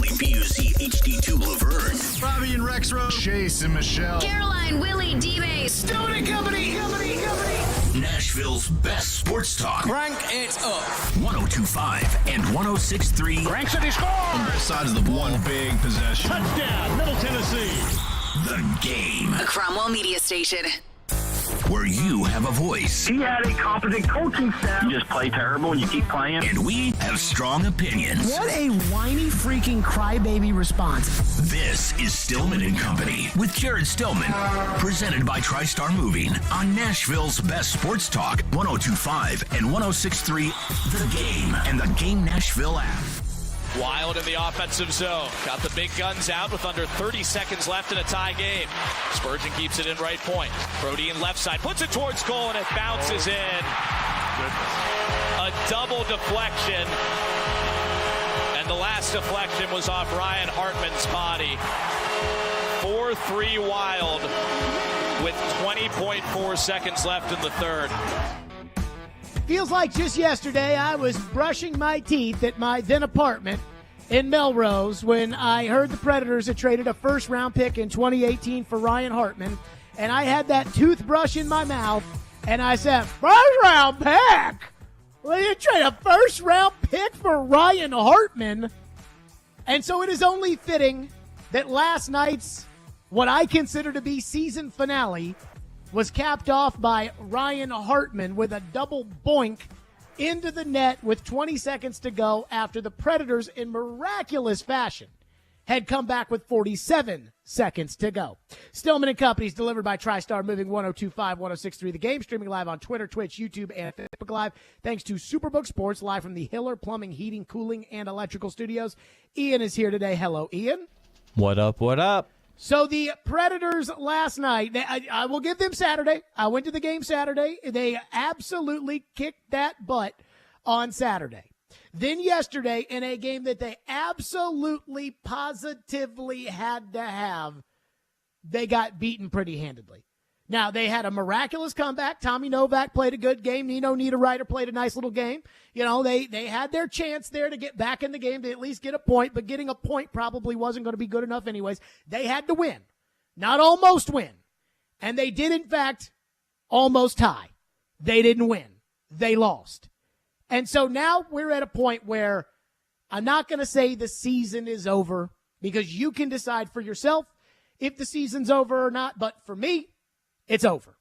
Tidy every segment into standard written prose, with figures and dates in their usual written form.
WPUC HD2 Laverne. Robbie and Rex Road. Chase and Michelle. Caroline, Willie, D-Bay. Stillman and Company. Nashville's best sports talk. Crank it up. 102.5 and 106.3. Cranks it, he scores! On both sides of the ball. One big possession. Touchdown, Middle Tennessee. The Game. A Cromwell media station. Where you have a voice. He had a competent coaching staff. You just play terrible and you keep playing. And we have strong opinions. What a whiny freaking crybaby response. This is Stillman and Company with Jared Stillman. Presented by TriStar Moving on Nashville's best sports talk. 102.5 and 106.3. The Game and the Game Nashville app. Wild in the offensive zone. Got the big guns out with under 30 seconds left in a tie game. Spurgeon keeps it in right point. Brody in left side. Puts it towards goal and it bounces in. A double deflection. And the last deflection was off Ryan Hartman's body. 4-3 Wild with 20.4 seconds left in the third. Feels like just yesterday I was brushing my teeth at my then apartment in Melrose when I heard the Predators had traded a first-round pick in 2018 for Ryan Hartman, and I had that toothbrush in my mouth, and I said, first-round pick? Well, you trade a first-round pick for Ryan Hartman? And so it is only fitting that last night's, what I consider to be season finale, was capped off by Ryan Hartman with a double boink into the net with 20 seconds to go after the Predators, in miraculous fashion, had come back with 47 seconds to go. Stillman and Company is delivered by TriStar Moving. 102.5, 106.3 The Game, streaming live on Twitter, Twitch, YouTube, and Facebook Live. Thanks to Superbook Sports, live from the Hiller Plumbing, Heating, Cooling, and Electrical Studios. Ian is here today. Hello, Ian. What up, what up? So the Predators last night, I will give them Saturday. I went to the game Saturday. They absolutely kicked that butt on Saturday. Then yesterday, in a game that they absolutely, positively had to have, they got beaten pretty handedly. Now, they had a miraculous comeback. Tommy Novak played a good game. Nino Niederreiter played a nice little game. You know, they had their chance there to get back in the game, to at least get a point, but getting a point probably wasn't going to be good enough anyways. They had to win, not almost win. And they did, in fact, almost tie. They didn't win. They lost. And so now we're at a point where I'm not going to say the season is over, because you can decide for yourself if the season's over or not. But for me, it's over.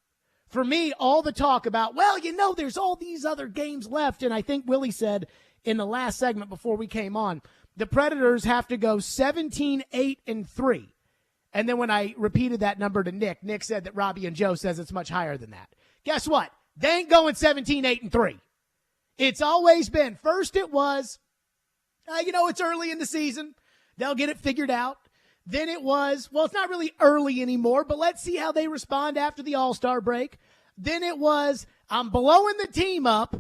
For me, all the talk about, well, you know, there's all these other games left. And I think Willie said in the last segment before we came on, the Predators have to go 17-8-3. And then when I repeated that number to Nick said that Robbie and Joe says it's much higher than that. Guess what? They ain't going 17-8-3. It's always been, first it was, it's early in the season. They'll get it figured out. Then it was, well, it's not really early anymore, but let's see how they respond after the All-Star break. Then it was, I'm blowing the team up.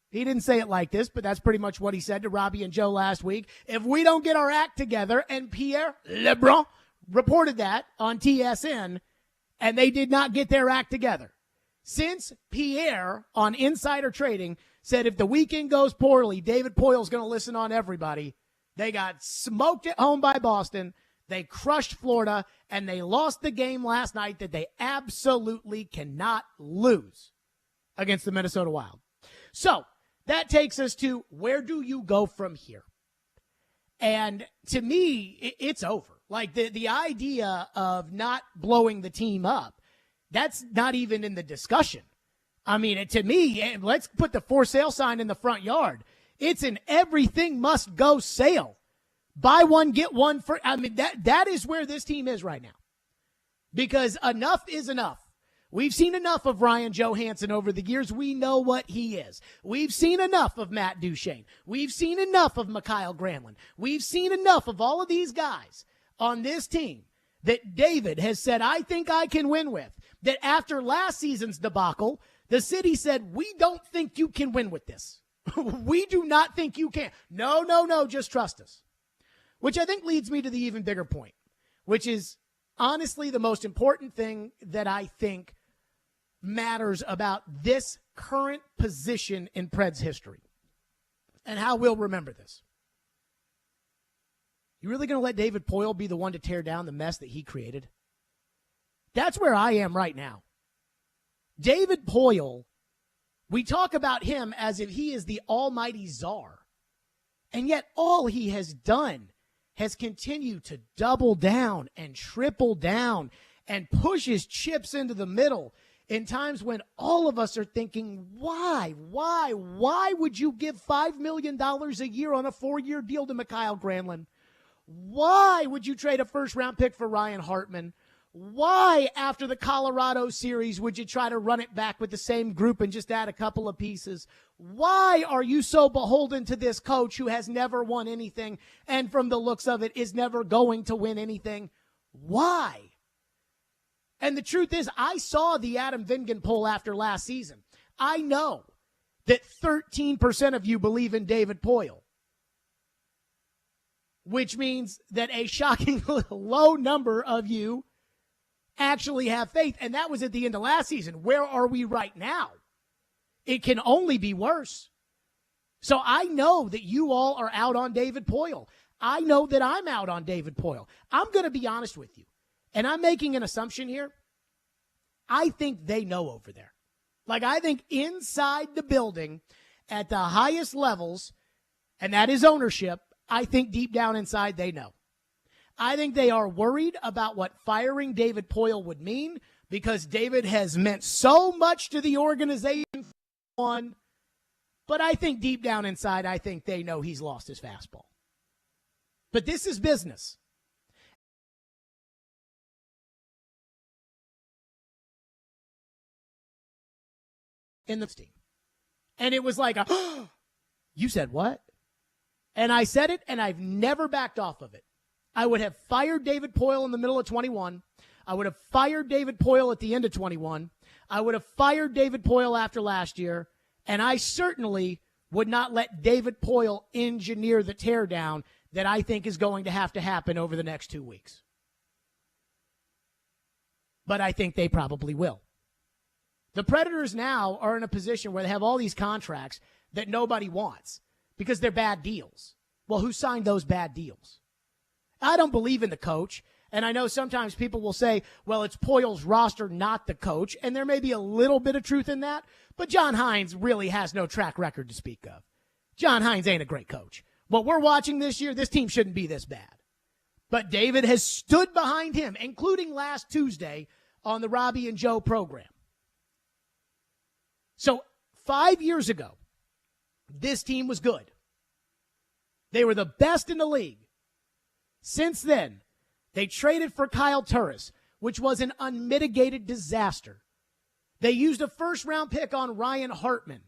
He didn't say it like this, but that's pretty much what he said to Robbie and Joe last week. If we don't get our act together, and Pierre Lebrun reported that on TSN, and they did not get their act together. Since Pierre on Insider Trading said if the weekend goes poorly, David Poyle's going to listen on everybody, they got smoked at home by Boston. They crushed Florida, and they lost the game last night that they absolutely cannot lose against the Minnesota Wild. So that takes us to, where do you go from here? And to me, it's over. Like the idea of not blowing the team up, that's not even in the discussion. I mean, to me, let's put the for sale sign in the front yard. It's an everything must go sale. Buy one, get one free. I mean, that is where this team is right now. Because enough is enough. We've seen enough of Ryan Johansson over the years. We know what he is. We've seen enough of Matt Duchene. We've seen enough of Mikhail Granlund. We've seen enough of all of these guys on this team that David has said, I think I can win with. That after last season's debacle, the city said, we don't think you can win with this. We do not think you can. No, just trust us. Which I think leads me to the even bigger point, which is honestly the most important thing that I think matters about this current position in Preds history and how we'll remember this. You really going to let David Poile be the one to tear down the mess that he created? That's where I am right now. David Poile, we talk about him as if he is the almighty czar. And yet all he has done has continued to double down and triple down and push his chips into the middle in times when all of us are thinking, why would you give $5 million a year on a 4-year deal to Mikhail Granlund? Why would you trade a first-round pick for Ryan Hartman? Why, after the Colorado series, would you try to run it back with the same group and just add a couple of pieces? Why are you so beholden to this coach who has never won anything and from the looks of it is never going to win anything? Why? And the truth is, I saw the Adam Vingan poll after last season. I know that 13% of you believe in David Poile, which means that a shocking low number of you actually have faith. And that was at the end of last season. Where are we right now? It can only be worse. So I know that you all are out on David Poile. I know that I'm out on David Poile. I'm going to be honest with you. And I'm making an assumption here. I think they know over there. Like, I think inside the building at the highest levels, and that is ownership, I think deep down inside they know. I think they are worried about what firing David Poile would mean because David has meant so much to the organization. But I think deep down inside, I think they know he's lost his fastball. But this is business. In the team. And it was like, you said what? And I said it, and I've never backed off of it. I would have fired David Poile in the middle of 21. I would have fired David Poile at the end of 21. I would have fired David Poile after last year. And I certainly would not let David Poile engineer the teardown that I think is going to happen over the next 2 weeks. But I think they probably will. The Predators now are in a position where they have all these contracts that nobody wants because they're bad deals. Well, who signed those bad deals? I don't believe in the coach. And I know sometimes people will say, well, it's Poile's roster, not the coach. And there may be a little bit of truth in that. But John Hines really has no track record to speak of. John Hines ain't a great coach. What we're watching this year, this team shouldn't be this bad. But David has stood behind him, including last Tuesday on the Robbie and Joe program. So 5 years ago, this team was good. They were the best in the league. Since then, they traded for Kyle Turris, which was an unmitigated disaster. They used a first-round pick on Ryan Hartman.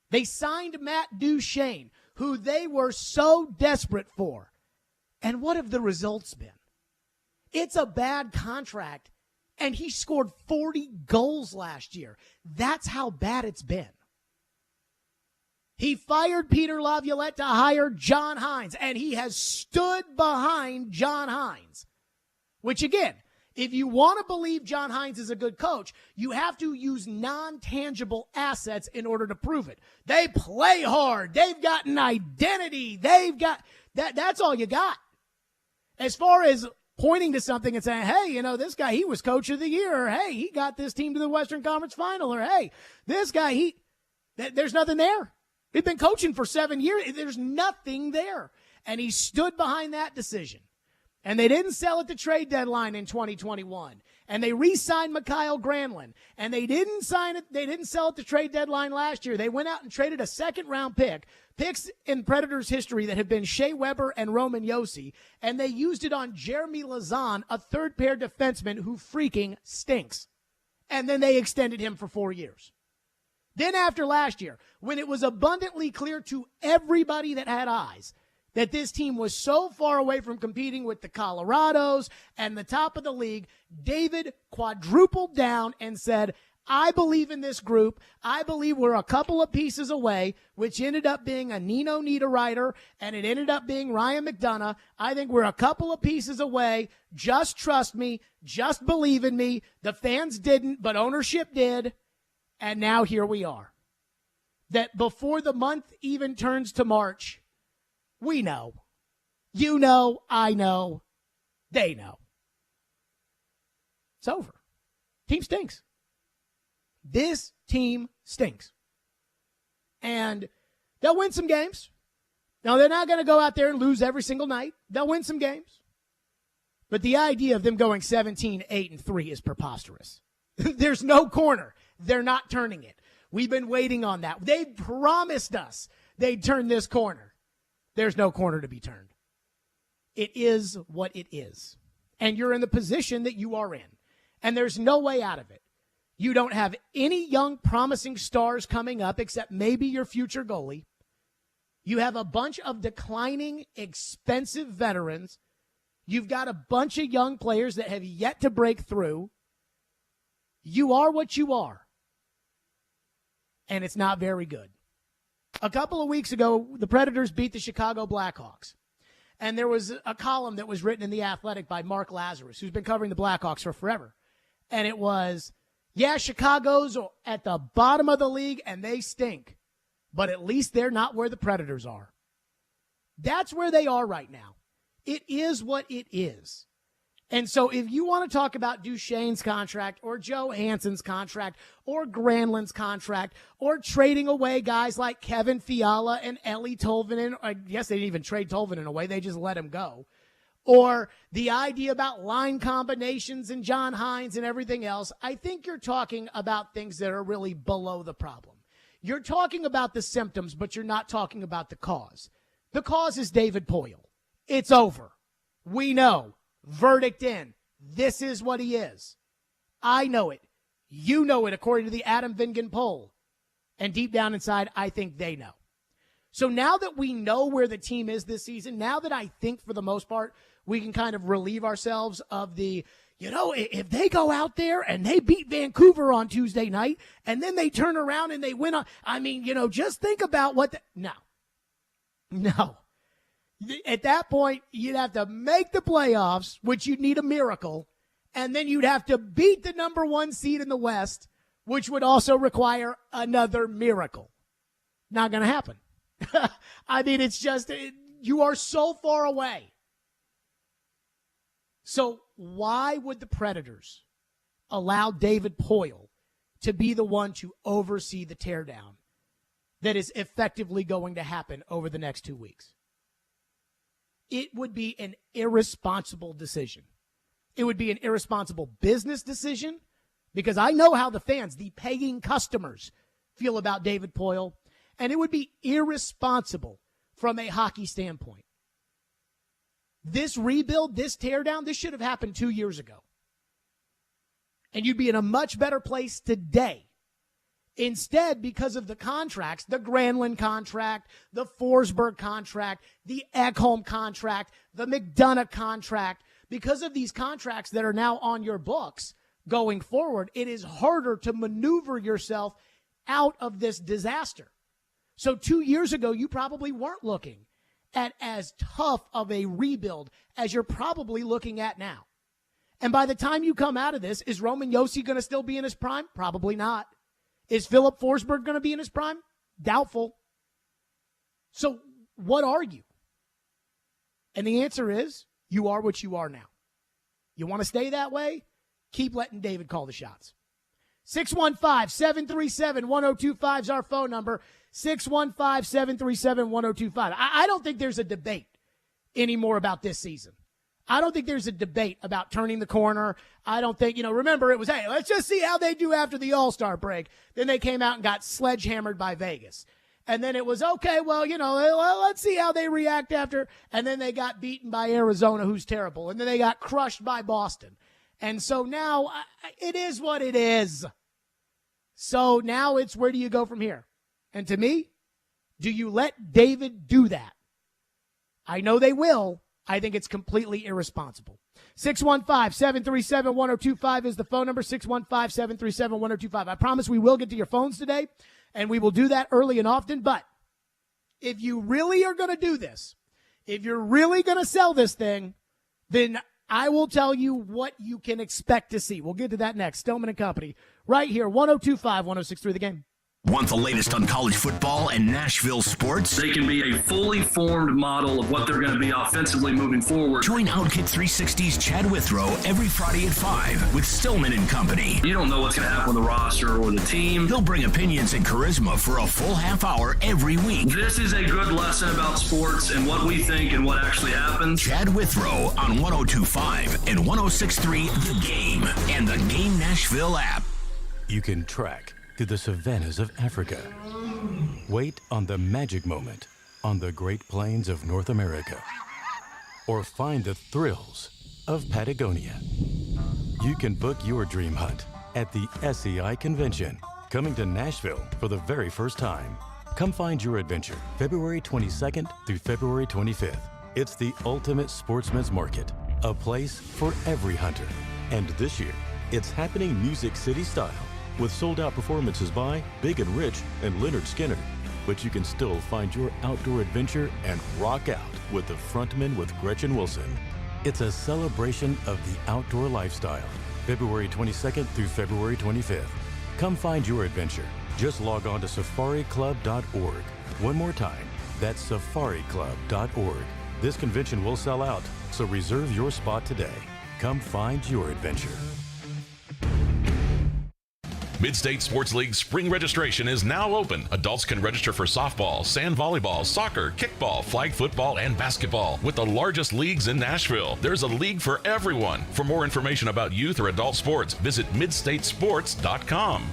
They signed Matt Duchene, who they were so desperate for. And what have the results been? It's a bad contract. And he scored 40 goals last year. That's how bad it's been. He fired Peter Laviolette to hire John Hines, and he has stood behind John Hines. Which, again, if you want to believe John Hines is a good coach, you have to use non-tangible assets in order to prove it. They play hard. They've got an identity. They've got that's all you got. As far as pointing to something and saying, hey, this guy, he was coach of the year. Or, hey, he got this team to the Western Conference Final. Or, hey, this guy, there's nothing there. He's been coaching for 7 years. There's nothing there. And he stood behind that decision. And they didn't sell at the trade deadline in 2021. And they re-signed Mikhail Granlund. And they didn't sell at the trade deadline last year. They went out and traded a second-round pick. Picks in Predators history that have been Shea Weber and Roman Josi, and they used it on Jeremy Lauzon, a third-pair defenseman who freaking stinks. And then they extended him for 4 years. Then after last year, when it was abundantly clear to everybody that had eyes that this team was so far away from competing with the Colorados and the top of the league, David quadrupled down and said, I believe in this group. I believe we're a couple of pieces away, which ended up being a Nino Niederreiter, and it ended up being Ryan McDonough. I think we're a couple of pieces away. Just trust me. Just believe in me. The fans didn't, but ownership did. And now here we are. That before the month even turns to March, we know. You know, I know, they know. It's over. Team stinks. This team stinks. And they'll win some games. Now, they're not going to go out there and lose every single night. They'll win some games. But the idea of them going 17-8-3 is preposterous. There's no corner. They're not turning it. We've been waiting on that. They promised us they'd turn this corner. There's no corner to be turned. It is what it is. And you're in the position that you are in. And there's no way out of it. You don't have any young promising stars coming up except maybe your future goalie. You have a bunch of declining, expensive veterans. You've got a bunch of young players that have yet to break through. You are what you are. And it's not very good. A couple of weeks ago, the Predators beat the Chicago Blackhawks. And there was a column that was written in The Athletic by Mark Lazarus, who's been covering the Blackhawks for forever. And it was, yeah, Chicago's at the bottom of the league and they stink. But at least they're not where the Predators are. That's where they are right now. It is what it is. And so if you want to talk about Duchesne's contract or Joe Hansen's contract or Granlund's contract or trading away guys like Kevin Fiala and Ellie Tolvanen, I guess they didn't even trade Tolvanen away. They just let him go. Or the idea about line combinations and John Hines and everything else, I think you're talking about things that are really below the problem. You're talking about the symptoms, but you're not talking about the cause. The cause is David Poile. It's over. We know. Verdict in. This is what he is. I know it. You know it, according to the Adam Vingan poll. And deep down inside, I think they know. So now that we know where the team is this season, now that I think for the most part, we can kind of relieve ourselves of the, you know, if they go out there and they beat Vancouver on Tuesday night and then they turn around and they win, I mean, you know, just think about what No. At that point, you'd have to make the playoffs, which you'd need a miracle, and then you'd have to beat the number one seed in the West, which would also require another miracle. Not going to happen. I mean, it's just, you are so far away. So why would the Predators allow David Poile to be the one to oversee the teardown that is effectively going to happen over the next 2 weeks? It would be an irresponsible decision. It would be an irresponsible business decision because I know how the fans, the paying customers, feel about David Poile, and it would be irresponsible from a hockey standpoint. This rebuild, this teardown, this should have happened 2 years ago. And you'd be in a much better place today. Instead, because of the contracts, the Granlund contract, the Forsberg contract, the Ekholm contract, the McDonough contract, because of these contracts that are now on your books going forward, it is harder to maneuver yourself out of this disaster. So 2 years ago, you probably weren't looking at as tough of a rebuild as you're probably looking at now. And by the time you come out of this, is Roman Josi going to still be in his prime? Probably not. Is Philip Forsberg going to be in his prime? Doubtful. So what are you? And the answer is, you are what you are now. You want to stay that way? Keep letting David call the shots. 615-737-1025 is our phone number. 615-737-1025. I don't think there's a debate anymore about this season. I don't think there's a debate about turning the corner. I don't think, remember it was, hey, let's just see how they do after the All-Star break. Then they came out and got sledgehammered by Vegas. And then it was, okay, well, let's see how they react after. And then they got beaten by Arizona, who's terrible. And then they got crushed by Boston. And so now it is what it is. So now it's, where do you go from here? And to me, do you let David do that? I know they will. I think it's completely irresponsible. 615-737-1025 is the phone number, 615-737-1025. I promise we will get to your phones today, and we will do that early and often. But if you really are going to do this, if you're really going to sell this thing, then I will tell you what you can expect to see. We'll get to that next. Stillman and Company, right here, 102.5, 106.3 The Game. Want the latest on college football and Nashville sports? They can be a fully formed model of what they're going to be offensively moving forward. Join Outkick 360's Chad Withrow every Friday at 5 with Stillman and Company. You don't know what's going to happen with the roster or the team. He'll bring opinions and charisma for a full half hour every week. This is a good lesson about sports and what we think and what actually happens. Chad Withrow on 102.5 and 106.3 The Game and the Game Nashville app. You can trek through the savannas of Africa. Wait on the magic moment on the Great Plains of North America. Or find the thrills of Patagonia. You can book your dream hunt at the SEI Convention, coming to Nashville for the very first time. Come find your adventure February 22nd through February 25th. It's the ultimate sportsman's market, a place for every hunter. And this year, it's happening Music City style, with sold-out performances by Big and Rich and Leonard Skinner. But you can still find your outdoor adventure and rock out with the Frontman with Gretchen Wilson. It's a celebration of the outdoor lifestyle, February 22nd through February 25th. Come find your adventure. Just log on to safariclub.org. One more time, that's safariclub.org. This convention will sell out, so reserve your spot today. Come find your adventure. Mid-State Sports League spring registration is now open. Adults can register for softball, sand volleyball, soccer, kickball, flag football, and basketball. With the largest leagues in Nashville, there's a league for everyone. For more information about youth or adult sports, visit midstatesports.com.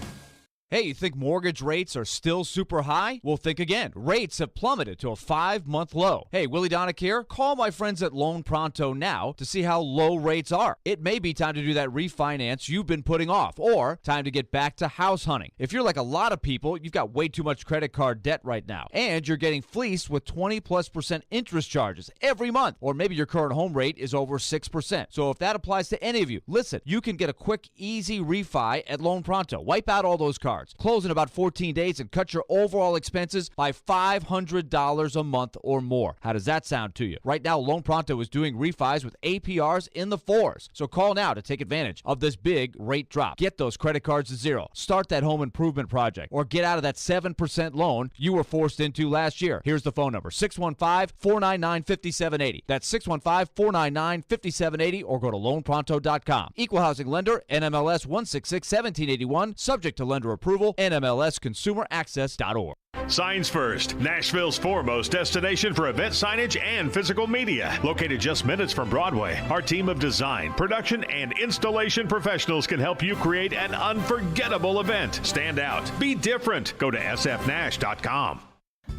Hey, you think mortgage rates are still super high? Well, think again. Rates have plummeted to a 5-month low. Hey, Willie Donick here. Call my friends at Loan Pronto now to see how low rates are. It may be time to do that refinance you've been putting off, or time to get back to house hunting. If you're like a lot of people, you've got way too much credit card debt right now, and you're getting fleeced with 20+% interest charges every month, or maybe your current home rate is over 6%. So if that applies to any of you, listen, you can get a quick, easy refi at Loan Pronto. Wipe out all those cards. Close in about 14 days and cut your overall expenses by $500 a month or more. How does that sound to you? Right now, Loan Pronto is doing refis with APRs in the 4s. So call now to take advantage of this big rate drop. Get those credit cards to zero. Start that home improvement project, or get out of that 7% loan you were forced into last year. Here's the phone number, 615-499-5780. That's 615-499-5780, or go to loanpronto.com. Equal housing lender, NMLS 166-1781, subject to lender approval, NMLSconsumeraccess.org. Signs First, Nashville's foremost destination for event signage and physical media. Located just minutes from Broadway, our team of design, production, and installation professionals can help you create an unforgettable event. Stand out. Be different. Go to sfnash.com.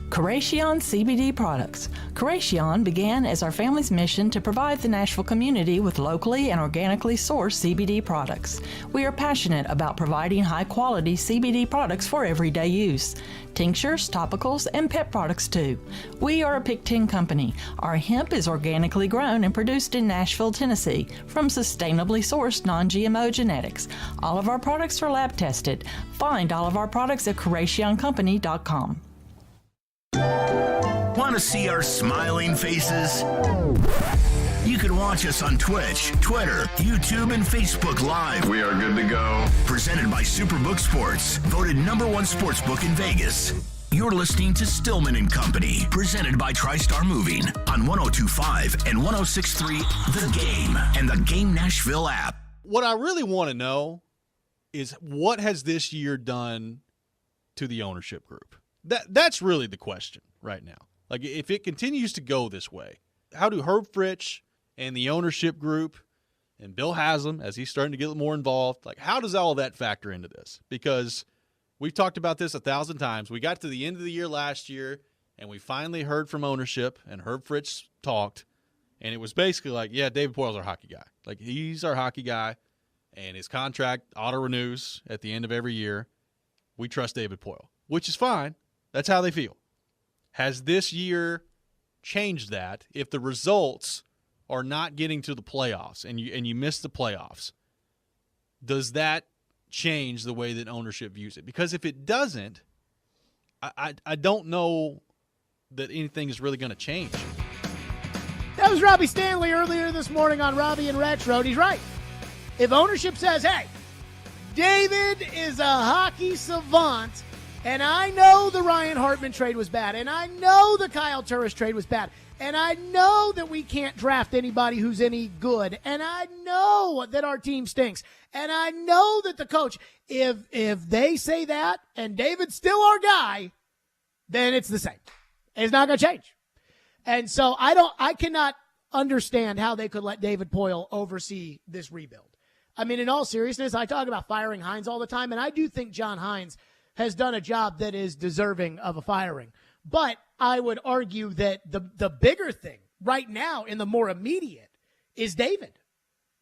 Coration CBD products. Coration began as our family's mission to provide the Nashville community with locally and organically sourced CBD products. We are passionate about providing high-quality CBD products for everyday use. Tinctures, topicals, and pet products too. We are a Pick 10 company. Our hemp is organically grown and produced in Nashville, Tennessee from sustainably sourced non-GMO genetics. All of our products are lab tested. Find all of our products at CorationCompany.com. Want to see our smiling faces? You can watch us on Twitch, Twitter, YouTube, and Facebook Live. We are good to go. Presented by Superbook Sports, voted #1 sportsbook in Vegas. You're listening to Stillman and Company, presented by TriStar Moving on 102.5 and 106.3 The Game and the Game Nashville app. What I really want to know is, what has this year done to the ownership group? That's really the question right now. Like, if it continues to go this way, how do Herb Fritch and the ownership group and Bill Haslam, as he's starting to get more involved, like, how does all of that factor into this? Because we've talked about this 1,000 times. We got to the end of the year last year, and we finally heard from ownership, and Herb Fritch talked, and it was basically like, yeah, David Poyle's our hockey guy. Like, he's our hockey guy, and his contract auto-renews at the end of every year. We trust David Poyle, which is fine. That's how they feel. Has this year changed that? If the results are not getting to the playoffs and you miss the playoffs, does that change the way that ownership views it? Because if it doesn't, I don't know that anything is really going to change. That was Robbie Stanley earlier this morning on Robbie and Retro, and he's right. If ownership says, hey, David is a hockey savant, And I know the Ryan Hartman trade was bad. And I know the Kyle Turris trade was bad. And I know that we can't draft anybody who's any good. And I know that our team stinks. And I know that the coach, if they say that and David's still our guy, then it's the same. It's not going to change. And so I cannot understand how they could let David Poyle oversee this rebuild. I mean, in all seriousness, I talk about firing Hines all the time, and I do think John Hines has done a job that is deserving of a firing. But I would argue that the bigger thing right now and the more immediate is David.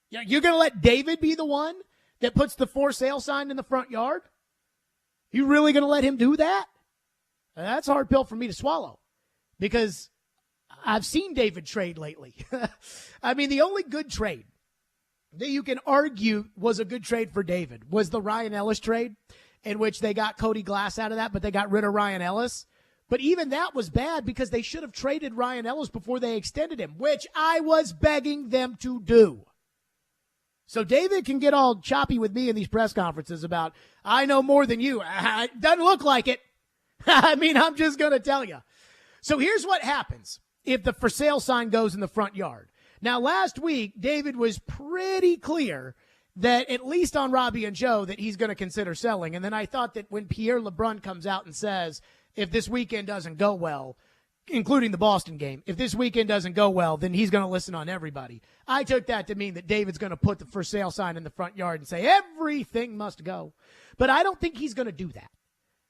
You're going to let David be the one that puts the for sale sign in the front yard? You really going to let him do that? That's a hard pill for me to swallow because I've seen David trade lately. I mean, the only good trade that you can argue was a good trade for David was the Ryan Ellis trade, in which they got Cody Glass out of that, but they got rid of Ryan Ellis. But even that was bad because they should have traded Ryan Ellis before they extended him, which I was begging them to do. So David can get all choppy with me in these press conferences about, I know more than you. It doesn't look like it. I mean, I'm just going to tell you. So here's what happens if the for sale sign goes in the front yard. Now, last week, David was pretty clear that at least on Robbie and Joe that he's going to consider selling. And then I thought that when Pierre LeBrun comes out and says, if this weekend doesn't go well, including the Boston game, if this weekend doesn't go well, then he's going to listen on everybody. I took that to mean that David's going to put the for sale sign in the front yard and say everything must go. But I don't think he's going to do that.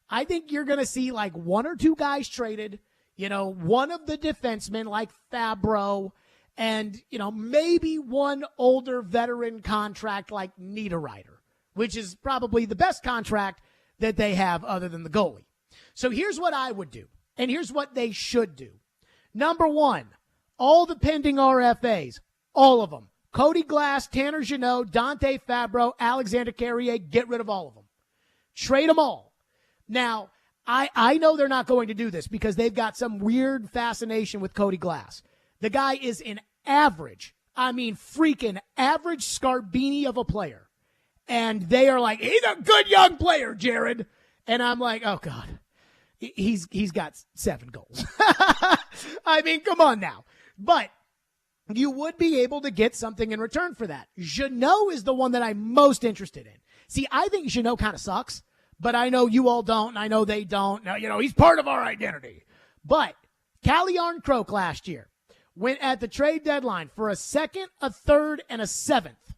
I think you're going to see like one or two guys traded, one of the defensemen like Fabro, and, maybe one older veteran contract like Niederreiter, which is probably the best contract that they have other than the goalie. So here's what I would do, and here's what they should do. Number one, all the pending RFAs, all of them. Cody Glass, Tanner Jeannot, Dante Fabro, Alexander Carrier, get rid of all of them. Trade them all. Now, I know they're not going to do this because they've got some weird fascination with Cody Glass. The guy is an average, freaking average Scarbini of a player. And they are like, he's a good young player, Jared. And I'm like, oh, God, he's got 7 goals. Come on now. But you would be able to get something in return for that. Jeannot is the one that I'm most interested in. See, I think Jeannot kind of sucks, but I know you all don't, and I know they don't. Now, he's part of our identity. But Calle Järnkrok last year went at the trade deadline for a second, a third, and a 7th.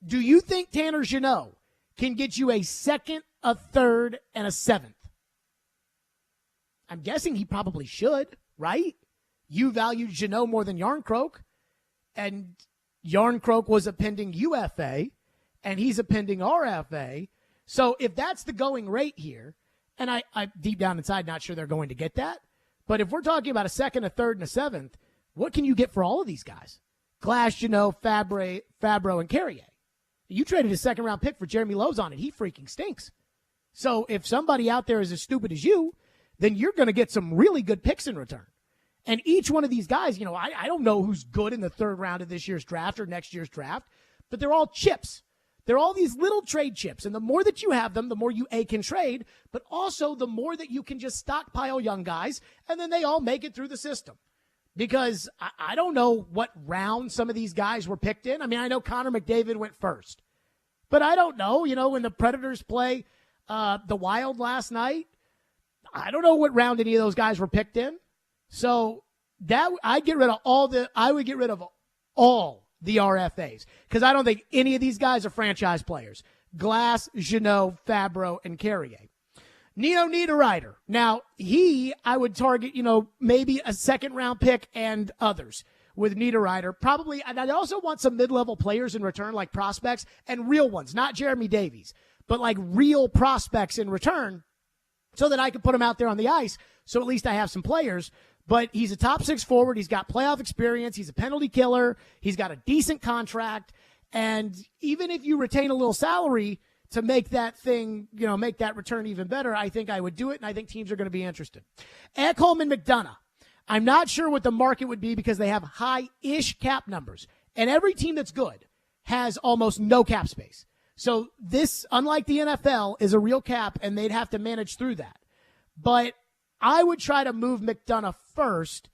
Do you think Tanner Jeannot can get you a second, a third, and a 7th? I'm guessing he probably should, right? You valued Jeannot more than Järnkrok, and Järnkrok was a pending UFA, and he's a pending RFA. So if that's the going rate here, and I deep down inside not sure they're going to get that, but if we're talking about a second, a third, and a 7th, what can you get for all of these guys? Glass, Jeannot, Fabro, and Carrier. You traded a second-round pick for Jeremy Lozon, and he freaking stinks. So if somebody out there is as stupid as you, then you're going to get some really good picks in return. And each one of these guys, I don't know who's good in the third round of this year's draft or next year's draft, but they're all chips. They're all these little trade chips. And the more that you have them, the more you can trade, but also the more that you can just stockpile young guys, and then they all make it through the system. Because I don't know what round some of these guys were picked in. I know Connor McDavid went first. But I don't know, when the Predators play the Wild last night, I don't know what round any of those guys were picked in. So I would get rid of all the RFAs because I don't think any of these guys are franchise players. Glass, Jeannot, Fabro, and Carrier. Nino Niederreiter. Now, I would target, maybe a second-round pick and others with Niederreiter. Probably, and I also want some mid-level players in return, like prospects, and real ones, not Jeremy Davies, but like real prospects in return so that I can put them out there on the ice so at least I have some players. But he's a top 6 forward. He's got playoff experience. He's a penalty killer. He's got a decent contract. And even if you retain a little salary to make that thing, make that return even better, I think I would do it, and I think teams are going to be interested. Ekholm and McDonough. I'm not sure what the market would be because they have high-ish cap numbers. And every team that's good has almost no cap space. So this, unlike the NFL, is a real cap, and they'd have to manage through that. But I would try to move McDonough first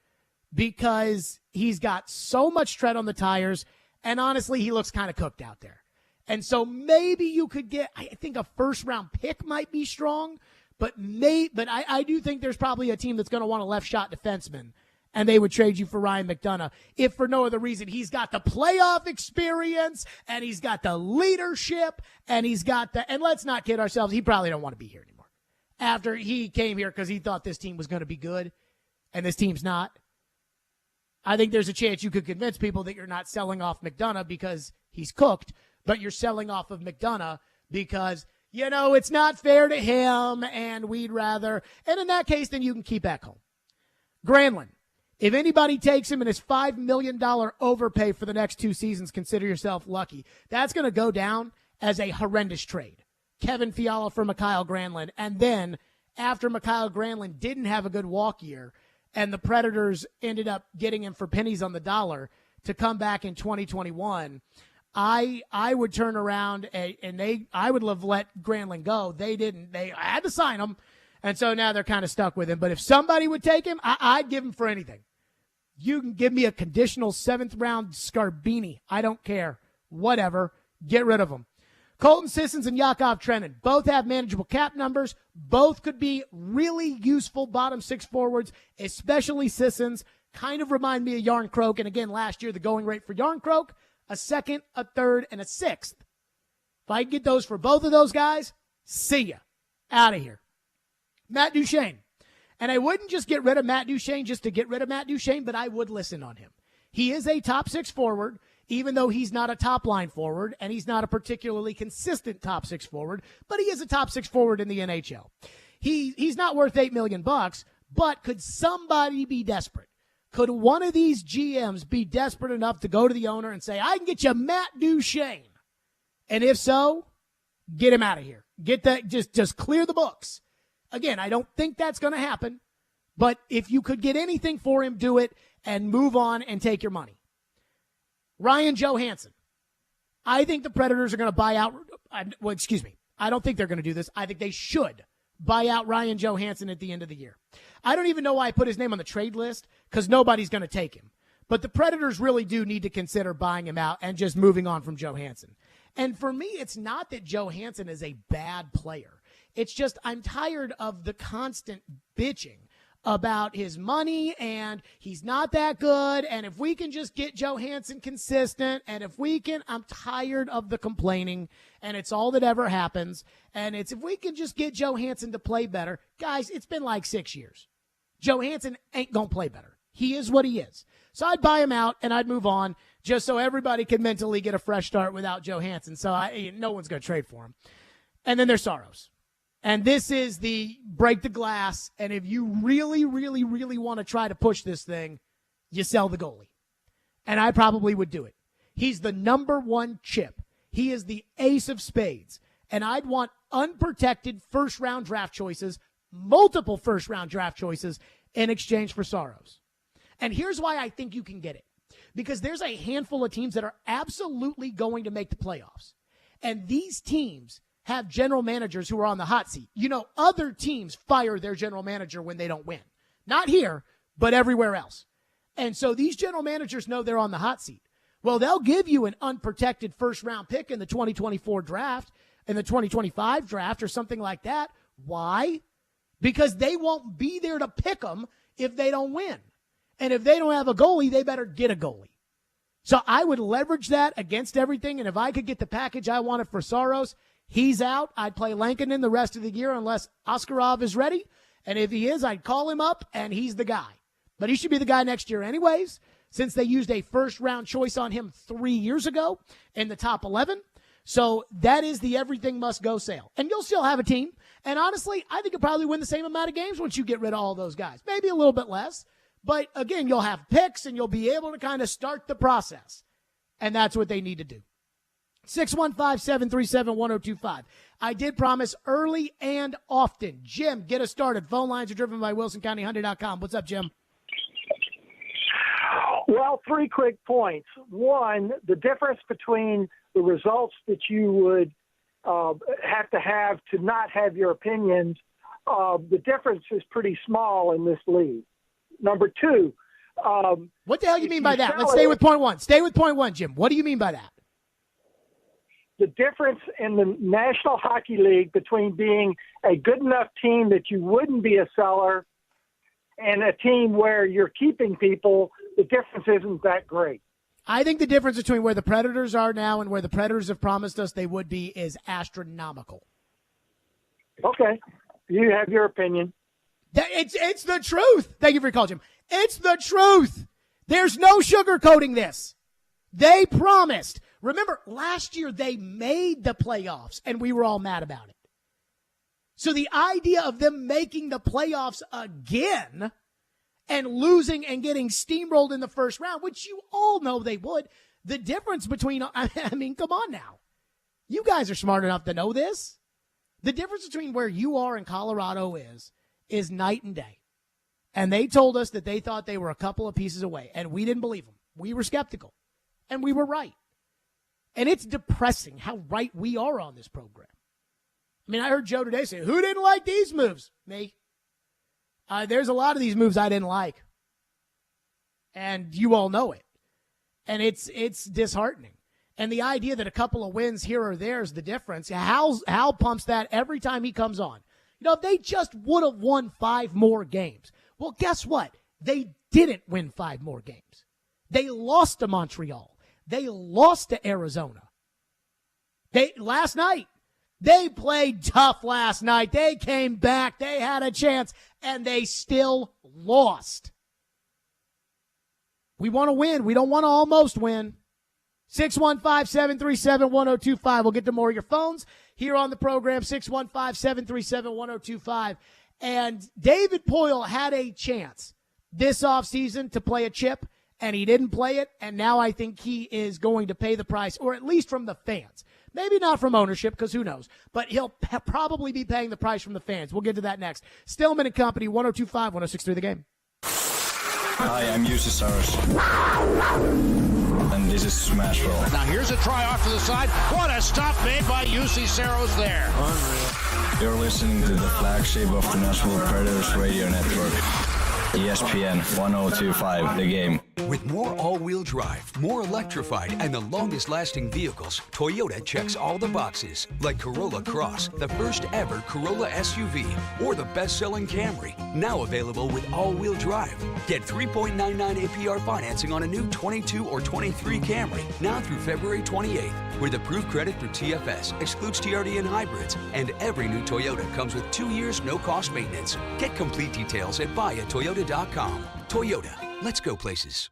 because he's got so much tread on the tires, and honestly, he looks kind of cooked out there. And so maybe you could get, I think a first-round pick might be strong, but I do think there's probably a team that's going to want a left-shot defenseman, and they would trade you for Ryan McDonough, if for no other reason. He's got the playoff experience, and he's got the leadership, and he's got the, and let's not kid ourselves, he probably don't want to be here anymore. After he came here because he thought this team was going to be good, and this team's not. I think there's a chance you could convince people that you're not selling off McDonough because he's cooked, but you're selling off of McDonough because, it's not fair to him, and we'd rather, and in that case, then you can keep Ekholm. Granlund. If anybody takes him in his $5 million overpay for the next 2 seasons, consider yourself lucky. That's going to go down as a horrendous trade. Kevin Fiala for Mikael Granlund. And then after Mikael Granlund didn't have a good walk year and the Predators ended up getting him for pennies on the dollar to come back in 2021, I would turn around and I would have let Granlund go. They didn't. I had to sign him. And so now they're kind of stuck with him. But if somebody would take him, I'd give him for anything. You can give me a conditional 7th-round Scarbini. I don't care. Whatever. Get rid of him. Colton Sissons and Yakov Trenin both have manageable cap numbers. Both could be really useful bottom 6 forwards, especially Sissons. Kind of remind me of Yarncroke. And again, last year, the going rate for Yarncroke, a 2nd, a 3rd, and a 6th. If I get those for both of those guys, see ya. Out of here. Matt Duchene. And I wouldn't just get rid of Matt Duchene just to get rid of Matt Duchene, but I would listen on him. He is a top 6 forward, even though he's not a top-line forward, and he's not a particularly consistent top 6 forward, but he is a top 6 forward in the NHL. He's not worth $8 million, but could somebody be desperate? Could one of these GMs be desperate enough to go to the owner and say, I can get you Matt Duchene? And if so, get him out of here. Get that, just clear the books. Again, I don't think that's going to happen, but if you could get anything for him, do it and move on and take your money. Ryan Johansson. I think the Predators are going to buy out. Well, excuse me. I don't think they're going to do this. I think they should buy out Ryan Johansson at the end of the year. I don't even know why I put his name on the trade list because nobody's going to take him. But the Predators really do need to consider buying him out and just moving on from Johansson. And for me, it's not that Johansson is a bad player. It's just I'm tired of the constant bitching about his money and he's not that good. And if we can just get Johansson consistent and if we can, I'm tired of the complaining and it's all that ever happens. And it's if we can just get Johansson to play better. Guys, it's been like 6 years. Johansson ain't going to play better. He is what he is. So I'd buy him out and I'd move on just so everybody can mentally get a fresh start without Johansson. So no one's going to trade for him. And then there's Saros. And this is the break the glass. And if you really, really, really want to try to push this thing, you sell the goalie. And I probably would do it. He's the number 1 chip. He is the ace of spades. And I'd want unprotected first-round draft choices, multiple first-round draft choices in exchange for Saros. And here's why I think you can get it. Because there's a handful of teams that are absolutely going to make the playoffs. And these teams have general managers who are on the hot seat. Other teams fire their general manager when they don't win. Not here, but everywhere else. And so these general managers know they're on the hot seat. Well, they'll give you an unprotected first-round pick in the 2024 draft, in the 2025 draft, or something like that. Why? Because they won't be there to pick them if they don't win. And if they don't have a goalie, they better get a goalie. So I would leverage that against everything. And if I could get the package I wanted for Saros, he's out. I'd play Lankinen the rest of the year unless Askarov is ready. And if he is, I'd call him up, and he's the guy. But he should be the guy next year anyways, since they used a first-round choice on him 3 years ago in the top 11. So that is the everything must go sale. And you'll still have a team. And honestly, I think you'll probably win the same amount of games once you get rid of all those guys. Maybe a little bit less. But again, you'll have picks, and you'll be able to kind of start the process. And that's what they need to do. 615-737-1025. I did promise early and often. Jim, get us started. Phone lines are driven by WilsonCountyHyundai.com. What's up, Jim? Well, 3 quick points. One, the difference between the results that you would have to not have your opinions, the difference is pretty small in this league. Number two, what the hell do you mean by that? Let's stay with point one. Stay with point one, Jim. What do you mean by that? The difference in the National Hockey League between being a good enough team that you wouldn't be a seller and a team where you're keeping people, the difference isn't that great. I think the difference between where the Predators are now and where the Predators have promised us they would be is astronomical. Okay. You have your opinion. It's the truth. Thank you for your call, Jim. It's the truth. There's no sugarcoating this. They promised. Remember, last year they made the playoffs, and we were all mad about it. So the idea of them making the playoffs again and losing and getting steamrolled in the first round, which you all know they would, the difference between, I mean, come on now. You guys are smart enough to know this. The difference between where you are and Colorado is night and day. And they told us that they thought they were a couple of pieces away, and we didn't believe them. We were skeptical, and we were right. And it's depressing how right we are on this program. I mean, I heard Joe today say, who didn't like these moves? Me. There's a lot of these moves I didn't like. And you all know it. And it's disheartening. And the idea that a couple of wins here or there is the difference, Hal pumps that every time he comes on. You know, if they just would have won 5 more games. Well, guess what? They didn't win 5 more games. They lost to Montreal. They lost to Arizona. Last night, they played tough last night. They came back. They had a chance, and they still lost. We want to win. We don't want to almost win. 615-737-1025. We'll get to more of your phones here on the program, 615-737-1025. And David Poile had a chance this offseason to play a chip, and he didn't play it, and now I think he is going to pay the price, or at least from the fans. Maybe not from ownership, because who knows, but he'll probably be paying the price from the fans. We'll get to that next. Stillman and Company, 102.5, 106.3 The Game. Hi, I'm Jussi Saros. And this is Smashville. Now here's a try off to the side. What a stop made by Jussi Saros there. Unreal. You're listening to the flagship of the Nashville Predators radio network. ESPN 102.5 The Game. With more all-wheel drive, more electrified, and the longest-lasting vehicles, Toyota checks all the boxes. Like Corolla Cross, the first ever Corolla SUV, or the best-selling Camry, now available with all-wheel drive. Get 3.99 APR financing on a new 22 or 23 Camry, now through February 28th. With approved credit through TFS, excludes TRD and hybrids, and every new Toyota comes with 2 years no-cost maintenance. Get complete details at buyatoyota.com. Toyota, let's go places.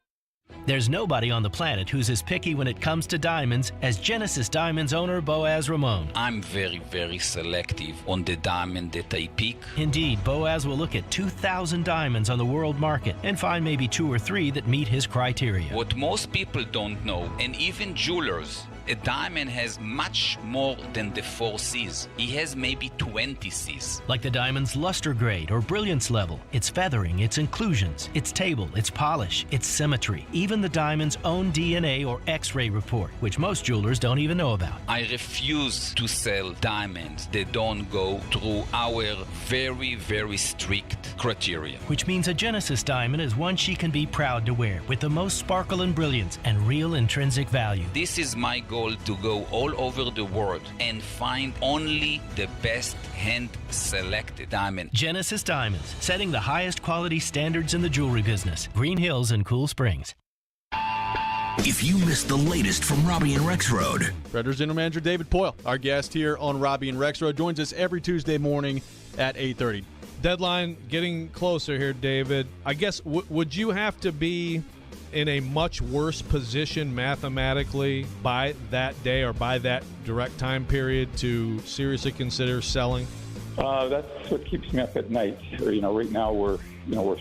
There's nobody on the planet who's as picky when it comes to diamonds as Genesis Diamonds owner Boaz Ramon. I'm very, very selective on the diamond that I pick. Indeed, Boaz will look at 2,000 diamonds on the world market and find maybe 2 or 3 that meet his criteria. What most people don't know, and even jewelers, a diamond has much more than the 4 C's. He has maybe 20 C's. Like the diamond's luster grade or brilliance level, its feathering, its inclusions, its table, its polish, its symmetry, even the diamond's own DNA or X-ray report, which most jewelers don't even know about. I refuse to sell diamonds that don't go through our very, very strict criteria. Which means a Genesis diamond is one she can be proud to wear, with the most sparkle and brilliance and real intrinsic value. This is my goal, to go all over the world and find only the best hand-selected diamond. Genesis Diamonds, setting the highest quality standards in the jewelry business. Green Hills and Cool Springs. If you missed the latest from Robbie and Rex Road. Predators General Manager David Poile, our guest here on Robbie and Rex Road, joins us every Tuesday morning at 8:30. Deadline getting closer here, David. I guess, would you have to be in a much worse position mathematically by that day or by that direct time period to seriously consider selling? That's what keeps me up at night. You know, right now we're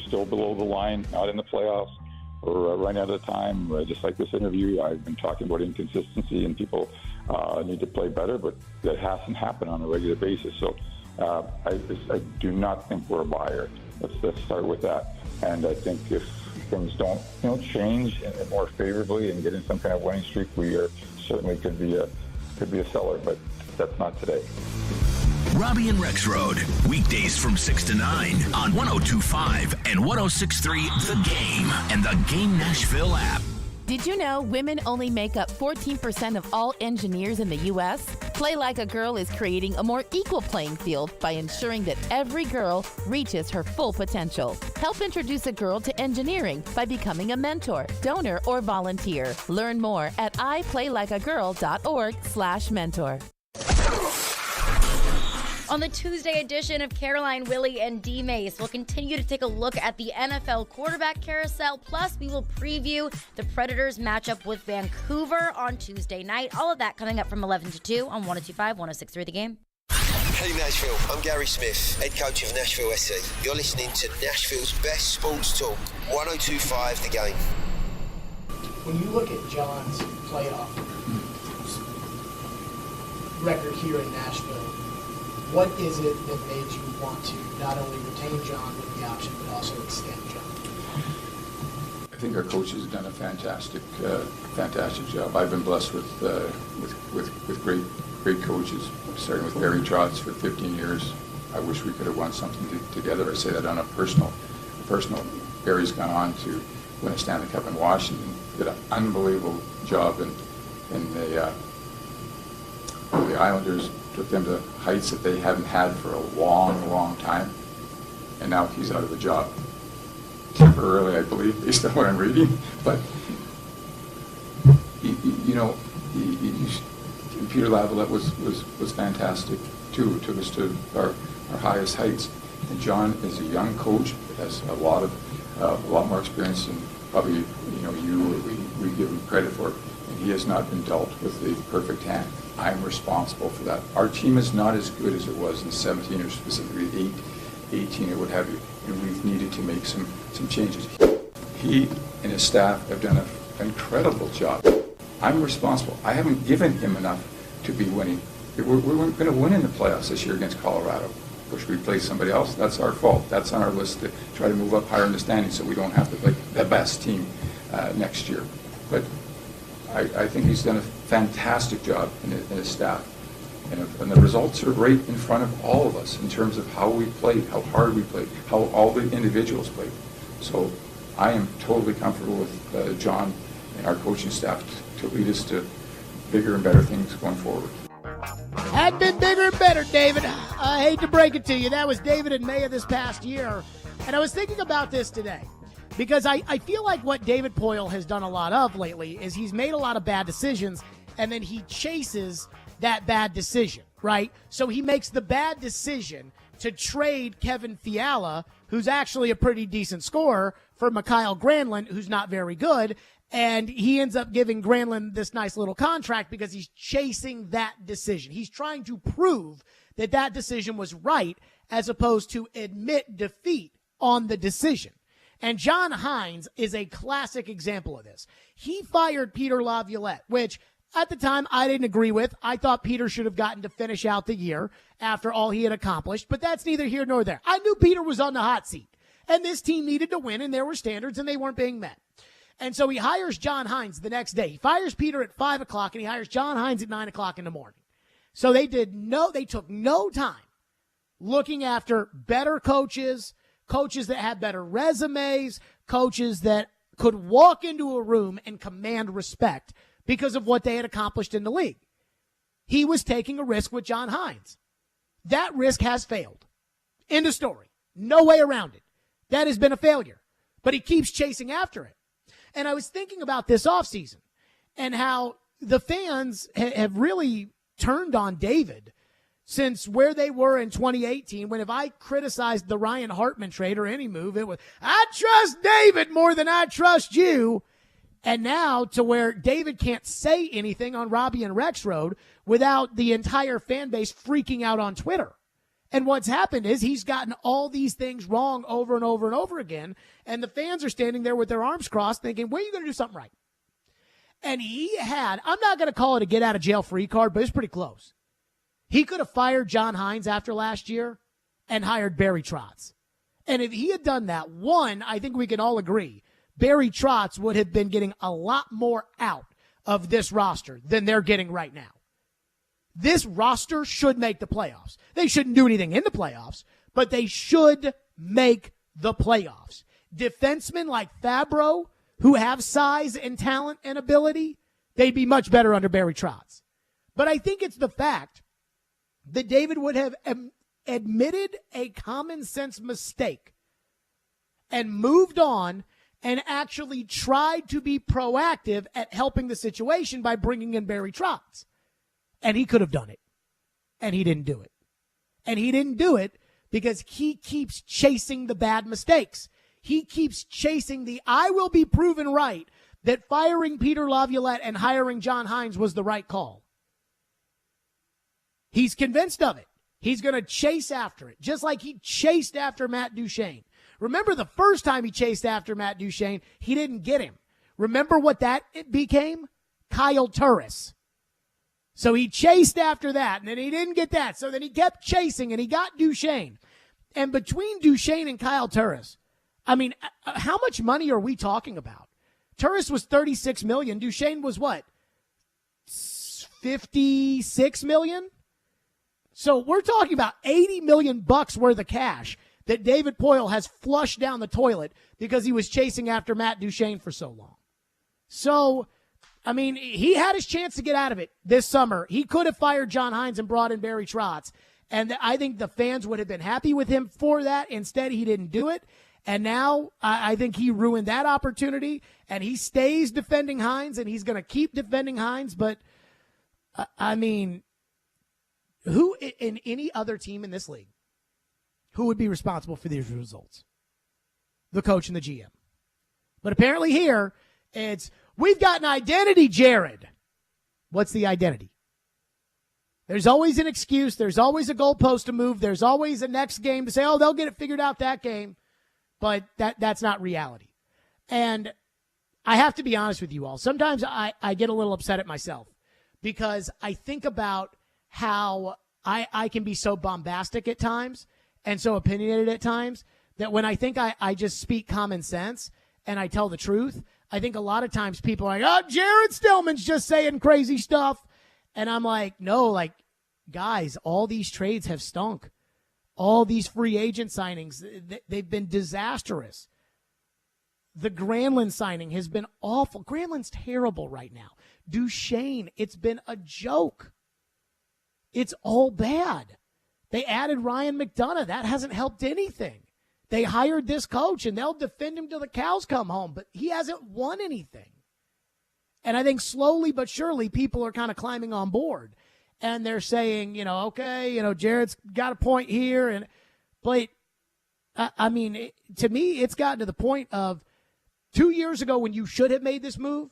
still below the line, not in the playoffs. We're running out of time. Just like this interview, I've been talking about inconsistency and people need to play better, but that hasn't happened on a regular basis. So I do not think we're a buyer. Let's start with that. And I think if things don't change more favorably and get in some kind of winning streak, we certainly could be a could be a seller, but that's not today. Robbie and Rex Road, weekdays from 6 to 9 on 102.5 and 106.3 The Game and the Game Nashville app. Did you know women only make up 14% of all engineers in the U.S.? Play Like a Girl is creating a more equal playing field by ensuring that every girl reaches her full potential. Help introduce a girl to engineering by becoming a mentor, donor, or volunteer. Learn more at iplaylikeaGirl.org/mentor. On the Tuesday edition of Caroline, Willie, and D. Mace, we'll continue to take a look at the NFL quarterback carousel. Plus, we will preview the Predators matchup with Vancouver on Tuesday night. All of that coming up from 11 to 2 on 102.5, 106.3 The Game. Hey Nashville, I'm Gary Smith, head coach of Nashville SC. You're listening to Nashville's best sports talk, 102.5 The Game. When you look at John's playoff record here in Nashville, what is it that made you want to not only retain John with the option, but also extend John? I think our coaches have done a fantastic job. I've been blessed with great coaches, starting with Barry Trotz for 15 years. I wish we could have won something together. I say that on a personal. Barry's gone on to win a Stanley Cup in Washington. Did an unbelievable job in the Islanders. Took them to heights that they haven't had for a long time, and now he's out of a job temporarily, I believe, based on what I'm reading. But Peter Laviolette was fantastic too. Took us to our highest heights. And John is a young coach that has a lot more experience than probably we give him credit for. And he has not been dealt with the perfect hand. I'm responsible for that. Our team is not as good as it was in 17 or specifically 18 or what have you, and we've needed to make some changes. He and his staff have done an incredible job. I'm responsible. I haven't given him enough to be winning. We're going to win in the playoffs this year against Colorado. Wish we played somebody else. That's our fault. That's on our list to try to move up higher in the standings so we don't have to play the best team next year. But I think he's done a fantastic job in his staff. And the results are right in front of all of us in terms of how we played, how hard we played, how all the individuals played. So I am totally comfortable with John and our coaching staff to lead us to bigger and better things going forward. Had been bigger and better, David. I hate to break it to you. That was David in May of this past year. And I was thinking about this today. Because I feel like what David Poile has done a lot of lately is he's made a lot of bad decisions, and then he chases that bad decision, right? So he makes the bad decision to trade Kevin Fiala, who's actually a pretty decent scorer, for Mikhail Granlund, who's not very good, and he ends up giving Granlund this nice little contract because he's chasing that decision. He's trying to prove that decision was right as opposed to admit defeat on the decision. And John Hines is a classic example of this. He fired Peter Laviolette, which at the time I didn't agree with. I thought Peter should have gotten to finish out the year after all he had accomplished, but that's neither here nor there. I knew Peter was on the hot seat, and this team needed to win, and there were standards, and they weren't being met. And so he hires John Hines the next day. He fires Peter at 5 o'clock, and he hires John Hines at 9 o'clock in the morning. So they took no time looking after better coaches that had better resumes, coaches that could walk into a room and command respect because of what they had accomplished in the league. He was taking a risk with John Hines. That risk has failed. End of story. No way around it. That has been a failure. But he keeps chasing after it. And I was thinking about this offseason and how the fans have really turned on David since where they were in 2018, when if I criticized the Ryan Hartman trade or any move, it was, I trust David more than I trust you. And now to where David can't say anything on Robbie and Rex Road without the entire fan base freaking out on Twitter. And what's happened is he's gotten all these things wrong over and over and over again. And the fans are standing there with their arms crossed thinking, when are you going to do something right? And he had, I'm not going to call it a get out of jail free card, but it's pretty close. He could have fired John Hines after last year and hired Barry Trotz. And if he had done that, one, I think we can all agree, Barry Trotz would have been getting a lot more out of this roster than they're getting right now. This roster should make the playoffs. They shouldn't do anything in the playoffs, but they should make the playoffs. Defensemen like Fabro, who have size and talent and ability, they'd be much better under Barry Trotz. But I think it's the fact that David would have admitted a common sense mistake and moved on and actually tried to be proactive at helping the situation by bringing in Barry Trotz. And he could have done it. And he didn't do it. And he didn't do it because he keeps chasing the bad mistakes. He keeps chasing the I will be proven right that firing Peter Laviolette and hiring John Hines was the right call. He's convinced of it. He's going to chase after it, just like he chased after Matt Duchene. Remember the first time he chased after Matt Duchene, he didn't get him. Remember what that became? Kyle Turris. So he chased after that, and then he didn't get that. So then he kept chasing, and he got Duchene. And between Duchene and Kyle Turris, I mean, how much money are we talking about? Turris was $36 million. Duchene was what? $56 million? So we're talking about $80 million worth of cash that David Poile has flushed down the toilet because he was chasing after Matt Duchene for so long. So, I mean, he had his chance to get out of it this summer. He could have fired John Hines and brought in Barry Trotz, and I think the fans would have been happy with him for that. Instead, he didn't do it, and now I think he ruined that opportunity, and he stays defending Hines, and he's going to keep defending Hines, but, I mean, who in any other team in this league, who would be responsible for these results? The coach and the GM. But apparently here, it's, we've got an identity, Jared. What's the identity? There's always an excuse. There's always a goalpost to move. There's always a next game to say, oh, they'll get it figured out that game. But that's not reality. And I have to be honest with you all. Sometimes I get a little upset at myself because I think about how I can be so bombastic at times and so opinionated at times that when I think I just speak common sense and I tell the truth, I think a lot of times people are like, oh, Jared Stillman's just saying crazy stuff. And I'm like, no, like, guys, all these trades have stunk. All these free agent signings, they've been disastrous. The Granlund signing has been awful. Granlund's terrible right now. Duchene, it's been a joke. It's all bad. They added Ryan McDonough. That hasn't helped anything. They hired this coach, and they'll defend him till the cows come home, but he hasn't won anything. And I think slowly but surely people are kind of climbing on board. And they're saying, okay, Jared's got a point here. But, I mean, to me, it's gotten to the point of 2 years ago when you should have made this move,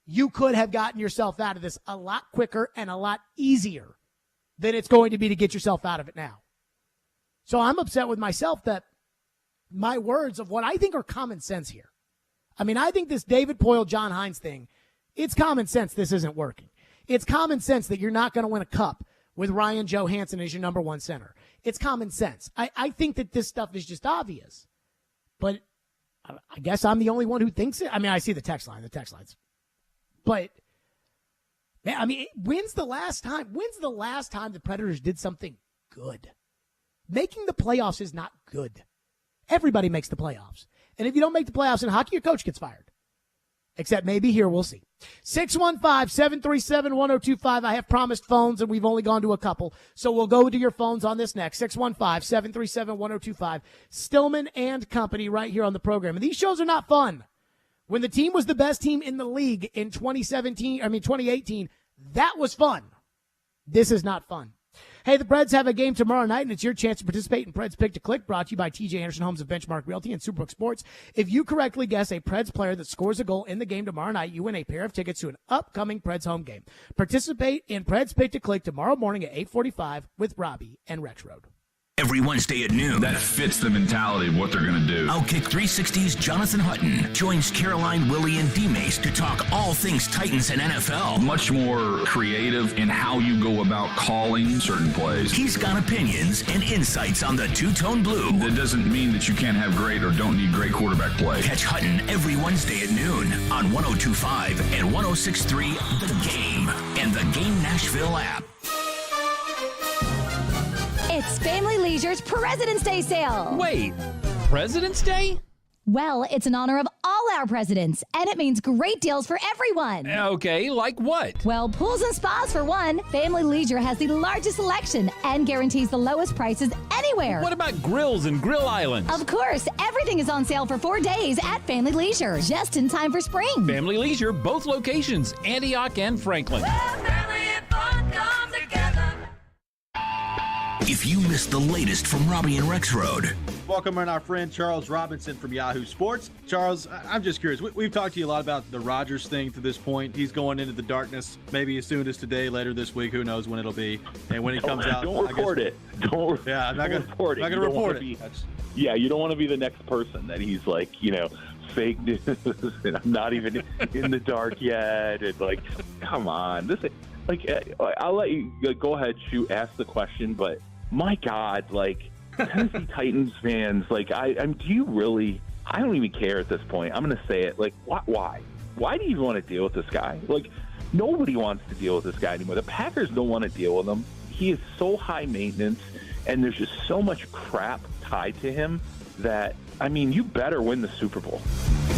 you could have gotten yourself out of this a lot quicker and a lot easier than it's going to be to get yourself out of it now. So I'm upset with myself that my words of what I think are common sense here. I mean, I think this David Poile, John Hines thing, it's common sense this isn't working. It's common sense that you're not going to win a cup with Ryan Johansson as your number one center. It's common sense. I think that this stuff is just obvious. But I guess I'm the only one who thinks it. I mean, I see the text lines. But, man, I mean, when's the last time the Predators did something good? Making the playoffs is not good. Everybody makes the playoffs. And if you don't make the playoffs in hockey, your coach gets fired. Except maybe here, we'll see. 615-737-1025. I have promised phones, and we've only gone to a couple. So we'll go to your phones on this next. 615-737-1025. Stillman and Company right here on the program. And these shows are not fun. When the team was the best team in the league in 2018, that was fun. This is not fun. Hey, the Preds have a game tomorrow night, and it's your chance to participate in Preds Pick to Click, brought to you by TJ Anderson Homes of Benchmark Realty and Superbook Sports. If you correctly guess a Preds player that scores a goal in the game tomorrow night, you win a pair of tickets to an upcoming Preds home game. Participate in Preds Pick to Click tomorrow morning at 8:45 with Robbie and Rex Road. Every Wednesday at noon. That fits the mentality of what they're going to do. Outkick 360's Jonathan Hutton joins Caroline, Willie, and D-Mace to talk all things Titans and NFL. Much more creative in how you go about calling certain plays. He's got opinions and insights on the two-tone blue. That doesn't mean that you can't have great or don't need great quarterback play. Catch Hutton every Wednesday at noon on 102.5 and 106.3 The Game and the Game Nashville app. It's Family Leisure's President's Day sale. Wait, President's Day? Well, it's in honor of all our presidents, and it means great deals for everyone. Okay, like what? Well, pools and spas for one. Family Leisure has the largest selection and guarantees the lowest prices anywhere. What about grills and grill islands? Of course, everything is on sale for 4 days at Family Leisure, just in time for spring. Family Leisure, both locations, Antioch and Franklin. If you missed the latest from Robbie and Rex Road, Welcome in our friend Charles Robinson from Yahoo Sports. Charles, I'm just curious. We've talked to you a lot about the Rodgers thing to this point. He's going into the darkness maybe as soon as today, later this week. Who knows when it'll be? And when he comes out, don't report it. Yeah, I'm not going to report it. Yeah, you don't want to be the next person that he's like, fake news, and I'm not even in the dark yet. And like, come on, I'll let you go ahead, ask the question, but my God, Tennessee Titans fans, do you really? I don't even care at this point. I'm going to say it. Why? Why do you even want to deal with this guy? Nobody wants to deal with this guy anymore. The Packers don't want to deal with him. He is so high maintenance, and there's just so much crap tied to him that, you better win the Super Bowl.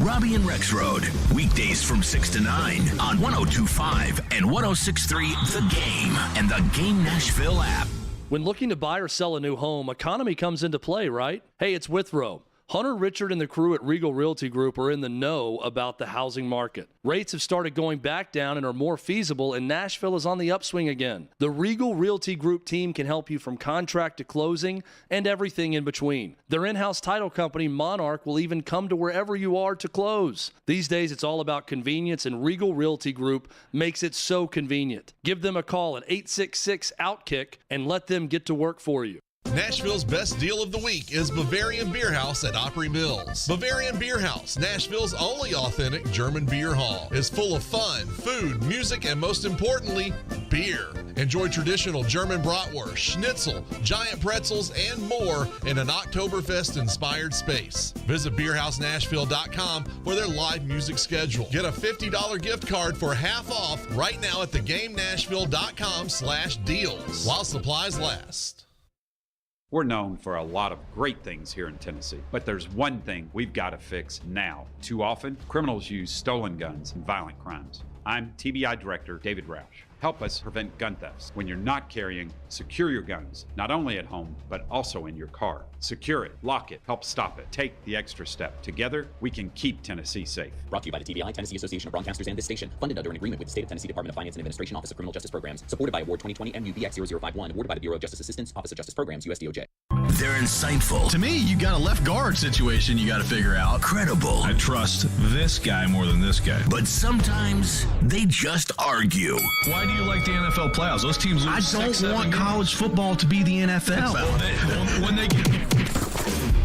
Robbie and Rex Road, weekdays from 6 to 9 on 102.5 and 106.3 The Game and the Game Nashville app. When looking to buy or sell a new home, economy comes into play, right? Hey, it's Withrow. Hunter, Richard, and the crew at Regal Realty Group are in the know about the housing market. Rates have started going back down and are more feasible, and Nashville is on the upswing again. The Regal Realty Group team can help you from contract to closing and everything in between. Their in-house title company, Monarch, will even come to wherever you are to close. These days, it's all about convenience, and Regal Realty Group makes it so convenient. Give them a call at 866-OUTKICK and let them get to work for you. Nashville's best deal of the week is Bavarian Beer House at Opry Mills. Bavarian Beer House, Nashville's only authentic German beer hall, is full of fun, food, music, and most importantly, beer. Enjoy traditional German bratwurst, schnitzel, giant pretzels, and more in an Oktoberfest-inspired space. Visit beerhousenashville.com for their live music schedule. Get a $50 gift card for half off right now at thegamenashville.com/deals while supplies last. We're known for a lot of great things here in Tennessee, but there's one thing we've got to fix now. Too often, criminals use stolen guns in violent crimes. I'm TBI Director David Roush. Help us prevent gun thefts. When you're not carrying, secure your guns, not only at home, but also in your car. Secure it, lock it, help stop it. Take the extra step. Together, we can keep Tennessee safe. Brought to you by the TBI, Tennessee Association of Broadcasters, and this station. Funded under an agreement with the State of Tennessee Department of Finance and Administration, Office of Criminal Justice Programs. Supported by Award 2020 MUBX0051. Awarded by the Bureau of Justice Assistance, Office of Justice Programs, USDOJ. They're insightful. To me, you got a left guard situation you got to figure out. Credible. I trust this guy more than this guy. But sometimes they just argue. Why do you like the NFL playoffs? Those teams lose. I don't want college football to be the NFL. When they get...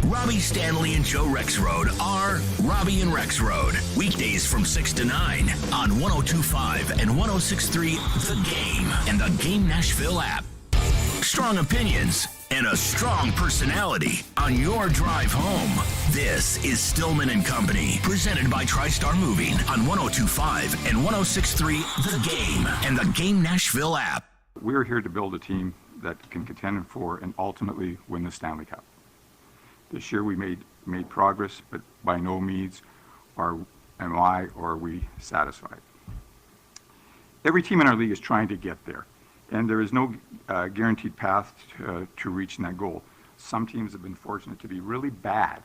Robbie Stanley and Joe Rexrode are Robbie and Rex Road. Weekdays from 6 to 9 on 102.5 and 106.3 The Game and the Game Nashville app. Strong opinions and a strong personality on your drive home. This is Stillman and Company, presented by TriStar Moving on 102.5 and 106.3 The Game and the Game Nashville app. We're here to build a team that can contend for and ultimately win the Stanley Cup. This year we made progress, but by no means are we satisfied. Every team in our league is trying to get there, and there is no guaranteed path to reaching that goal. Some teams have been fortunate to be really bad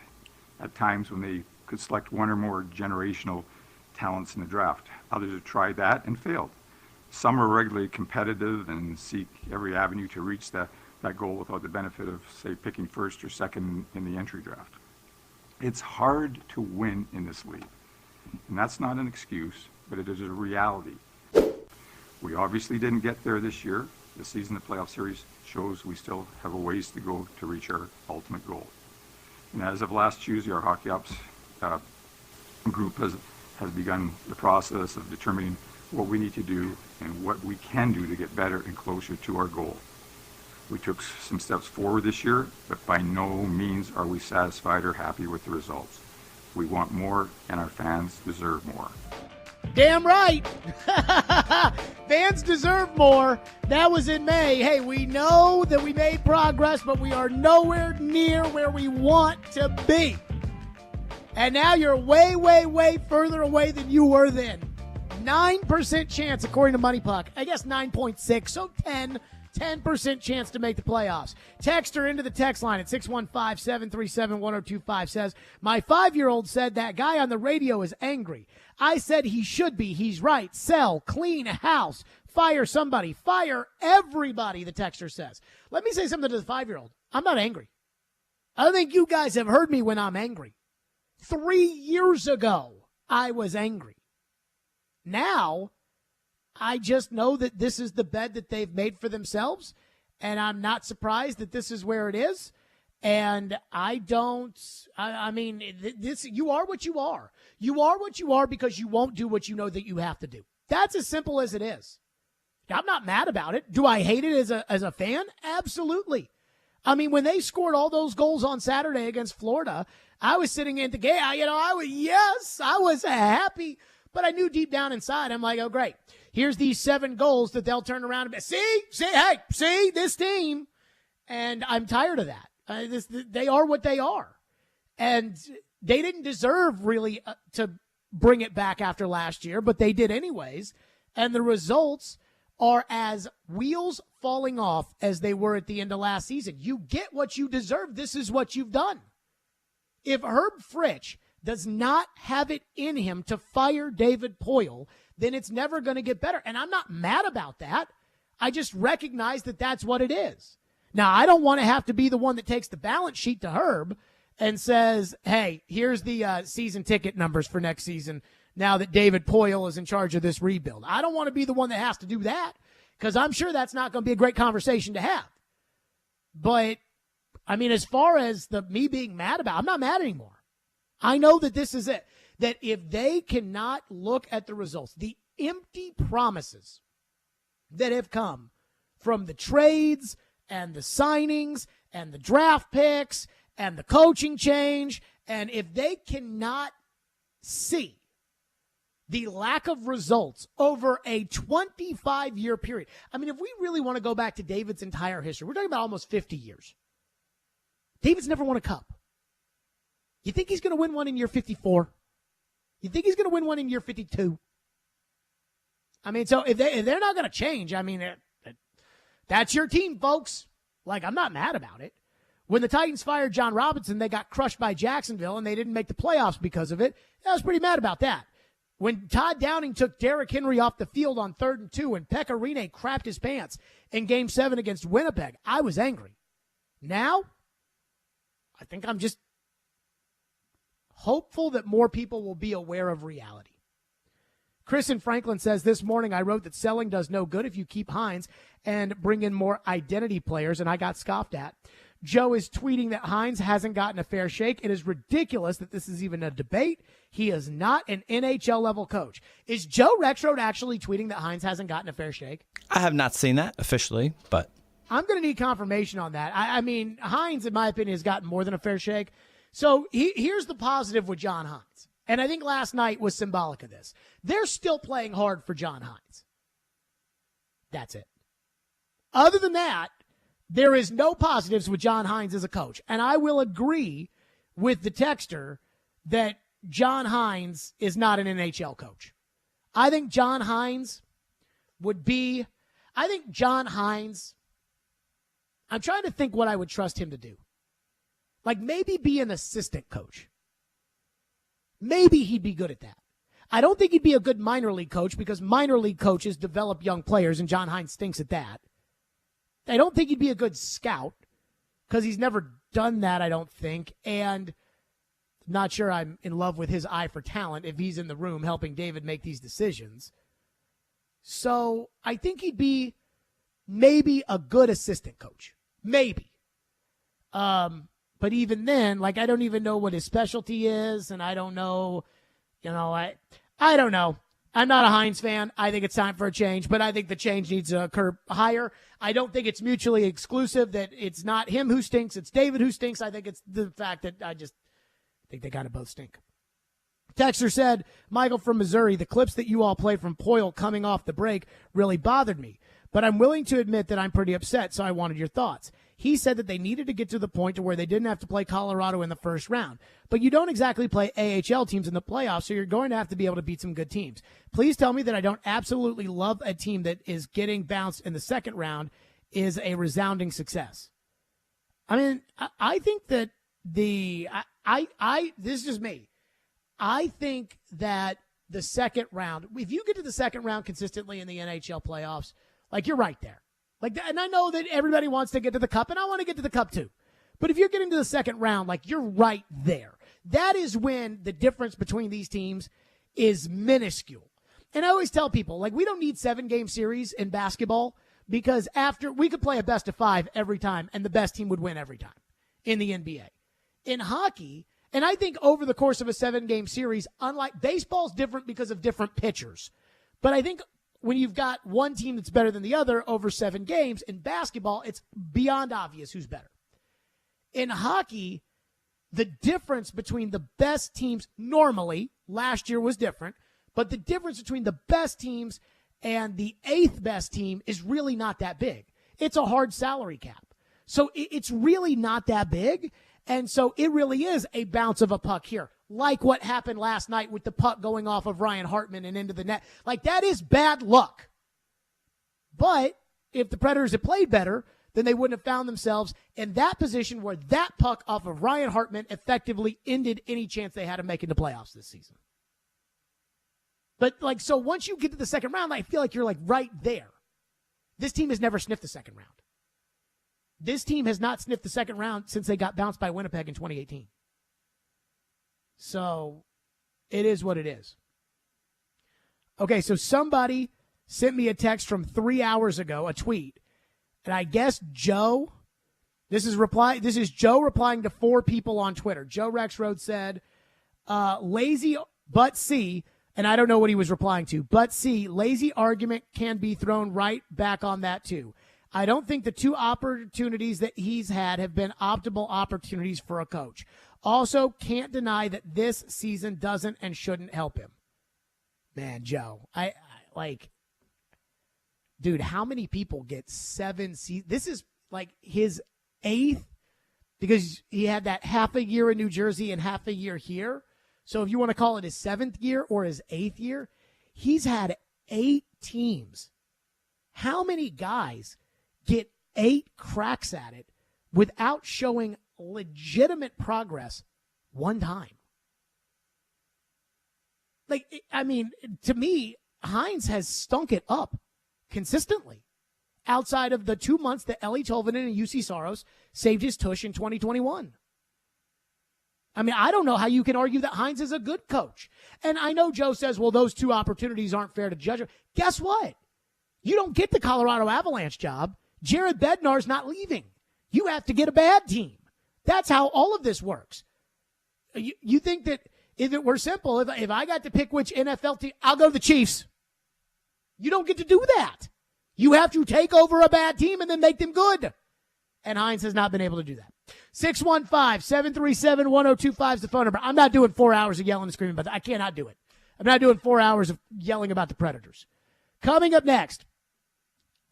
at times when they could select one or more generational talents in the draft. Others have tried that and failed. Some are regularly competitive and seek every avenue to reach that goal without the benefit of, say, picking first or second in the entry draft. It's hard to win in this league, and that's not an excuse, but it is a reality. We obviously didn't get there this year. The season, the playoff series, shows we still have a ways to go to reach our ultimate goal. And as of last Tuesday, our Hockey Ops group has begun the process of determining what we need to do and what we can do to get better and closer to our goal. We took some steps forward this year, but by no means are we satisfied or happy with the results. We want more, and our fans deserve more. Damn right. Fans deserve more. That was in May. Hey, we know that we made progress, but we are nowhere near where we want to be. And now you're way, way, way further away than you were then. 9% chance, according to Money Puck. I guess 9.6, so 10% chance to make the playoffs. Text her into the text line at 615-737-1025 says, my 5-year-old said that guy on the radio is angry. I said he should be. He's right. Sell, clean a house, fire somebody, fire everybody, the texter says. Let me say something to the 5-year-old. I'm not angry. I don't think you guys have heard me when I'm angry. 3 years ago, I was angry. Now, I just know that this is the bed that they've made for themselves, and I'm not surprised that this is where it is. And I mean, you are what you are. You are what you are because you won't do what you know that you have to do. That's as simple as it is. I'm not mad about it. Do I hate it as a fan? Absolutely. I mean, when they scored all those goals on Saturday against Florida, I was sitting in the game. I was happy. But I knew deep down inside, I'm like, oh, great. Here's these 7 goals that they'll turn around and see this team. And I'm tired of that. They are what they are. And they didn't deserve really to bring it back after last year, but they did anyways. And the results are as wheels falling off as they were at the end of last season. You get what you deserve. This is what you've done. If Herb Fritch does not have it in him to fire David Poile, then it's never going to get better. And I'm not mad about that. I just recognize that that's what it is. Now, I don't want to have to be the one that takes the balance sheet to Herb and says, hey, here's the season ticket numbers for next season now that David Poile is in charge of this rebuild. I don't want to be the one that has to do that because I'm sure that's not going to be a great conversation to have. But, I mean, as far as me being mad about, I'm not mad anymore. I know that this is it, that if they cannot look at the results, the empty promises that have come from the trades and the signings and the draft picks and the coaching change, and if they cannot see the lack of results over a 25-year period. I mean, if we really want to go back to David's entire history, we're talking about almost 50 years. David's never won a cup. You think he's going to win one in year 54? You think he's going to win one in year 52? I mean, so if they're not going to change, I mean, that's your team, folks. Like, I'm not mad about it. When the Titans fired John Robinson, they got crushed by Jacksonville, and they didn't make the playoffs because of it. I was pretty mad about that. When Todd Downing took Derrick Henry off the field on 3rd and 2 and Pekka Rinne crapped his pants in Game 7 against Winnipeg, I was angry. Now, I think I'm just hopeful that more people will be aware of reality. Chris in Franklin says, this morning I wrote that selling does no good if you keep Hines and bring in more identity players, and I got scoffed at. Joe is tweeting that Hines hasn't gotten a fair shake. It is ridiculous that this is even a debate. He is not an NHL-level coach. Is Joe Rexrode actually tweeting that Hines hasn't gotten a fair shake? I have not seen that officially, but I'm going to need confirmation on that. I mean, Hines, in my opinion, has gotten more than a fair shake. So here's the positive with John Hines. And I think last night was symbolic of this. They're still playing hard for John Hines. That's it. Other than that, there is no positives with John Hines as a coach. And I will agree with the texter that John Hines is not an NHL coach. I think John Hines I'm trying to think what I would trust him to do. Like maybe be an assistant coach. Maybe he'd be good at that. I don't think he'd be a good minor league coach because minor league coaches develop young players, and John Hines stinks at that. I don't think he'd be a good scout because he's never done that, I don't think. And I'm not sure I'm in love with his eye for talent if he's in the room helping David make these decisions. So I think he'd be maybe a good assistant coach. Maybe. But even then, like, I don't even know what his specialty is, and I don't know, I don't know. I'm not a Hines fan. I think it's time for a change, but I think the change needs to occur higher. I don't think it's mutually exclusive, that it's not him who stinks, it's David who stinks. I think it's the fact that I think they kind of both stink. Texter said, Michael from Missouri, the clips that you all played from Poyle coming off the break really bothered me, but I'm willing to admit that I'm pretty upset, so I wanted your thoughts. He said that they needed to get to the point to where they didn't have to play Colorado in the first round. But you don't exactly play AHL teams in the playoffs, so you're going to have to be able to beat some good teams. Please tell me that I don't absolutely love a team that is getting bounced in the second round is a resounding success. I mean, I think that this is just me. I think that the second round, if you get to the second round consistently in the NHL playoffs, like you're right there. Like, and I know that everybody wants to get to the cup, and I want to get to the cup too. But if you're getting to the second round, like you're right there. That is when the difference between these teams is minuscule. And I always tell people, like, we don't need 7-game series in basketball because after we could play a best of 5 every time, and the best team would win every time in the NBA. In hockey, and I think over the course of a 7-game series, unlike baseball's different because of different pitchers. But I think when you've got one team that's better than the other over 7 games, in basketball, it's beyond obvious who's better. In hockey, the difference between the best teams normally, last year was different, but the difference between the best teams and the 8th best team is really not that big. It's a hard salary cap. So it's really not that big. And so it really is a bounce of a puck here, like what happened last night with the puck going off of Ryan Hartman and into the net. Like, that is bad luck. But if the Predators had played better, then they wouldn't have found themselves in that position where that puck off of Ryan Hartman effectively ended any chance they had of making the playoffs this season. But, like, so once you get to the second round, I feel like you're, like, right there. This team has never sniffed the second round. This team has not sniffed the second round since they got bounced by Winnipeg in 2018. So it is what it is. Okay, so somebody sent me a text from 3 hours ago, a tweet. And I guess Joe, this is Joe replying to 4 people on Twitter. Joe Rexroad said, lazy but C, and I don't know what he was replying to, but C, lazy argument can be thrown right back on that too. I don't think the 2 opportunities that he's had have been optimal opportunities for a coach. Also, can't deny that this season doesn't and shouldn't help him. Man, Joe, I like, dude, how many people get 7 seasons? This is like his 8th because he had that half a year in New Jersey and half a year here. So if you want to call it his 7th year or his 8th year, he's had 8 teams. How many guys get 8 cracks at it without showing legitimate progress one time? Like, I mean, to me, Hines has stunk it up consistently outside of the 2 months that Ellie Tolvanen and UC Saros saved his tush in 2021. I mean, I don't know how you can argue that Hines is a good coach. And I know Joe says, well, those 2 opportunities aren't fair to judge. Guess what? You don't get the Colorado Avalanche job. Jared Bednar's not leaving. You have to get a bad team. That's how all of this works. You think that if it were simple, if I got to pick which NFL team, I'll go to the Chiefs. You don't get to do that. You have to take over a bad team and then make them good. And Hines has not been able to do that. 615-737-1025 is the phone number. I'm not doing 4 hours of yelling and screaming about that. I cannot do it. I'm not doing 4 hours of yelling about the Predators. Coming up next,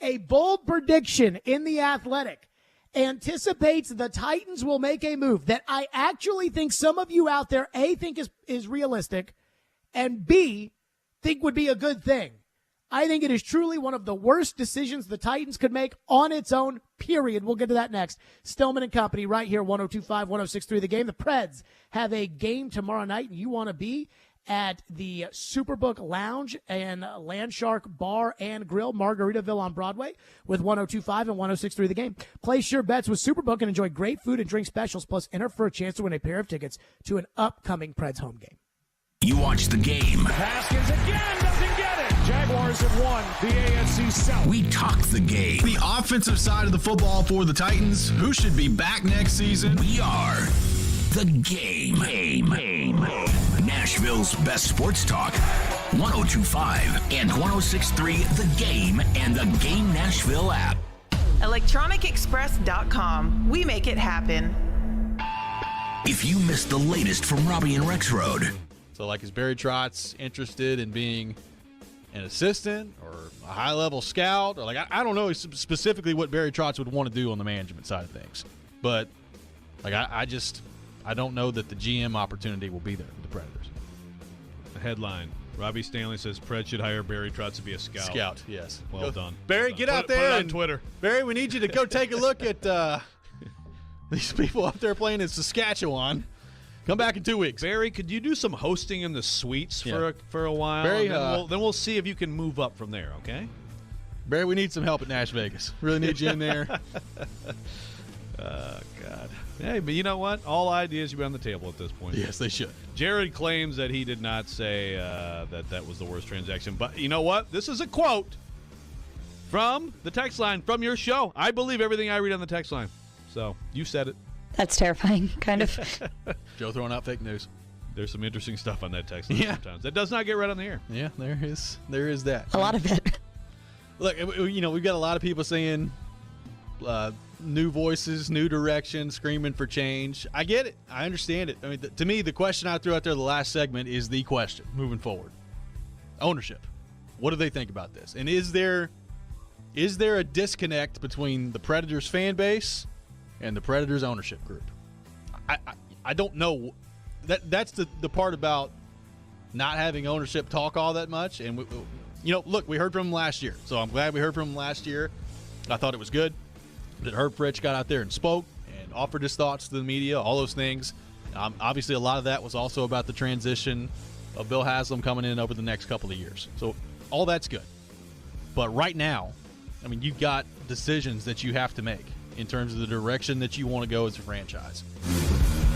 a bold prediction in The Athletic anticipates the Titans will make a move that I actually think some of you out there, A, think is realistic, and B, think would be a good thing. I think it is truly one of the worst decisions the Titans could make on its own, period. We'll get to that next. Stillman and Company right here, 102.5, 106.3 The Game. The Preds have a game tomorrow night, and you want to be at the Superbook Lounge and Landshark Bar and Grill, Margaritaville on Broadway, with 102.5 and 106.3 The Game. Place your bets with Superbook and enjoy great food and drink specials, plus enter for a chance to win a pair of tickets to an upcoming Preds home game. You watch the game. Haskins again doesn't get it. Jaguars have won the AFC South. We talk the game. The offensive side of the football for the Titans, who should be back next season. We are the game. Nashville's best sports talk. 102.5 and 106.3 The Game and the Game Nashville app. ElectronicExpress.com. We make it happen. If you missed the latest from Robbie and Rexroad, So, like, is Barry Trotz interested in being an assistant or a high-level scout? Or, like, I don't know specifically what Barry Trotz would want to do on the management side of things. But, like, I don't know that the GM opportunity will be there for the Predators. A headline. Robbie Stanley says Pred should hire Barry Trotz to be a scout. Scout, yes. Well done. Barry, well get done. out Put there. it on and Twitter. Barry, we need you to go take a look at these people up there playing in Saskatchewan. Come back in 2 weeks. Barry, could you do some hosting in the suites for a while? Barry, then we'll see if you can move up from there, okay? Barry, we need some help at Nash Vegas. Really need you in there. Oh, God. Hey, but you know what? All ideas should be on the table at this point. Yes, they should. Jared claims that he did not say that was the worst transaction. But you know what? This is a quote from the text line from your show. I believe everything I read on the text line. So you said it. That's terrifying, kind of. Joe throwing out fake news. There's some interesting stuff on that text line sometimes. That does not get read on the air. Yeah, there is that. A lot of it. Look, we've got a lot of people saying new voices, new direction, screaming for change. I get it. I understand it. I mean, to me, the question I threw out there the last segment is the question moving forward. Ownership. What do they think about this? And is there a disconnect between the Predators fan base and the Predators ownership group? I don't know. That's the part about not having ownership talk all that much. And look, we heard from him last year, so I'm glad we heard from him last year. I thought it was good that Herb Fritsch got out there and spoke and offered his thoughts to the media, all those things. Obviously, a lot of that was also about the transition of Bill Haslam coming in over the next couple of years. So all that's good. But right now, I mean, you've got decisions that you have to make in terms of the direction that you want to go as a franchise.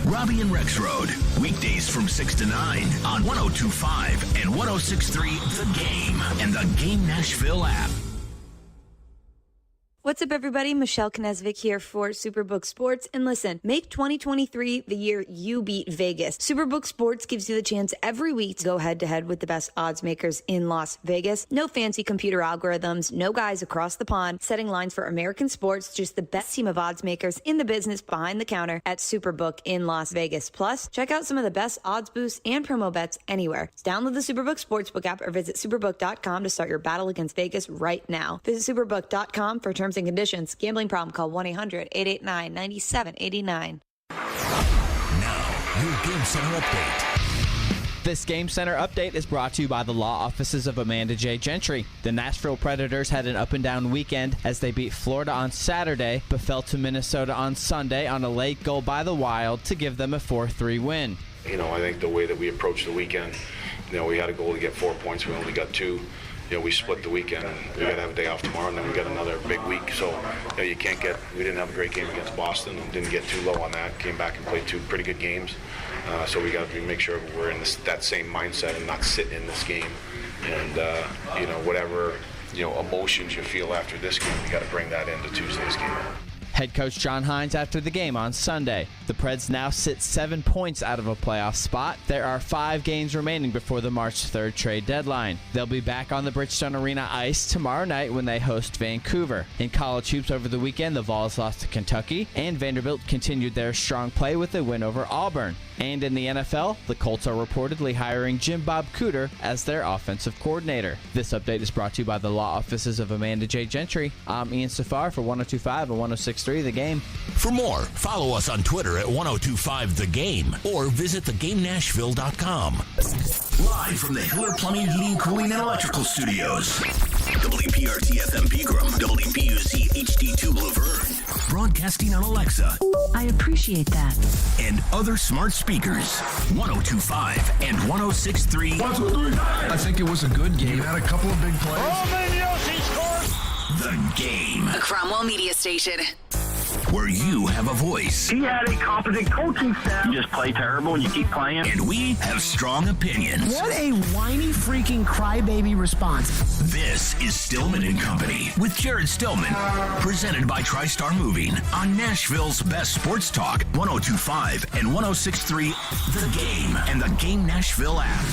Robbie and Rex Road, weekdays from 6 to 9 on 102.5 and 106.3 The Game and the Game Nashville app. What's up, everybody? Michelle Knezvik here for Superbook Sports. And listen, make 2023 the year you beat Vegas. Superbook Sports gives you the chance every week to go head-to-head with the best odds makers in Las Vegas. No fancy computer algorithms, no guys across the pond setting lines for American sports, just the best team of odds makers in the business behind the counter at Superbook in Las Vegas. Plus, check out some of the best odds boosts and promo bets anywhere. Download the Superbook Sportsbook app or visit superbook.com to start your battle against Vegas right now. Visit superbook.com for terms and conditions. Gambling problem, call 1-800-889-9789. Now, your Game Center update. This Game Center update is brought to you by the law offices of Amanda J. Gentry. The Nashville Predators had an up-and-down weekend as they beat Florida on Saturday, but fell to Minnesota on Sunday on a late goal by the Wild to give them a 4-3 win. I think the way that we approached the weekend, we had a goal to get 4 points. We only got 2. We split the weekend, and we got to have a day off tomorrow, and then we got another big week. So, we didn't have a great game against Boston and didn't get too low on that. Came back and played 2 pretty good games. So we got to make sure we're in that same mindset and not sit in this game. And, whatever, emotions you feel after this game, you got to bring that into Tuesday's game. Head coach John Hines after the game on Sunday. The Preds now sit 7 points out of a playoff spot. There are 5 games remaining before the March 3rd trade deadline. They'll be back on the Bridgestone Arena ice tomorrow night when they host Vancouver. In college hoops over the weekend, the Vols lost to Kentucky, and Vanderbilt continued their strong play with a win over Auburn. And in the NFL, the Colts are reportedly hiring Jim Bob Cooter as their offensive coordinator. This update is brought to you by the law offices of Amanda J. Gentry. I'm Ian Safar for 102.5 and 106.3 The Game. For more, follow us on Twitter at 102.5 The Game or visit theGameNashville.com. Live from the Hiller Plumbing, Heating, Cooling, and Electrical Studios. WPRT-FM Pegram, WPUC HD2 Laverne. Broadcasting on Alexa. I appreciate that. And other smart speakers. 102.5 and 106.3. 1, 2, 3. I think it was a good game. Had a couple of big plays. The Game. A Cromwell media station. Where you have a voice. He had a competent coaching staff. You just play terrible and you keep playing. And we have strong opinions. What a whiny freaking crybaby response. This is Stillman and Company with Jared Stillman. Presented by TriStar Moving on Nashville's best sports talk, 102.5 and 106.3 The Game and the Game Nashville app.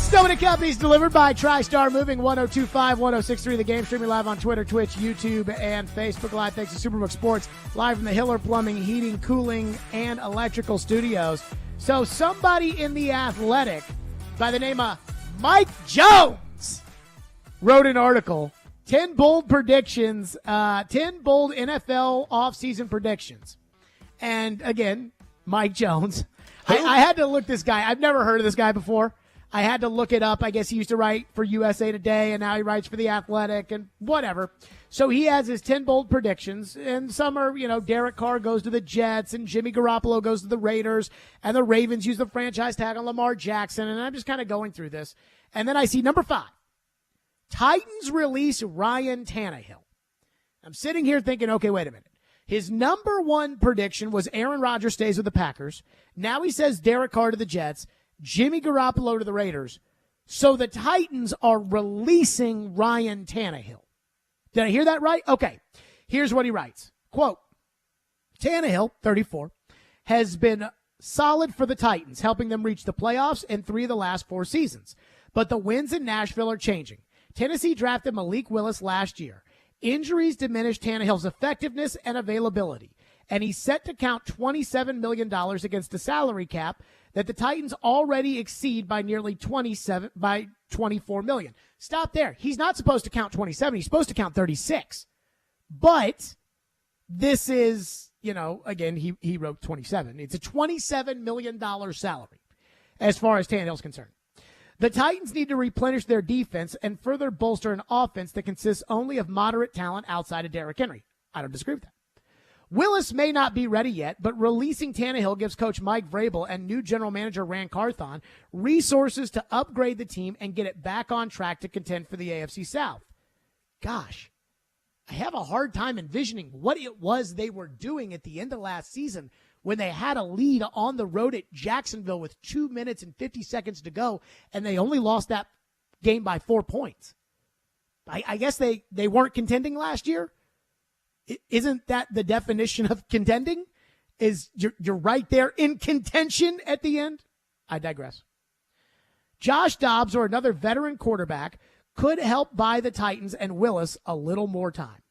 Stillman and Company is delivered by TriStar Moving, 102.5, 106.3 The Game, streaming live on Twitter, Twitch, YouTube, and Facebook Live. Thanks to Superbook Sports, live from the Hiller Plumbing, Heating, Cooling, and Electrical Studios. So somebody in The Athletic by the name of Mike Jones wrote an article, 10 bold predictions, 10 bold NFL offseason predictions. And again, Mike Jones. I had to look this guy. I've never heard of this guy before. I had to look it up. I guess he used to write for USA Today, and now he writes for The Athletic and whatever. So he has his 10 bold predictions, and some are, Derek Carr goes to the Jets, and Jimmy Garoppolo goes to the Raiders, and the Ravens use the franchise tag on Lamar Jackson, and I'm just kind of going through this. And then I see number 5, Titans release Ryan Tannehill. I'm sitting here thinking, okay, wait a minute. His number 1 prediction was Aaron Rodgers stays with the Packers. Now he says Derek Carr to the Jets, Jimmy Garoppolo to the Raiders. So the Titans are releasing Ryan Tannehill. Did I hear that right? Okay. Here's what he writes. Quote, Tannehill, 34, has been solid for the Titans, helping them reach the playoffs in 3 of the last 4 seasons. But the wins in Nashville are changing. Tennessee drafted Malik Willis last year. Injuries diminished Tannehill's effectiveness and availability, and he's set to count $27 million against the salary cap that the Titans already exceed by nearly $24 million. Stop there. He's not supposed to count 27. He's supposed to count 36. But this is, again, he wrote 27. It's a $27 million salary as far as Tannehill's concerned. The Titans need to replenish their defense and further bolster an offense that consists only of moderate talent outside of Derrick Henry. I don't disagree with that. Willis may not be ready yet, but releasing Tannehill gives Coach Mike Vrabel and new general manager Rand Carthon resources to upgrade the team and get it back on track to contend for the AFC South. Gosh, I have a hard time envisioning what it was they were doing at the end of last season when they had a lead on the road at Jacksonville with 2 minutes and 50 seconds to go, and they only lost that game by 4 points. I guess they weren't contending last year. Isn't that the definition of contending? Is you're right there in contention at the end? I digress. Josh Dobbs or another veteran quarterback could help buy the Titans and Willis a little more time.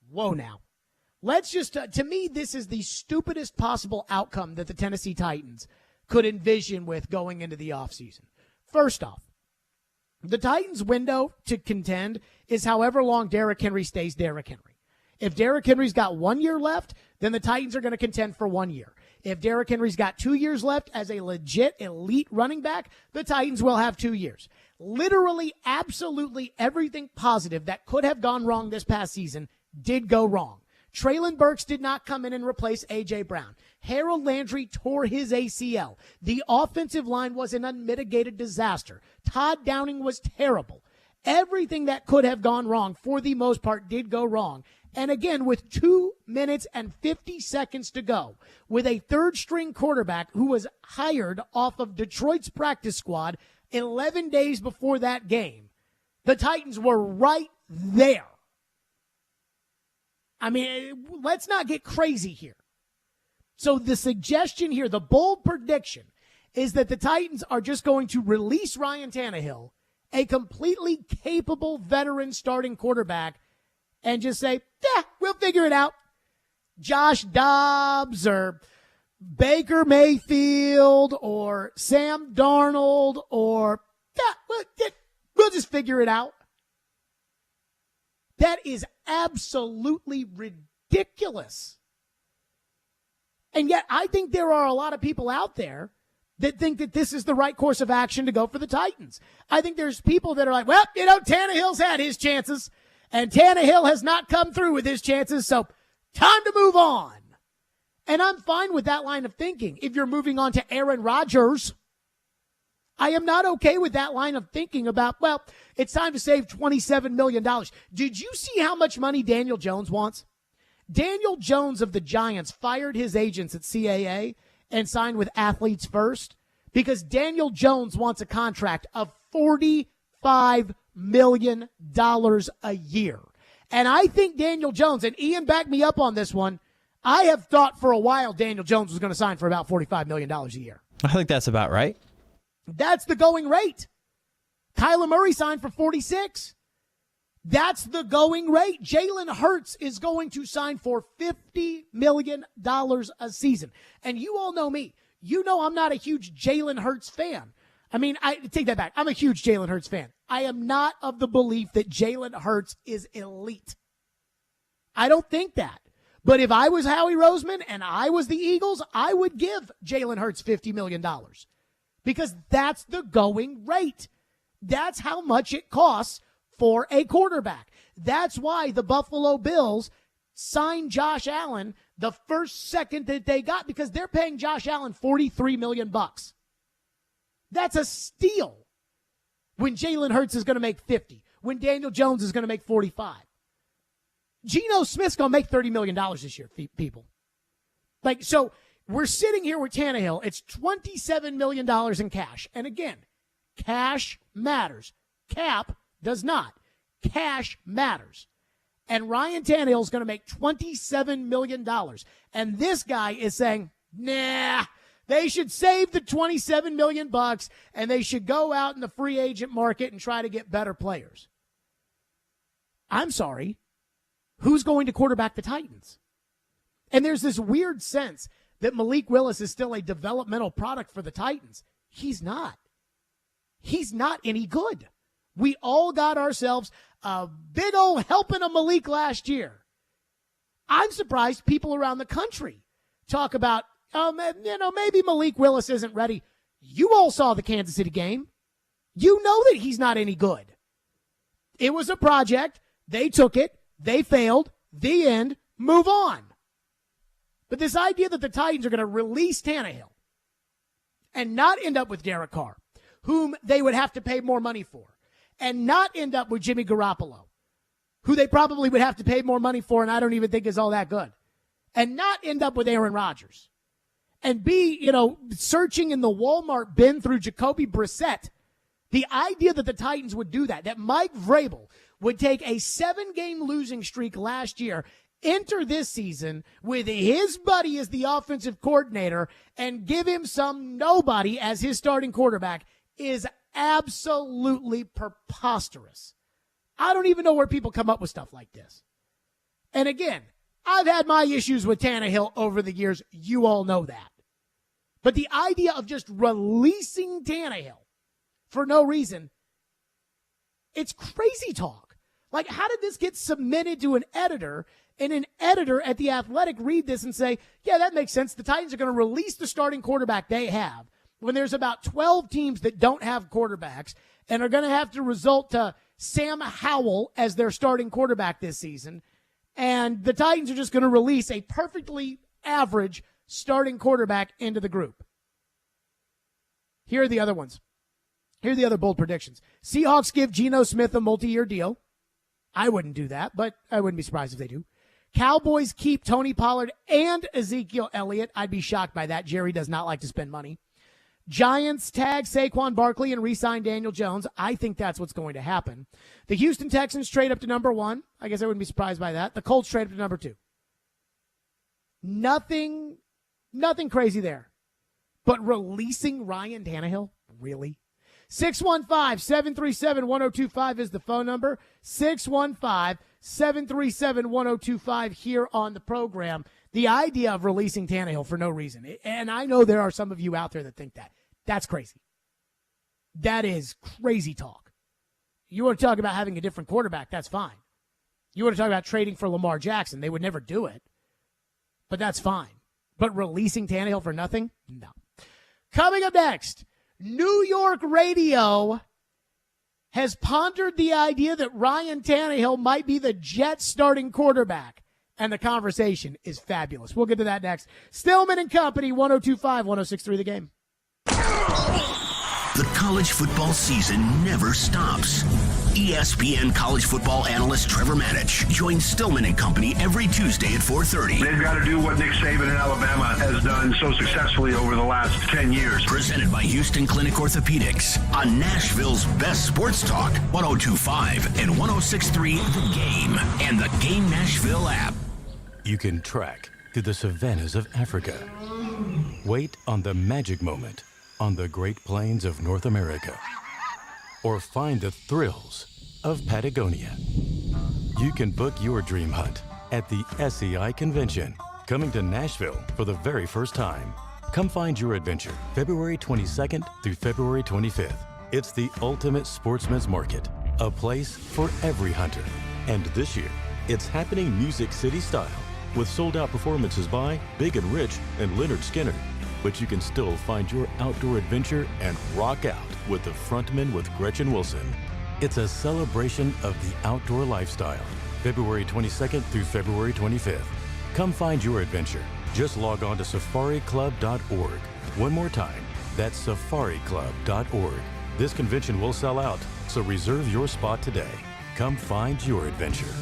Whoa now. Let's just, to me, this is the stupidest possible outcome that the Tennessee Titans could envision with going into the offseason. First off, the Titans' window to contend is however long Derrick Henry stays Derrick Henry. If Derrick Henry's got 1 year left, then the Titans are going to contend for 1 year. If Derrick Henry's got 2 years left as a legit elite running back, the Titans will have 2 years. Literally, absolutely everything positive that could have gone wrong this past season did go wrong. Treylon Burks did not come in and replace A.J. Brown. Harold Landry tore his ACL. The offensive line was an unmitigated disaster. Todd Downing was terrible. Everything that could have gone wrong, for the most part, did go wrong. And again, with 2 minutes and 50 seconds to go, with a third-string quarterback who was hired off of Detroit's practice squad 11 days before that game, the Titans were right there. I mean, let's not get crazy here. So the suggestion here, the bold prediction, is that the Titans are just going to release Ryan Tannehill, a completely capable veteran starting quarterback, and just say, we'll figure it out. Josh Dobbs or Baker Mayfield or Sam Darnold or, we'll just figure it out. That is absolutely ridiculous. And yet I think there are a lot of people out there that think that this is the right course of action to go for the Titans. I think there's people that are like, Tannehill's had his chances, and Tannehill has not come through with his chances, so time to move on. And I'm fine with that line of thinking. If you're moving on to Aaron Rodgers, I am not okay with that line of thinking about, it's time to save $27 million. Did you see how much money Daniel Jones wants? Daniel Jones of the Giants fired his agents at CAA and signed with Athletes First because Daniel Jones wants a contract of $45 million a year. And I think Daniel Jones, and Ian backed me up on this one, I have thought for a while Daniel Jones was going to sign for about $45 million a year. I think that's about right. That's the going rate. Kyler Murray signed for 46. That's the going rate. Jalen Hurts is going to sign for $50 million a season. And you all know me. You know I'm not a huge Jalen Hurts fan. I mean, I take that back. I'm a huge Jalen Hurts fan. I am not of the belief that Jalen Hurts is elite. I don't think that. But if I was Howie Roseman and I was the Eagles, I would give Jalen Hurts $50 million because that's the going rate. That's how much it costs for a quarterback. That's why the Buffalo Bills signed Josh Allen the first second that they got, because they're paying Josh Allen $43 million. That's a steal when Jalen Hurts is going to make 50, when Daniel Jones is going to make 45. Geno Smith's going to make $30 million this year, people. Like, so we're sitting here with Tannehill. It's $27 million in cash. And again, cash matters. Cap does not. Cash matters. And Ryan Tannehill is going to make $27 million. And this guy is saying, nah, they should save the $27 million and they should go out in the free agent market and try to get better players. I'm sorry. Who's going to quarterback the Titans? And there's this weird sense that Malik Willis is still a developmental product for the Titans. He's not. He's not any good. We all got ourselves a big old helping of Malik last year. I'm surprised people around the country talk about, maybe Malik Willis isn't ready. You all saw the Kansas City game. You know that he's not any good. It was a project. They took it. They failed. The end. Move on. But this idea that the Titans are going to release Tannehill and not end up with Derek Carr, whom they would have to pay more money for, and not end up with Jimmy Garoppolo, who they probably would have to pay more money for and I don't even think is all that good, and not end up with Aaron Rodgers, and be, searching in the Walmart bin through Jacoby Brissett. The idea that the Titans would do that Mike Vrabel would take a 7-game losing streak last year, enter this season with his buddy as the offensive coordinator, and give him some nobody as his starting quarterback is absolutely preposterous. I don't even know where people come up with stuff like this. And again, I've had my issues with Tannehill over the years. You all know that. But the idea of just releasing Tannehill for no reason, it's crazy talk. Like, how did this get submitted to an editor, and an editor at The Athletic read this and say, yeah, that makes sense. The Titans are going to release the starting quarterback they have when there's about 12 teams that don't have quarterbacks and are going to have to result to Sam Howell as their starting quarterback this season. And the Titans are just going to release a perfectly average starting quarterback into the group. Here are the other ones. Here are the other bold predictions. Seahawks give Geno Smith a multi-year deal. I wouldn't do that, but I wouldn't be surprised if they do. Cowboys keep Tony Pollard and Ezekiel Elliott. I'd be shocked by that. Jerry does not like to spend money. Giants tag Saquon Barkley and re-sign Daniel Jones. I think that's what's going to happen. The Houston Texans trade up to number 1. I guess I wouldn't be surprised by that. The Colts trade up to number 2. Nothing crazy there. But releasing Ryan Tannehill? Really? 615-737-1025 is the phone number. 615-737-1025 here on the program. The idea of releasing Tannehill for no reason. And I know there are some of you out there that think that. That's crazy. That is crazy talk. You want to talk about having a different quarterback, that's fine. You want to talk about trading for Lamar Jackson, they would never do it. But that's fine. But releasing Tannehill for nothing? No. Coming up next, New York radio has pondered the idea that Ryan Tannehill might be the Jets starting quarterback. And the conversation is fabulous. We'll get to that next. Stillman and Company, 102.5, 106.3 The Game. The college football season never stops. ESPN college football analyst Trevor Matich joins Stillman and Company every Tuesday at 4:30. They've got to do what Nick Saban in Alabama has done so successfully over the last 10 years. Presented by Houston Clinic Orthopedics on Nashville's best sports talk, 102.5 and 106.3 The Game and the Game Nashville app. You can trek through the savannas of Africa. Wait on the magic moment on the Great Plains of North America. Or find the thrills of Patagonia. You can book your dream hunt at the SEI Convention, coming to Nashville for the very first time. Come find your adventure February 22nd through February 25th. It's the ultimate sportsman's market, a place for every hunter. And this year, it's happening Music City style with sold-out performances by Big and Rich and Leonard Skinner. But you can still find your outdoor adventure and rock out with the Frontman with Gretchen Wilson. It's a celebration of the outdoor lifestyle, February 22nd through February 25th. Come find your adventure. Just log on to safariclub.org. One more time, that's safariclub.org. This convention will sell out, so reserve your spot today. Come find your adventure.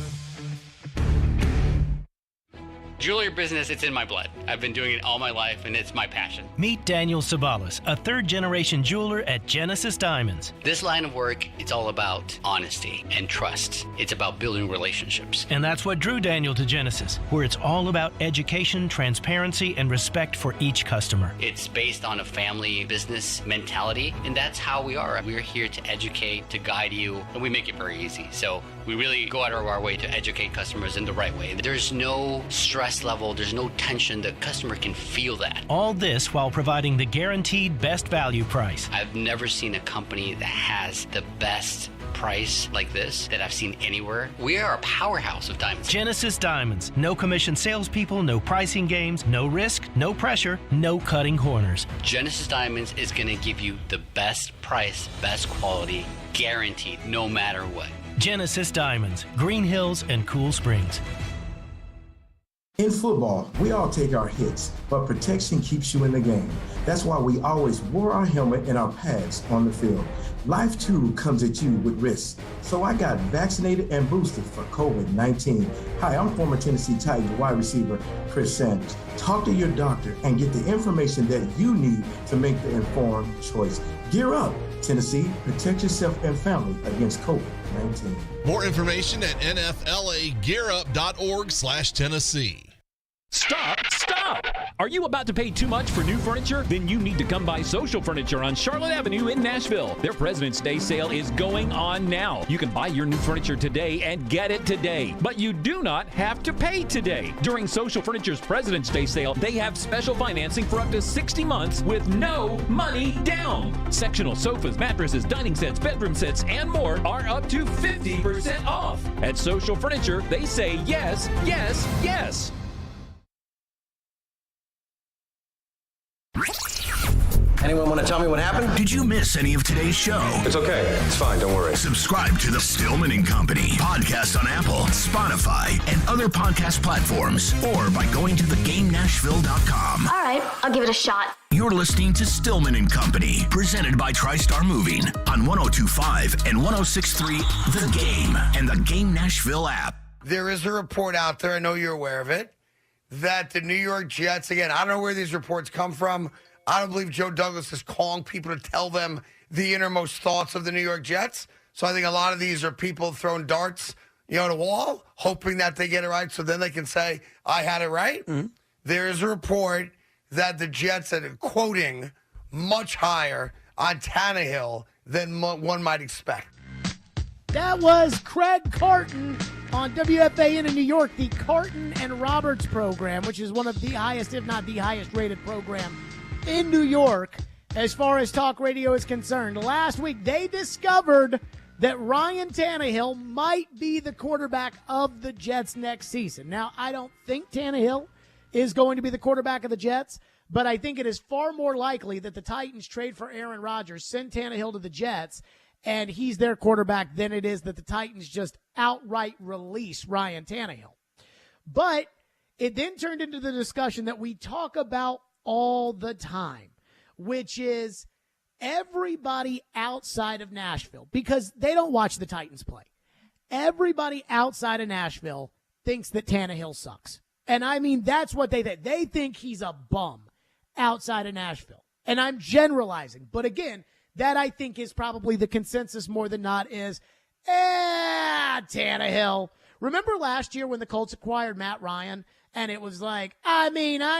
Jewelry business, it's in my blood. I've been doing it all my life, and it's my passion. Meet Daniel Sabalas, a third-generation jeweler at Genesis Diamonds. This line of work, it's all about honesty and trust. It's about building relationships. And that's what drew Daniel to Genesis, where it's all about education, transparency, and respect for each customer. It's based on a family business mentality, and that's how we are. We're here to educate, to guide you, and we make it very easy. So we really go out of our way to educate customers in the right way. There's no stress level, there's no tension. The customer can feel that. All this while providing the guaranteed best value price. I've never seen a company that has the best price like this that I've seen anywhere. We are a powerhouse of diamonds. Genesis Diamonds. No commission salespeople, no pricing games, no risk, no pressure, no cutting corners. Genesis Diamonds is going to give you the best price, best quality, guaranteed, no matter what. Genesis Diamonds, Green Hills and Cool Springs. In football, we all take our hits, but protection keeps you in the game. That's why we always wore our helmet and our pads on the field. Life too comes at you with risks. So I got vaccinated and boosted for COVID-19. Hi, I'm former Tennessee Titans wide receiver Chris Sanders. Talk to your doctor and get the information that you need to make the informed choice. Gear up, Tennessee. Protect yourself and family against COVID-19. More information at nflagearup.org/Tennessee. Stop! Are you about to pay too much for new furniture? Then you need to come by Social Furniture on Charlotte Avenue in Nashville. Their President's Day sale is going on now. You can buy your new furniture today and get it today, but you do not have to pay today. During Social Furniture's President's Day sale, they have special financing for up to 60 months with no money down. Sectional sofas, mattresses, dining sets, bedroom sets, and more are up to 50% off. At Social Furniture, they say yes, yes, yes. Anyone want to tell me what happened? Did you miss any of today's show? It's okay. It's fine. Don't worry. Subscribe to the Stillman and Company podcast on Apple, Spotify, and other podcast platforms, or by going to theGameNashville.com. All right, I'll give it a shot. You're listening to Stillman and Company, presented by TriStar Moving on 102.5 and 106.3 The Game and the Game Nashville app. There is a report out there, I know you're aware of it, that the New York Jets, again, I don't know where these reports come from. I don't believe Joe Douglas is calling people to tell them the innermost thoughts of the New York Jets. So I think a lot of these are people throwing darts, at a wall, hoping that they get it right so then they can say, I had it right. Mm-hmm. There is a report that the Jets are quoting much higher on Tannehill than one might expect. That was Craig Carton on WFAN in New York, the Carton and Roberts program, which is one of the highest, if not the highest rated program in New York as far as talk radio is concerned. Last week, they discovered that Ryan Tannehill might be the quarterback of the Jets next season. Now, I don't think Tannehill is going to be the quarterback of the Jets, but I think it is far more likely that the Titans trade for Aaron Rodgers, send Tannehill to the Jets, and he's their quarterback than it is that the Titans just outright release Ryan Tannehill. But it then turned into the discussion that we talk about all the time, which is everybody outside of Nashville, because they don't watch the Titans play. Everybody outside of Nashville thinks that Tannehill sucks. And I mean, that's what they think. They think he's a bum outside of Nashville. And I'm generalizing. But again, that I think is probably the consensus more than not is, Tannehill. Remember last year when the Colts acquired Matt Ryan? And it was like, I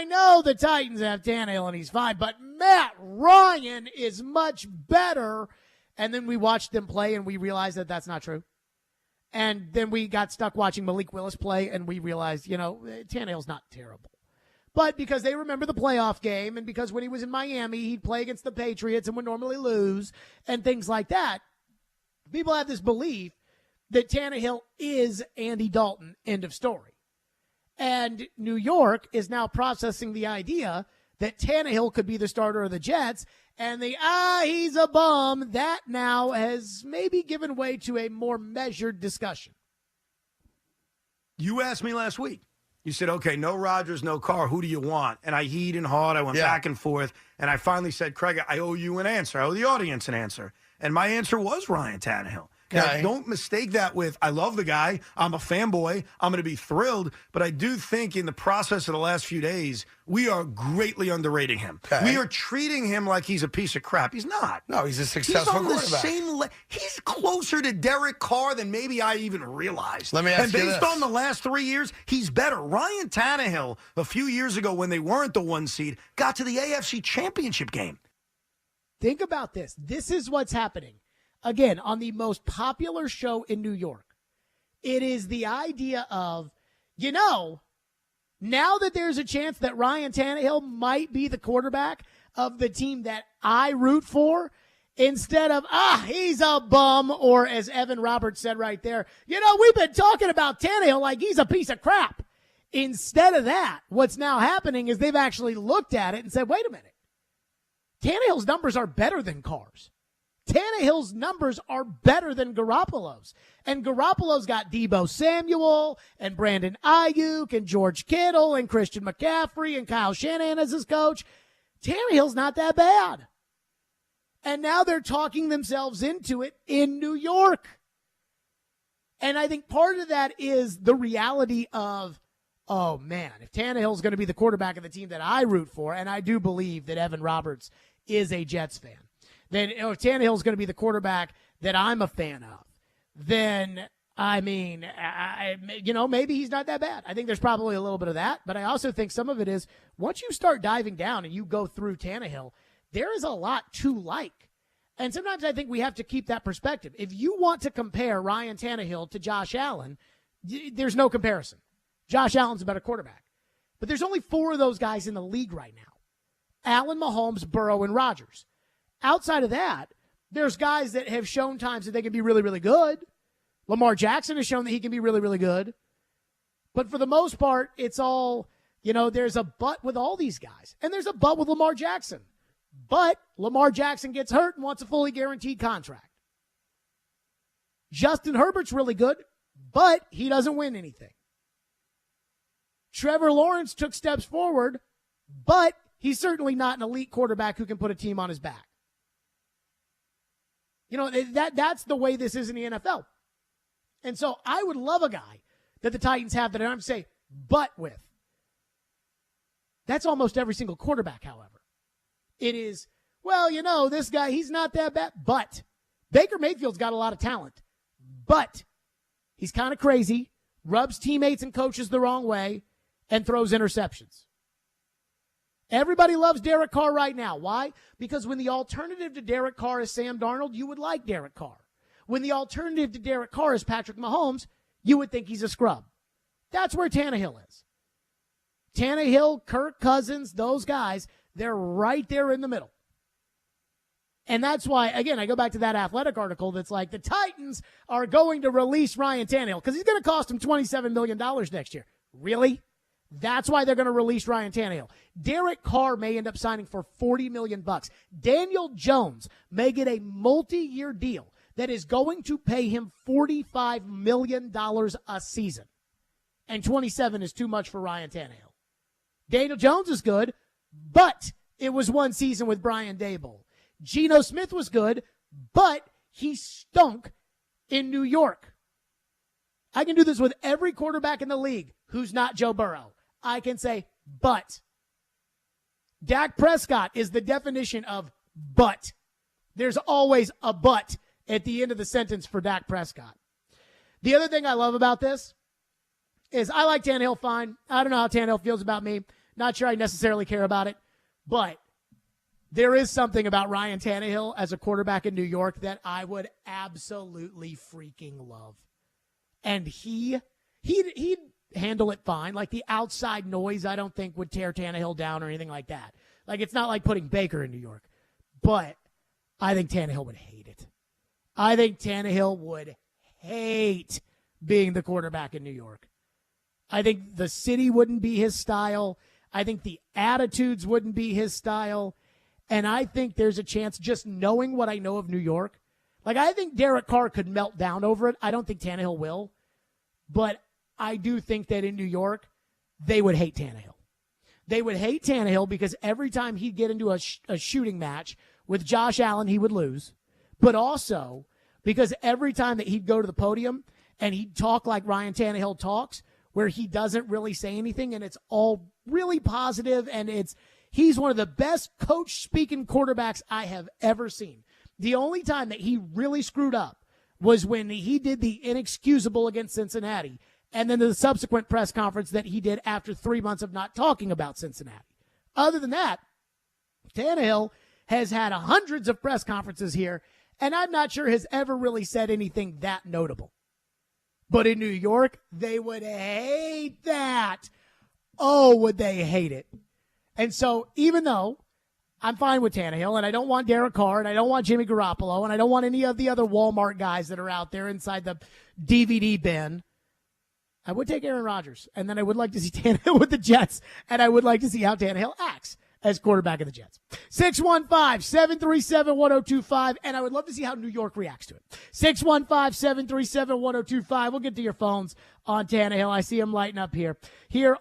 know the Titans have Tannehill and he's fine, but Matt Ryan is much better. And then we watched them play and we realized that that's not true. And then we got stuck watching Malik Willis play and we realized, Tannehill's not terrible. But because they remember the playoff game and because when he was in Miami, he'd play against the Patriots and would normally lose and things like that, people have this belief that Tannehill is Andy Dalton, end of story. And New York is now processing the idea that Tannehill could be the starter of the Jets, and he's a bum, that now has maybe given way to a more measured discussion. You asked me last week. You said, okay, no Rodgers, no Carr. Who do you want? And I heed and hawed. I went back and forth. And I finally said, Craig, I owe you an answer. I owe the audience an answer. And my answer was Ryan Tannehill. Now, don't mistake that with, I love the guy. I'm a fanboy. I'm going to be thrilled. But I do think in the process of the last few days, we are greatly underrating him. We are treating him like he's a piece of crap. He's not. No, he's a successful quarterback. He's on the same he's closer to Derek Carr than maybe I even realized. Let me ask you this. And based on the last 3 years, he's better. Ryan Tannehill, a few years ago when they weren't the 1 seed, got to the AFC Championship game. Think about this. This is what's happening. Again, on the most popular show in New York, it is the idea of, now that there's a chance that Ryan Tannehill might be the quarterback of the team that I root for, instead of, he's a bum, or as Evan Roberts said right there, we've been talking about Tannehill like he's a piece of crap. Instead of that, what's now happening is they've actually looked at it and said, wait a minute, Tannehill's numbers are better than Carr's. Tannehill's numbers are better than Garoppolo's. And Garoppolo's got Deebo Samuel and Brandon Ayuk and George Kittle and Christian McCaffrey and Kyle Shanahan as his coach. Tannehill's not that bad. And now they're talking themselves into it in New York. And I think part of that is the reality of, oh man, if Tannehill's going to be the quarterback of the team that I root for, and I do believe that Evan Roberts is a Jets fan, then if Tannehill's going to be the quarterback that I'm a fan of, then, maybe he's not that bad. I think there's probably a little bit of that, but I also think some of it is once you start diving down and you go through Tannehill, there is a lot to like. And sometimes I think we have to keep that perspective. If you want to compare Ryan Tannehill to Josh Allen, there's no comparison. Josh Allen's a better quarterback. But there's only 4 of those guys in the league right now. Allen, Mahomes, Burrow, and Rodgers. Outside of that, there's guys that have shown times that they can be really, really good. Lamar Jackson has shown that he can be really, really good. But for the most part, it's all, there's a but with all these guys. And there's a but with Lamar Jackson. But Lamar Jackson gets hurt and wants a fully guaranteed contract. Justin Herbert's really good, but he doesn't win anything. Trevor Lawrence took steps forward, but he's certainly not an elite quarterback who can put a team on his back. That's the way this is in the NFL. And so I would love a guy that the Titans have that I'm say, but with. That's almost every single quarterback, however. It is, this guy, he's not that bad, but Baker Mayfield's got a lot of talent, but he's kind of crazy, rubs teammates and coaches the wrong way, and throws interceptions. Everybody loves Derek Carr right now. Why? Because when the alternative to Derek Carr is Sam Darnold, you would like Derek Carr. When the alternative to Derek Carr is Patrick Mahomes, you would think he's a scrub. That's where Tannehill is. Tannehill, Kirk Cousins, those guys, they're right there in the middle. And that's why, again, I go back to that Athletic article that's like the Titans are going to release Ryan Tannehill because he's going to cost them $27 million next year. Really? That's why they're going to release Ryan Tannehill. Derek Carr may end up signing for $40 million. Daniel Jones may get a multi-year deal that is going to pay him $45 million a season. And 27 is too much for Ryan Tannehill. Daniel Jones is good, but it was 1 season with Brian Daboll. Geno Smith was good, but he stunk in New York. I can do this with every quarterback in the league who's not Joe Burrow. I can say, but. Dak Prescott is the definition of but. There's always a but at the end of the sentence for Dak Prescott. The other thing I love about this is I like Tannehill fine. I don't know how Tannehill feels about me. Not sure I necessarily care about it. But there is something about Ryan Tannehill as a quarterback in New York that I would absolutely freaking love. And he'd handle it fine. Like the outside noise, I don't think would tear Tannehill down or anything like that. Like it's not like putting Baker in New York. But I think Tannehill would hate it. I think Tannehill would hate being the quarterback in New York. I think the city wouldn't be his style. I think the attitudes wouldn't be his style. And I think there's a chance, just knowing what I know of New York, like I think Derek Carr could melt down over it. I don't think Tannehill will. But I do think that in New York, they would hate Tannehill. They would hate Tannehill because every time he'd get into a shooting match with Josh Allen, he would lose. But also because every time that he'd go to the podium and he'd talk like Ryan Tannehill talks, where he doesn't really say anything and it's all really positive, and he's one of the best coach-speaking quarterbacks I have ever seen. The only time that he really screwed up was when he did the inexcusable against Cincinnati, and then the subsequent press conference that he did after 3 months of not talking about Cincinnati. Other than that, Tannehill has had hundreds of press conferences here, and I'm not sure has ever really said anything that notable. But in New York, they would hate that. Oh, would they hate it? And so even though I'm fine with Tannehill, and I don't want Derek Carr, and I don't want Jimmy Garoppolo, and I don't want any of the other Walmart guys that are out there inside the DVD bin, I would take Aaron Rodgers. And then I would like to see Tannehill with the Jets, and I would like to see how Tannehill acts as quarterback of the Jets. 615-737-1025, and I would love to see how New York reacts to it. 615-737-1025. We'll get to your phones on Tannehill. I see him lighting up here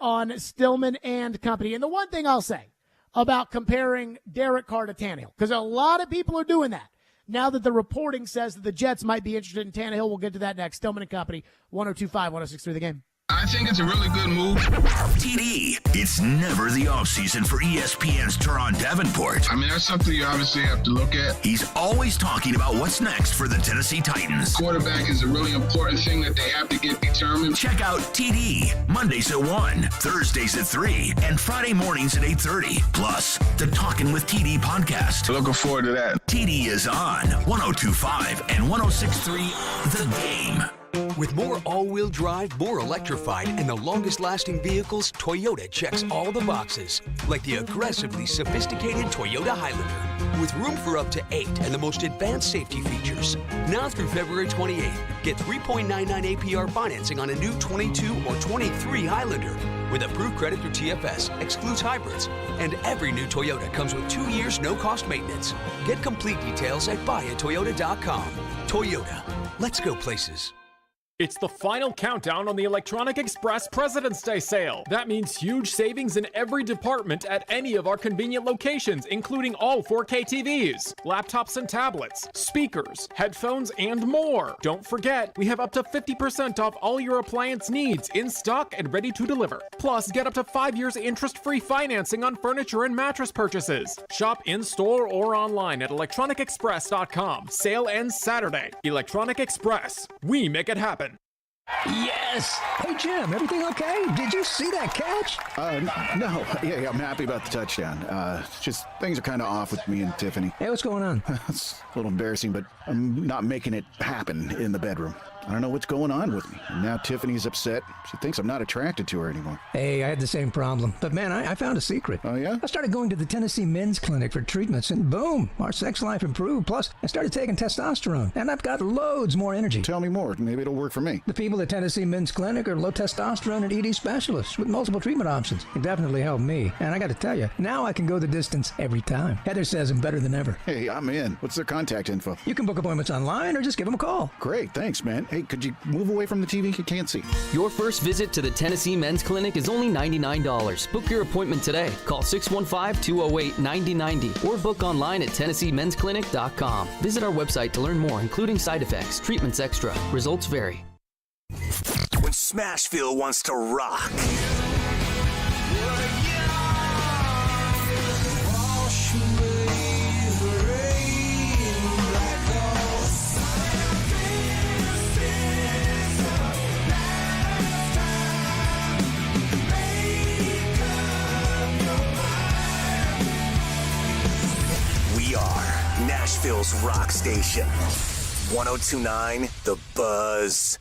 on Stillman and Company. And the one thing I'll say about comparing Derek Carr to Tannehill, because a lot of people are doing that now that the reporting says that the Jets might be interested in Tannehill. We'll get to that next. Stillman and Company, 102.5, 106.3 The Game. I think it's a really good move. TD, it's never the offseason for ESPN's Teron Davenport. I mean, that's something you obviously have to look at. He's always talking about what's next for the Tennessee Titans. Quarterback is a really important thing that they have to get determined. Check out TD, Mondays at 1, Thursdays at 3, and Friday mornings at 8:30. Plus, the Talkin' with TD podcast. Looking forward to that. TD is on 102.5 and 106.3 The Game. With more all-wheel drive, more electrified, and the longest-lasting vehicles, Toyota checks all the boxes. Like the aggressively sophisticated Toyota Highlander, with room for up to 8 and the most advanced safety features. Now through February 28th, get 3.99 APR financing on a new 22 or 23 Highlander. With approved credit through TFS, excludes hybrids, and every new Toyota comes with 2 years no-cost maintenance. Get complete details at buyatoyota.com. Toyota, let's go places. It's the final countdown on the Electronic Express President's Day sale. That means huge savings in every department at any of our convenient locations, including all 4K TVs, laptops and tablets, speakers, headphones, and more. Don't forget, we have up to 50% off all your appliance needs in stock and ready to deliver. Plus, get up to 5 years interest-free financing on furniture and mattress purchases. Shop in-store or online at electronicexpress.com. Sale ends Saturday. Electronic Express. We make it happen. Yes! Hey, Jim, everything okay? Did you see that catch? No. Yeah, I'm happy about the touchdown. Just things are kind of off with me and Tiffany. Hey, what's going on? It's a little embarrassing, but I'm not making it happen in the bedroom. I don't know what's going on with me. And now Tiffany's upset. She thinks I'm not attracted to her anymore. Hey, I had the same problem. But man, I found a secret. Oh, yeah? I started going to the Tennessee Men's Clinic for treatments, and boom, our sex life improved. Plus, I started taking testosterone, and I've got loads more energy. Tell me more. Maybe it'll work for me. The people at Tennessee Men's Clinic are low testosterone and ED specialists with multiple treatment options. It definitely helped me. And I got to tell you, now I can go the distance every time. Heather says I'm better than ever. Hey, I'm in. What's their contact info? You can book appointments online or just give them a call. Great. Thanks, man. Hey, could you move away from the TV? You can't see. Your first visit to the Tennessee Men's Clinic is only $99. Book your appointment today. Call 615-208-9090 or book online at TennesseeMen'sClinic.com. Visit our website to learn more, including side effects, treatments extra. Results vary. When Smashville wants to rock. We are Nashville's rock station. 102.9 The Buzz.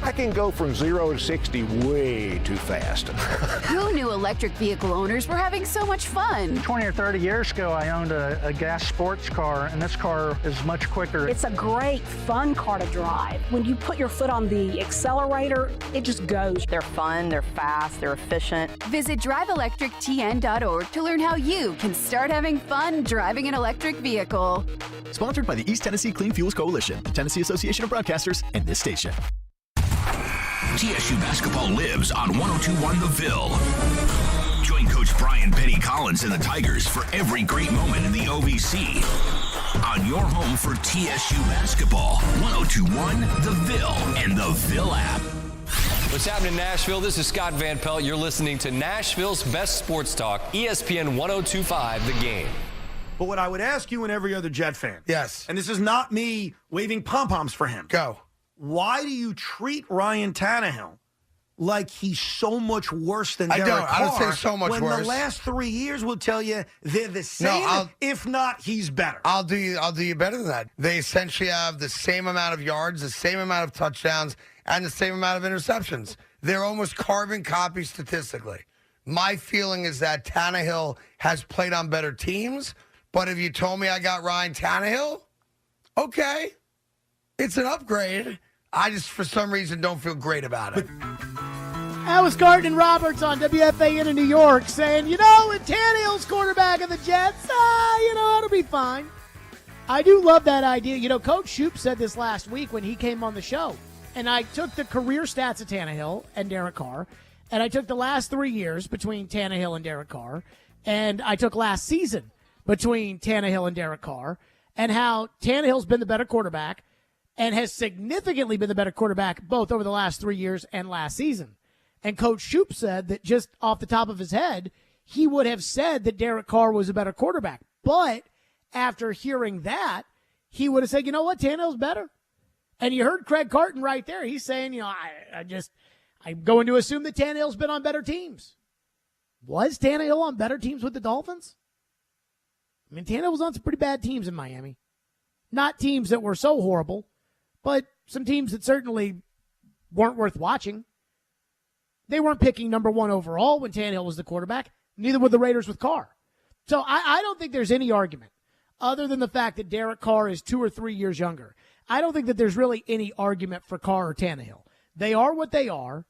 I can go from 0 to 60 way too fast. Who knew electric vehicle owners were having so much fun? 20 or 30 years ago, I owned a gas sports car, and this car is much quicker. It's a great, fun car to drive. When you put your foot on the accelerator, it just goes. They're fun, they're fast, they're efficient. Visit driveelectrictn.org to learn how you can start having fun driving an electric vehicle. Sponsored by the East Tennessee Clean Fuels Coalition, the Tennessee Association of Broadcasters, and this station. TSU basketball lives on 102.1 The Ville. Join Coach Brian Benny Collins and the Tigers for every great moment in the OVC. On your home for TSU basketball, 102.1 The Ville and The Ville app. What's happening in Nashville? This is Scott Van Pelt. You're listening to Nashville's best sports talk, ESPN 102.5 The Game. But what I would ask you and every other Jet fan. Yes. And this is not me waving pom-poms for him. Go. Why do you treat Ryan Tannehill like he's so much worse than Derek Carr? I don't say so much when worse. The last 3 years will tell you they're the same, if not, he's better. I'll do you better than that. They essentially have the same amount of yards, the same amount of touchdowns, and the same amount of interceptions. They're almost carbon copies statistically. My feeling is that Tannehill has played on better teams, but if you told me I got Ryan Tannehill, okay, it's an upgrade. I just, for some reason, don't feel great about it. That was Carton Roberts on WFAN in New York saying, when Tannehill's quarterback of the Jets, it'll be fine. I do love that idea. Coach Shoup said this last week when he came on the show. And I took the career stats of Tannehill and Derek Carr, and I took the last 3 years between Tannehill and Derek Carr, and I took last season between Tannehill and Derek Carr, and how Tannehill's been the better quarterback and has significantly been the better quarterback both over the last 3 years and last season. And Coach Shoup said that just off the top of his head, he would have said that Derek Carr was a better quarterback. But after hearing that, he would have said, you know what, Tannehill's better. And you heard Craig Carton right there. He's saying, I'm going to assume that Tannehill's been on better teams. Was Tannehill on better teams with the Dolphins? I mean, Tannehill was on some pretty bad teams in Miami. Not teams that were so horrible, but some teams that certainly weren't worth watching. They weren't picking number 1 overall when Tannehill was the quarterback. Neither were the Raiders with Carr. So I don't think there's any argument other than the fact that Derek Carr is 2 or 3 years younger. I don't think that there's really any argument for Carr or Tannehill. They are what they are.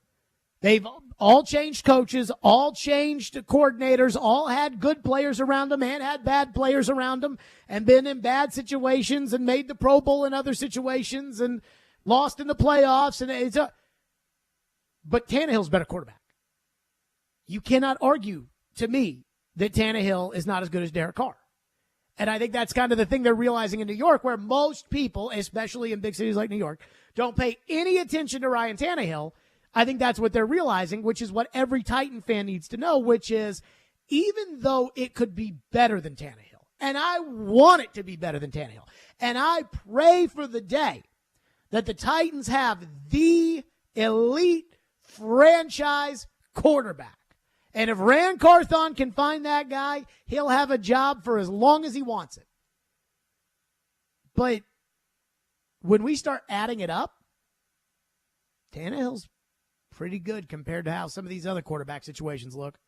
They've all changed coaches, all changed coordinators, all had good players around them and had bad players around them and been in bad situations and made the Pro Bowl in other situations and lost in the playoffs. But Tannehill's a better quarterback. You cannot argue to me that Tannehill is not as good as Derek Carr. And I think that's kind of the thing they're realizing in New York, where most people, especially in big cities like New York, don't pay any attention to Ryan Tannehill. I think that's what they're realizing, which is what every Titan fan needs to know, which is even though it could be better than Tannehill, and I want it to be better than Tannehill, and I pray for the day that the Titans have the elite franchise quarterback. And if Rand Carthon can find that guy, he'll have a job for as long as he wants it. But when we start adding it up, Tannehill's pretty good compared to how some of these other quarterback situations look.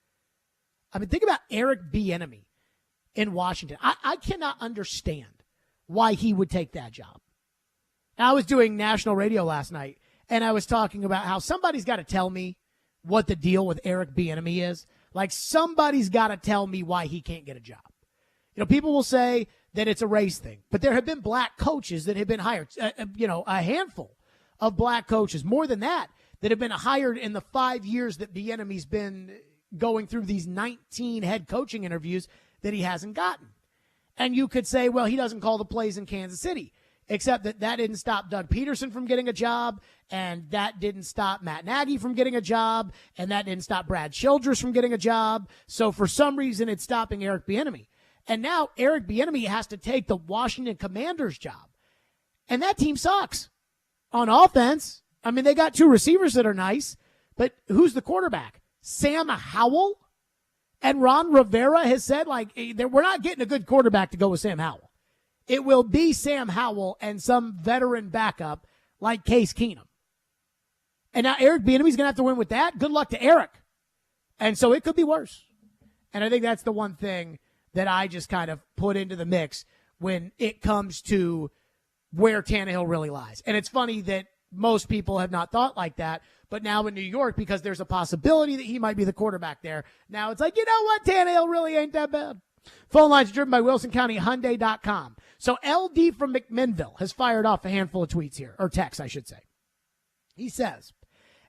I mean, think about Eric Bieniemy in Washington. I cannot understand why he would take that job. I was doing national radio last night, and I was talking about how somebody's got to tell me what the deal with Eric Bieniemy is. Like, somebody's got to tell me why he can't get a job. People will say that it's a race thing, but there have been black coaches that have been hired, a handful of black coaches, more than that have been hired in the 5 years that Bieniemy's been going through these 19 head coaching interviews that he hasn't gotten. And you could say, well, he doesn't call the plays in Kansas City, except that didn't stop Doug Peterson from getting a job, and that didn't stop Matt Nagy from getting a job, and that didn't stop Brad Childress from getting a job. So for some reason, it's stopping Eric Bieniemy. And now Eric Bieniemy has to take the Washington Commanders job. And that team sucks. On offense, I mean, they got 2 receivers that are nice, but who's the quarterback? Sam Howell? And Ron Rivera has said, we're not getting a good quarterback to go with Sam Howell. It will be Sam Howell and some veteran backup like Case Keenum. And now Eric Bieniemy's going to have to win with that. Good luck to Eric. And so it could be worse. And I think that's the one thing that I just kind of put into the mix when it comes to where Tannehill really lies. And it's funny that most people have not thought like that, but now in New York, because there's a possibility that he might be the quarterback there, now it's like, you know what? Tannehill really ain't that bad. Phone lines are driven by WilsonCountyHyundai.com. So LD from McMinnville has fired off a handful of tweets here, or texts, I should say. He says,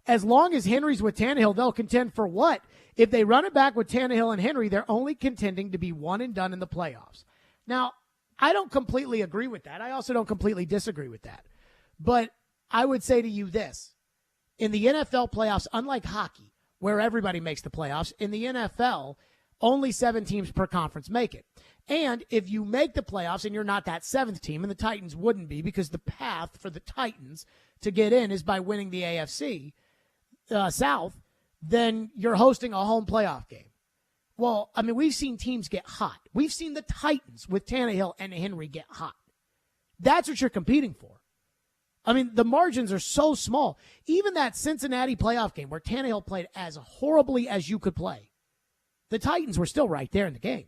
as long as Henry's with Tannehill, they'll contend for what? If they run it back with Tannehill and Henry, they're only contending to be one and done in the playoffs. Now, I don't completely agree with that. I also don't completely disagree with that. But I would say to you this. In the NFL playoffs, unlike hockey, where everybody makes the playoffs, in the NFL, only 7 teams per conference make it. And if you make the playoffs and you're not that 7th team, and the Titans wouldn't be because the path for the Titans to get in is by winning the AFC South, then you're hosting a home playoff game. Well, I mean, we've seen teams get hot. We've seen the Titans with Tannehill and Henry get hot. That's what you're competing for. I mean, the margins are so small. Even that Cincinnati playoff game where Tannehill played as horribly as you could play, the Titans were still right there in the game.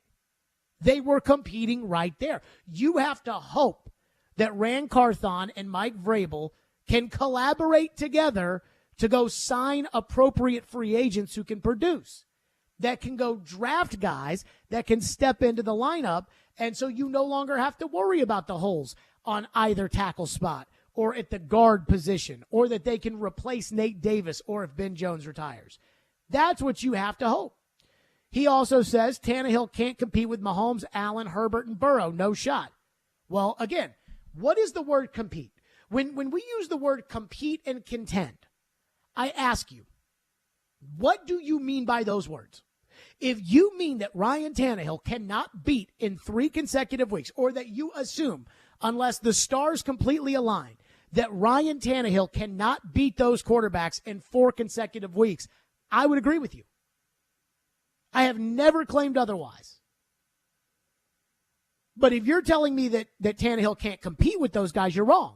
They were competing right there. You have to hope that Rand Carthon and Mike Vrabel can collaborate together to go sign appropriate free agents who can produce, that can go draft guys that can step into the lineup, and so you no longer have to worry about the holes on either tackle spot or at the guard position, or that they can replace Nate Davis or if Ben Jones retires. That's what you have to hope. He also says Tannehill can't compete with Mahomes, Allen, Herbert, and Burrow. No shot. Well, again, what is the word compete? When we use the word compete and contend, I ask you, what do you mean by those words? If you mean that Ryan Tannehill cannot beat in 3 consecutive weeks, or that you assume, unless the stars completely align, that Ryan Tannehill cannot beat those quarterbacks in 4 consecutive weeks, I would agree with you. I have never claimed otherwise. But if you're telling me that Tannehill can't compete with those guys, you're wrong.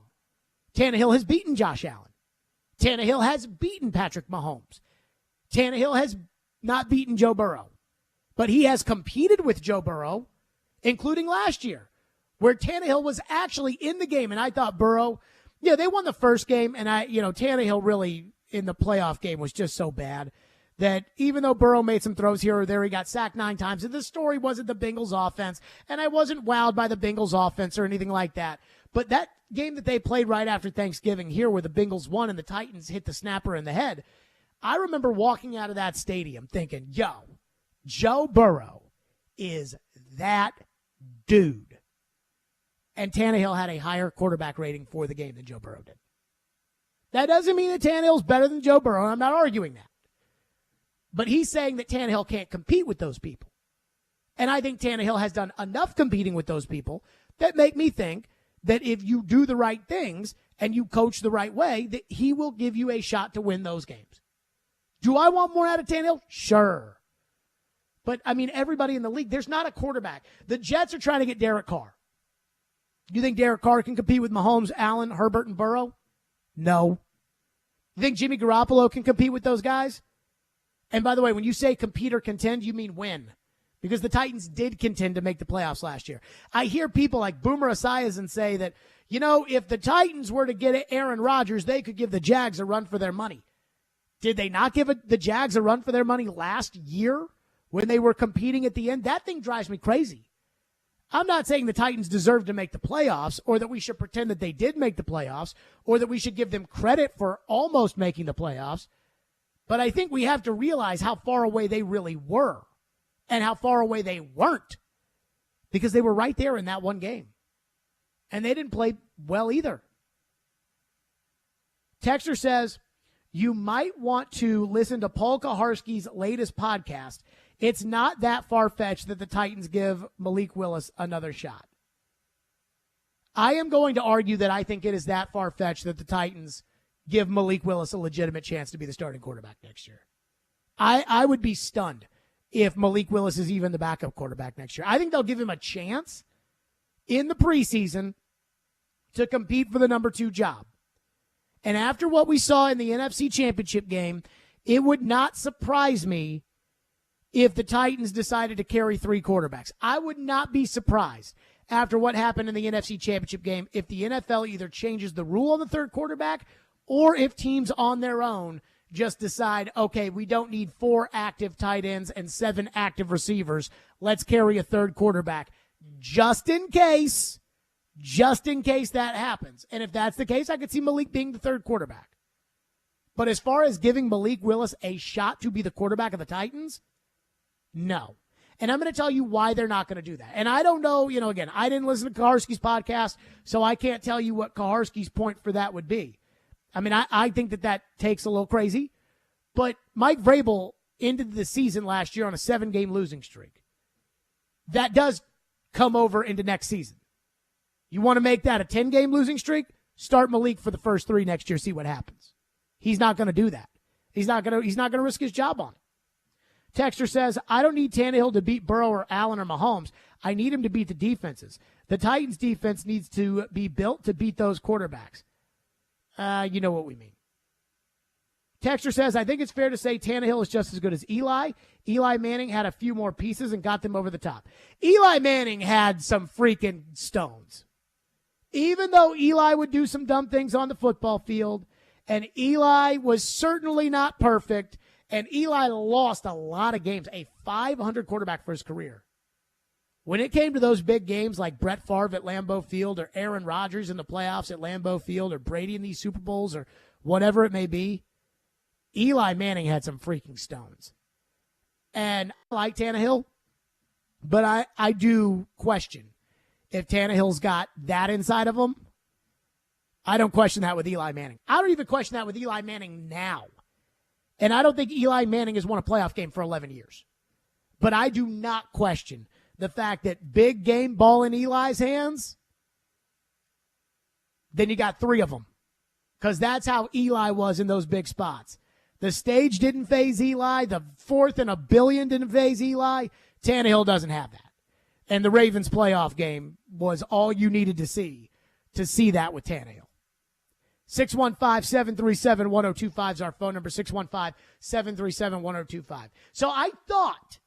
Tannehill has beaten Josh Allen. Tannehill has beaten Patrick Mahomes. Tannehill has not beaten Joe Burrow. But he has competed with Joe Burrow, including last year, where Tannehill was actually in the game. And I thought Burrow, they won the first game, and Tannehill really in the playoff game was just so bad that even though Burrow made some throws here or there, he got sacked 9 times. And the story wasn't the Bengals offense, and I wasn't wowed by the Bengals offense or anything like that. But that game that they played right after Thanksgiving here where the Bengals won and the Titans hit the snapper in the head, I remember walking out of that stadium thinking, Joe Burrow is that dude. And Tannehill had a higher quarterback rating for the game than Joe Burrow did. That doesn't mean that Tannehill's better than Joe Burrow. I'm not arguing that. But he's saying that Tannehill can't compete with those people. And I think Tannehill has done enough competing with those people that make me think that if you do the right things and you coach the right way, that he will give you a shot to win those games. Do I want more out of Tannehill? Sure. But, I mean, everybody in the league, there's not a quarterback. The Jets are trying to get Derek Carr. Do you think Derek Carr can compete with Mahomes, Allen, Herbert, and Burrow? No. You think Jimmy Garoppolo can compete with those guys? And by the way, when you say compete or contend, you mean win. Because the Titans did contend to make the playoffs last year. I hear people like Boomer Esiason say that, if the Titans were to get Aaron Rodgers, they could give the Jags a run for their money. Did they not give the Jags a run for their money last year when they were competing at the end? That thing drives me crazy. I'm not saying the Titans deserve to make the playoffs or that we should pretend that they did make the playoffs or that we should give them credit for almost making the playoffs. But I think we have to realize how far away they really were and how far away they weren't because they were right there in that one game. And they didn't play well either. Texter says, you might want to listen to Paul Kaharski's latest podcast. It's not that far-fetched that the Titans give Malik Willis another shot. I am going to argue that I think it is that far-fetched that the Titans give Malik Willis a legitimate chance to be the starting quarterback next year. I would be stunned if Malik Willis is even the backup quarterback next year. I think they'll give him a chance in the preseason to compete for the number 2 job. And after what we saw in the NFC Championship game, it would not surprise me if the Titans decided to carry 3 quarterbacks. I would not be surprised after what happened in the NFC Championship game if the NFL either changes the rule on the 3rd quarterback or if teams on their own just decide, okay, we don't need 4 active tight ends and 7 active receivers. Let's carry a 3rd quarterback just in case that happens. And if that's the case, I could see Malik being the 3rd quarterback. But as far as giving Malik Willis a shot to be the quarterback of the Titans, no. And I'm going to tell you why they're not going to do that. And I don't know, again, I didn't listen to Kaharski's podcast, so I can't tell you what Kaharski's point for that would be. I mean, I think that takes a little crazy. But Mike Vrabel ended the season last year on a 7-game losing streak. That does come over into next season. You want to make that a 10-game losing streak? Start Malik for the first 3 next year, see what happens. He's not going to do that. He's not going to risk his job on it. Texter says, I don't need Tannehill to beat Burrow or Allen or Mahomes. I need him to beat the defenses. The Titans defense needs to be built to beat those quarterbacks. You know what we mean. Texter says, I think it's fair to say Tannehill is just as good as Eli. Eli Manning had a few more pieces and got them over the top. Eli Manning had some freaking stones. Even though Eli would do some dumb things on the football field, and Eli was certainly not perfect, and Eli lost a lot of games, a .500 quarterback for his career. When it came to those big games like Brett Favre at Lambeau Field or Aaron Rodgers in the playoffs at Lambeau Field or Brady in these Super Bowls or whatever it may be, Eli Manning had some freaking stones. And I like Tannehill, but I do question if Tannehill's got that inside of him. I don't question that with Eli Manning. I don't even question that with Eli Manning now. And I don't think Eli Manning has won a playoff game for 11 years. But I do not question the fact that big game ball in Eli's hands, then you got 3 of them. Because that's how Eli was in those big spots. The stage didn't faze Eli. The 4th in a billion didn't faze Eli. Tannehill doesn't have that. And the Ravens playoff game was all you needed to see that with Tannehill. 615-737-1025 is our phone number, 615-737-1025. So I thought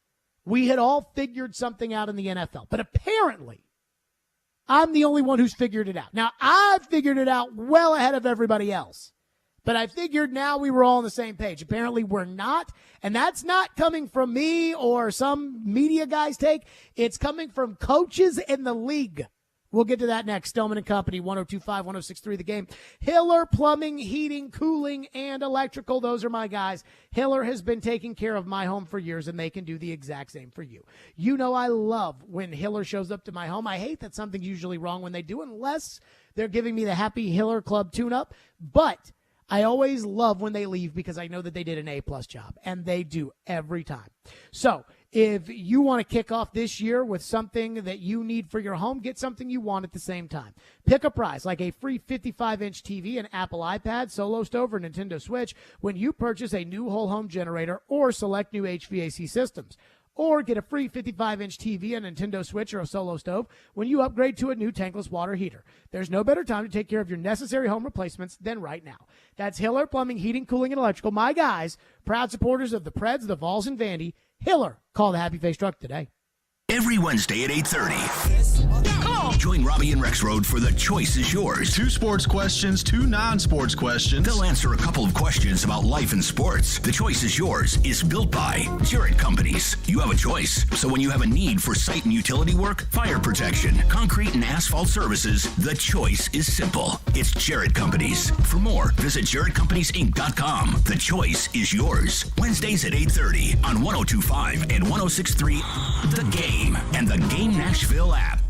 we had all figured something out in the NFL, but apparently I'm the only one who's figured it out. Now, I figured it out well ahead of everybody else, but I figured now we were all on the same page. Apparently we're not, and that's not coming from me or some media guy's take. It's coming from coaches in the league. We'll get to that next. Stillman and Company, 102.5, 106.3 The Game. Hiller Plumbing, Heating, Cooling, and Electrical. Those are my guys. Hiller has been taking care of my home for years, and they can do the exact same for you. You know I love when Hiller shows up to my home. I hate that something's usually wrong when they do, unless they're giving me the Happy Hiller Club tune-up. But I always love when they leave because I know that they did an A-plus job, and they do every time. So if you want to kick off this year with something that you need for your home, get something you want at the same time. Pick a prize like a free 55-inch TV, an Apple iPad, Solo Stove, or Nintendo Switch when you purchase a new whole home generator or select new HVAC systems. Or get a free 55-inch TV, a Nintendo Switch, or a Solo Stove when you upgrade to a new tankless water heater. There's no better time to take care of your necessary home replacements than right now. That's Hiller Plumbing, Heating, Cooling, and Electrical. My guys, proud supporters of the Preds, the Vols, and Vandy. Hiller, call the Happy Face Truck today. Every Wednesday at 8:30. Join Robbie and Rexroad for The Choice is Yours. 2 sports questions, 2 non-sports questions. They'll answer a couple of questions about life and sports. The Choice is Yours is built by Jarrett Companies. You have a choice. So when you have a need for site and utility work, fire protection, concrete and asphalt services, the choice is simple. It's Jarrett Companies. For more, visit JarrettCompaniesInc.com. The Choice is Yours. Wednesdays at 8:30 on 102.5 and 106.3 The Game and the Game Nashville app.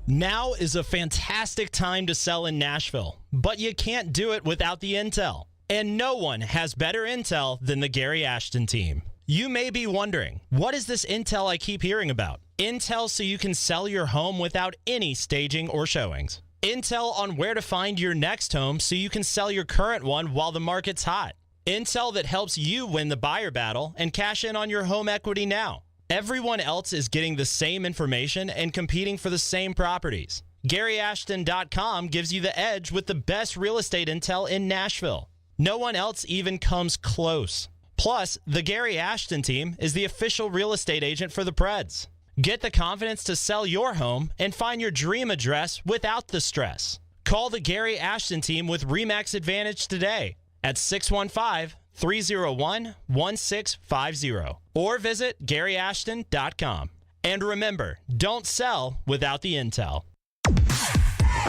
Now is a fantastic time to sell in Nashville, but you can't do it without the intel. And no one has better intel than the Gary Ashton team. You may be wondering, what is this intel I keep hearing about? Intel so you can sell your home without any staging or showings. Intel on where to find your next home so you can sell your current one while the market's hot. Intel that helps you win the buyer battle and cash in on your home equity now. Everyone else is getting the same information and competing for the same properties. GaryAshton.com gives you the edge with the best real estate intel in Nashville. No one else even comes close. Plus, the Gary Ashton team is the official real estate agent for the Preds. Get the confidence to sell your home and find your dream address without the stress. Call the Gary Ashton team with RE/MAX Advantage today at 615-301-1650 or visit GaryAshton.com. And remember, don't sell without the intel.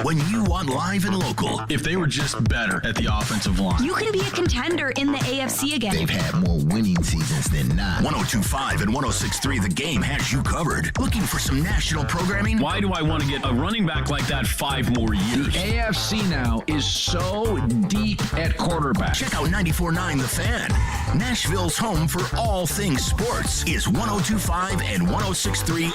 When you want live and local. If they were just better at the offensive line. You could be a contender in the AFC again. They've had more winning seasons than not. 102.5 and 106.3 The Game has you covered. Looking for some national programming? Why do I want to get a running back like that 5 more years? The AFC now is so deep at quarterback. Check out 94.9 The Fan. Nashville's home for all things sports is 102.5 and 106.3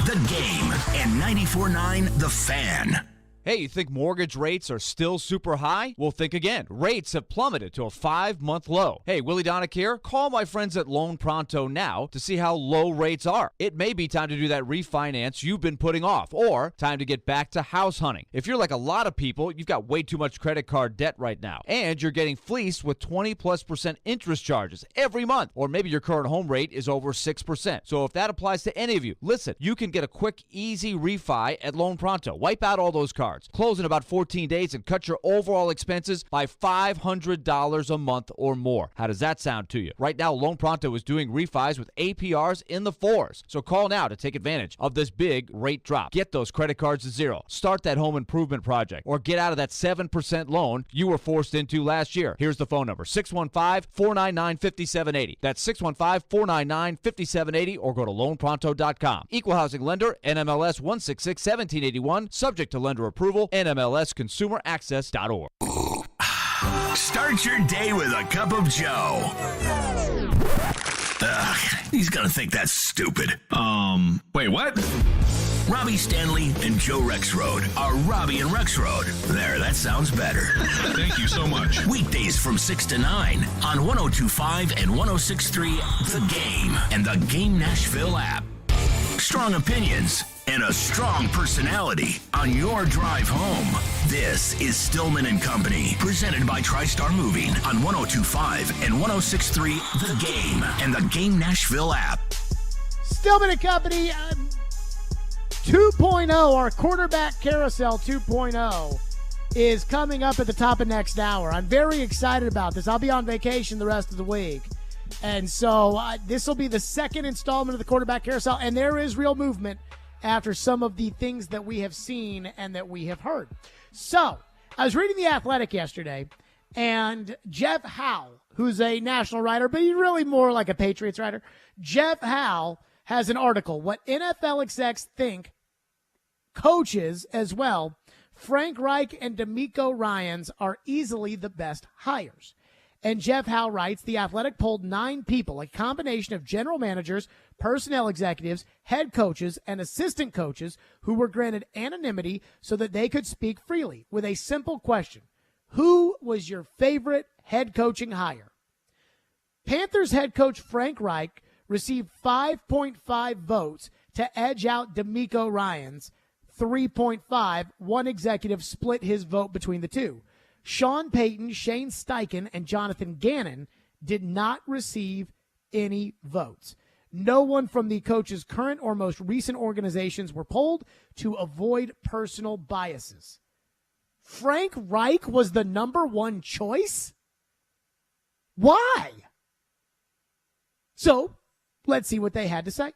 The Game and 94.9 The Fan. Hey, you think mortgage rates are still super high? Well, think again. Rates have plummeted to a 5-month low. Hey, Willie Donick here. Call my friends at Loan Pronto now to see how low rates are. It may be time to do that refinance you've been putting off, or time to get back to house hunting. If you're like a lot of people, you've got way too much credit card debt right now, and you're getting fleeced with 20+% interest charges every month, or maybe your current home rate is over 6%. So if that applies to any of you, listen, you can get a quick, easy refi at Loan Pronto. Wipe out all those cards. Close in about 14 days and cut your overall expenses by $500 a month or more. How does that sound to you? Right now, Loan Pronto is doing refis with APRs in the 4s. So call now to take advantage of this big rate drop. Get those credit cards to zero. Start that home improvement project or get out of that 7% loan you were forced into last year. Here's the phone number, 615-499-5780. That's 615-499-5780 or go to loanpronto.com. Equal housing lender, NMLS 166-1781, subject to lender approval. NMLSConsumerAccess.org. Start your day with a cup of Joe. Ugh, he's gonna think that's stupid. Wait, what? Robbie Stanley and Joe Rexroad are Robbie and Rexroad. There, that sounds better. Thank you so much. Weekdays from 6 to 9 on 102.5 and 106.3 The Game and the Game Nashville app. Strong opinions and a strong personality on your drive home. This is Stillman and Company, presented by TriStar Moving on 102.5 and 106.3 The Game and the Game Nashville app. Stillman and Company 2.0, our quarterback carousel 2.0 is coming up at the top of next hour. I'm very excited about this. I'll be on vacation the rest of the week. And so this will be the second installment of the quarterback carousel, and there is real movement after some of the things that we have seen and that we have heard. So I was reading The Athletic yesterday, and Jeff Howe, who's a national writer, but he's really more like a Patriots writer, Jeff Howe has an article, What NFL Execs Think Coaches as well, Frank Reich and DeMeco Ryans are easily the best hires. And Jeff Howe writes, The Athletic polled 9 people, a combination of general managers, personnel executives, head coaches, and assistant coaches who were granted anonymity so that they could speak freely with a simple question. Who was your favorite head coaching hire? Panthers head coach Frank Reich received 5.5 votes to edge out DeMeco Ryans' 3.5. One executive split his vote between the two. Sean Payton, Shane Steichen, and Jonathan Gannon did not receive any votes. No one from the coach's current or most recent organizations were polled to avoid personal biases. Frank Reich was the number one choice? Why? So, let's see what they had to say.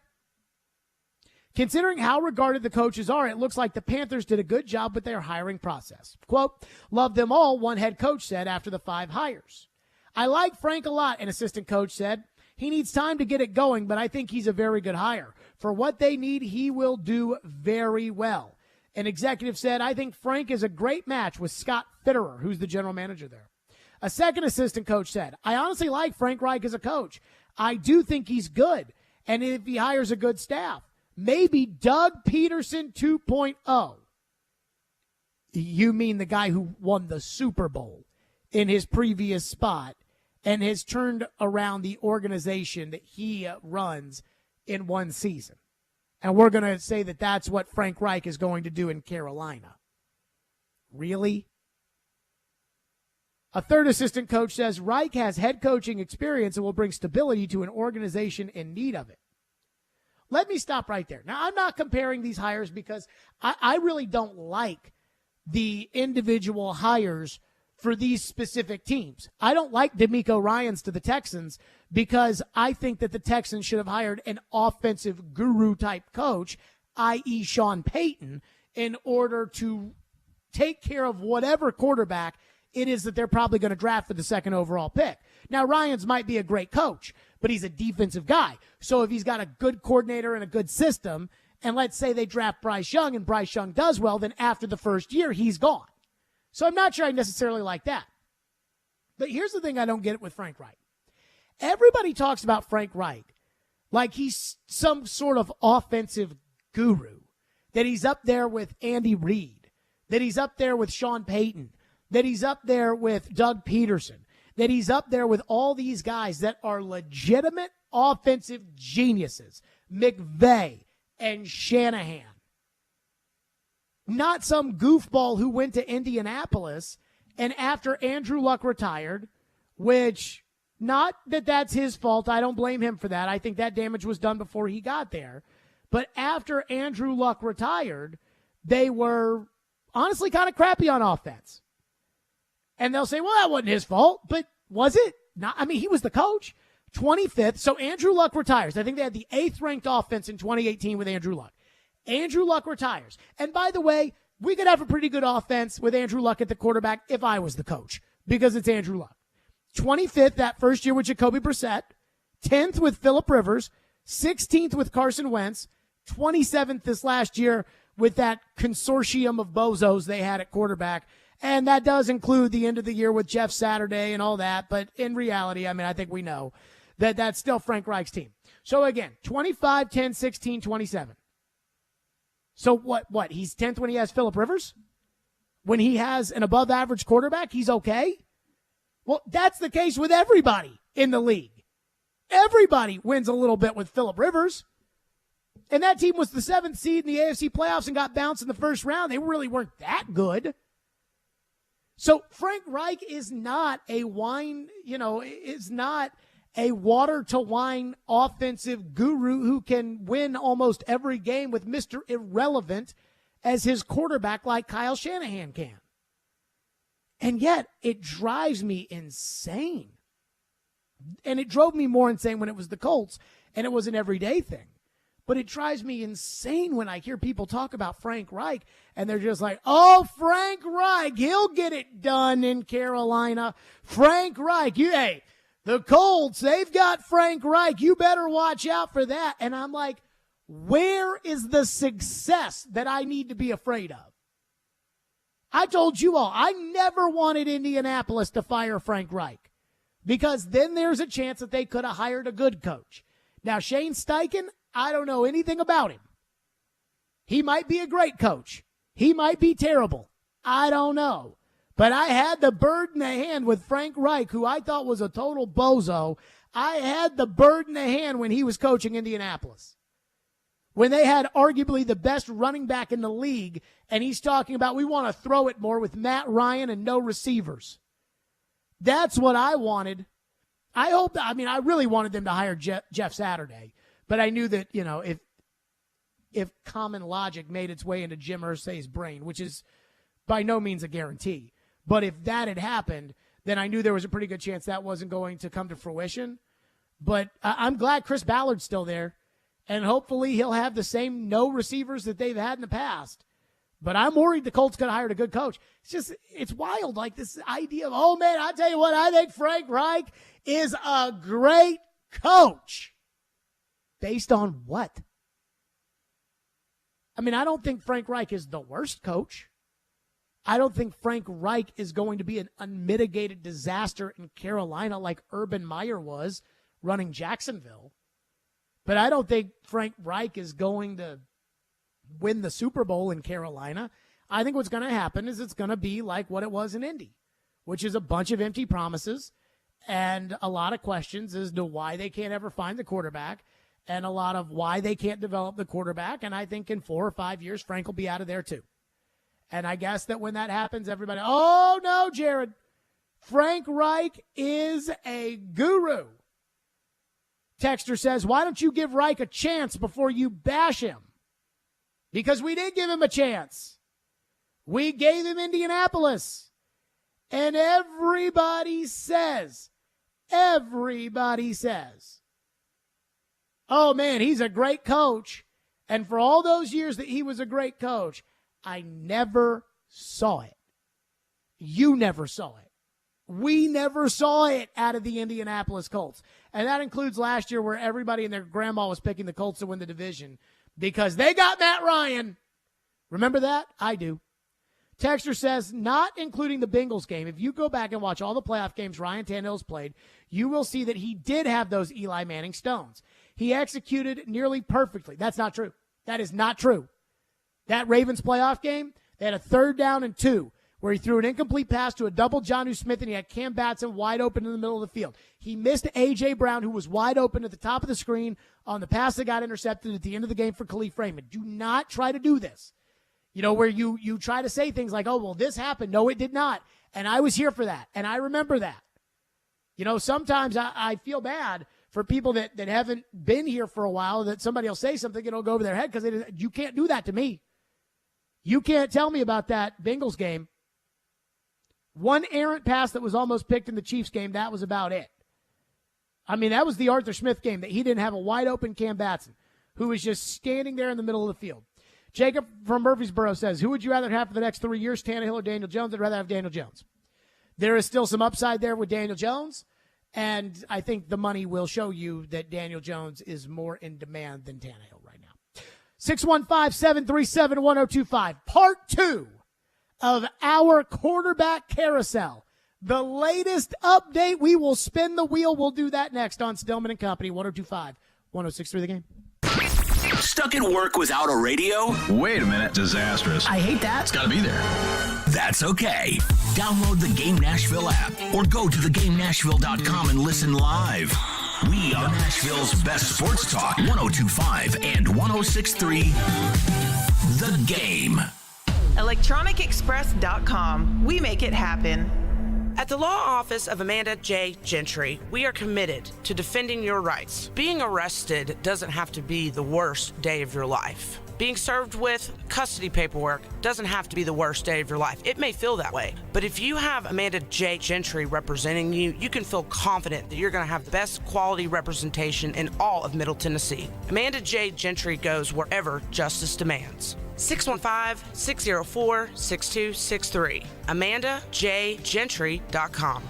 Considering how regarded the coaches are, it looks like the Panthers did a good job with their hiring process. Quote, love them all, one head coach said after the 5 hires. I like Frank a lot, an assistant coach said. He needs time to get it going, but I think he's a very good hire. For what they need, he will do very well. An executive said, I think Frank is a great match with Scott Fitterer, who's the general manager there. A second assistant coach said, I honestly like Frank Reich as a coach. I do think he's good, and if he hires a good staff. Maybe Doug Peterson 2.0. You mean the guy who won the Super Bowl in his previous spot and has turned around the organization that he runs in one season. And we're going to say that that's what Frank Reich is going to do in Carolina. Really? A third assistant coach says Reich has head coaching experience and will bring stability to an organization in need of it. Let me stop right there. Now, I'm not comparing these hires because I really don't like the individual hires for these specific teams. I don't like DeMeco Ryans to the Texans because I think that the Texans should have hired an offensive guru type coach, i.e. Sean Payton, in order to take care of whatever quarterback it is that they're probably going to draft for the second overall pick. Now, Ryans might be a great coach, but he's a defensive guy. So if he's got a good coordinator and a good system, and let's say they draft Bryce Young and Bryce Young does well, then after the first year, he's gone. So I'm not sure I necessarily like that. But here's the thing I don't get it with Frank Reich. Everybody talks about Frank Reich like he's some sort of offensive guru, that he's up there with Andy Reid, that he's up there with Sean Payton, that he's up there with Doug Peterson, that he's up there with all these guys that are legitimate offensive geniuses, McVay and Shanahan. Not some goofball who went to Indianapolis and after Andrew Luck retired, which, not that that's his fault. I don't blame him for that. I think that damage was done before he got there. But after Andrew Luck retired, they were honestly kind of crappy on offense. And they'll say, well, that wasn't his fault. But was it? Not, I mean, he was the coach. 25th. So Andrew Luck retires. I think they had the 8th ranked offense in 2018 with Andrew Luck. Andrew Luck retires. And by the way, we could have a pretty good offense with Andrew Luck at the quarterback if I was the coach, because it's Andrew Luck. 25th that first year with Jacoby Brissett. 10th with Phillip Rivers. 16th with Carson Wentz. 27th this last year with that consortium of bozos they had at quarterback. And that does include the end of the year with Jeff Saturday and all that. But in reality, I mean, I think we know that that's still Frank Reich's team. So again, 25, 10, 16, 27. So what? He's 10th when he has Phillip Rivers? When he has an above average quarterback, he's okay? Well, that's the case with everybody in the league. Everybody wins a little bit with Phillip Rivers. And that team was the 7th seed in the AFC playoffs and got bounced in the first round. They really weren't that good. So Frank Reich is not a is not a water-to-wine offensive guru who can win almost every game with Mr. Irrelevant as his quarterback like Kyle Shanahan can. And yet, it drives me insane. And it drove me more insane when it was the Colts, and it was an everyday thing. But it drives me insane when I hear people talk about Frank Reich, and they're just like, oh, Frank Reich, he'll get it done in Carolina. Frank Reich, hey, the Colts, they've got Frank Reich. You better watch out for that. And I'm like, where is the success that I need to be afraid of? I told you all, I never wanted Indianapolis to fire Frank Reich because then there's a chance that they could have hired a good coach. Now, Shane Steichen, I don't know anything about him. He might be a great coach. He might be terrible. I don't know. But I had the bird in the hand with Frank Reich, who I thought was a total bozo. I had the bird in the hand when he was coaching Indianapolis. When they had arguably the best running back in the league, and he's talking about we want to throw it more with Matt Ryan and no receivers. That's what I wanted. I really wanted them to hire Jeff Saturday. But I knew that, if common logic made its way into Jim Irsay's brain, which is by no means a guarantee, but if that had happened, then I knew there was a pretty good chance that wasn't going to come to fruition. But I'm glad Chris Ballard's still there, and hopefully he'll have the same no receivers that they've had in the past. But I'm worried the Colts could have hired a good coach. It's wild, like this idea of, oh, man, I'll tell you what, I think Frank Reich is a great coach. Based on what? I mean, I don't think Frank Reich is the worst coach. I don't think Frank Reich is going to be an unmitigated disaster in Carolina like Urban Meyer was running Jacksonville. But I don't think Frank Reich is going to win the Super Bowl in Carolina. I think what's going to happen is it's going to be like what it was in Indy, which is a bunch of empty promises and a lot of questions as to why they can't ever find the quarterback. and a lot of why they can't develop the quarterback. And I think in 4 or 5 years, Frank will be out of there too. And I guess that when that happens, everybody, oh no, Jared, Frank Reich is a guru. Texter says, why don't you give Reich a chance before you bash him? Because we did give him a chance. We gave him Indianapolis. And everybody says, oh man, he's a great coach. And for all those years that he was a great coach, I never saw it. You never saw it. We never saw it out of the Indianapolis Colts. And that includes last year where everybody and their grandma was picking the Colts to win the division because they got Matt Ryan. Remember that? I do. Texter says, not including the Bengals game, if you go back and watch all the playoff games Ryan Tannehill's played, you will see that he did have those Eli Manning stones. He executed nearly perfectly. That's not true. That is not true. That Ravens playoff game, they had a 3rd down and 2 where he threw an incomplete pass to a double Jonnu Smith, and he had Cam Batson wide open in the middle of the field. He missed A.J. Brown, who was wide open at the top of the screen on the pass that got intercepted at the end of the game for Khalif Raymond. Do not try to do this. You know, where you try to say things like, oh, well, this happened. No, it did not. And I was here for that, and I remember that. You know, sometimes I feel bad for people that haven't been here for a while, that somebody will say something and it'll go over their head because you can't do that to me. You can't tell me about that Bengals game. One errant pass that was almost picked in the Chiefs game, that was about it. I mean, that was the Arthur Smith game that he didn't have a wide-open Cam Batson, who was just standing there in the middle of the field. Jacob from Murfreesboro says, who would you rather have for the next 3 years, Tannehill or Daniel Jones? I'd rather have Daniel Jones. There is still some upside there with Daniel Jones, and I think the money will show you that Daniel Jones is more in demand than Tannehill right now. 615-737-1025, part 2 of our quarterback carousel. The latest update, we will spin the wheel. We'll do that next on Stillman and Company, 102.5, 106.3 The Game. Stuck at work without a radio? Wait a minute, disastrous. I hate that. It's got to be there. That's okay. Download the Game Nashville app or go to thegamenashville.com and listen live. We are Nashville's best sports talk, 102.5 and 106.3 The Game. ElectronicExpress.com. We make it happen. At the law office of Amanda J. Gentry, we are committed to defending your rights. Being arrested doesn't have to be the worst day of your life. Being served with custody paperwork doesn't have to be the worst day of your life. It may feel that way, but if you have Amanda J. Gentry representing you, you can feel confident that you're going to have the best quality representation in all of Middle Tennessee. Amanda J. Gentry goes wherever justice demands. 615-604-6263. AmandaJGentry.com.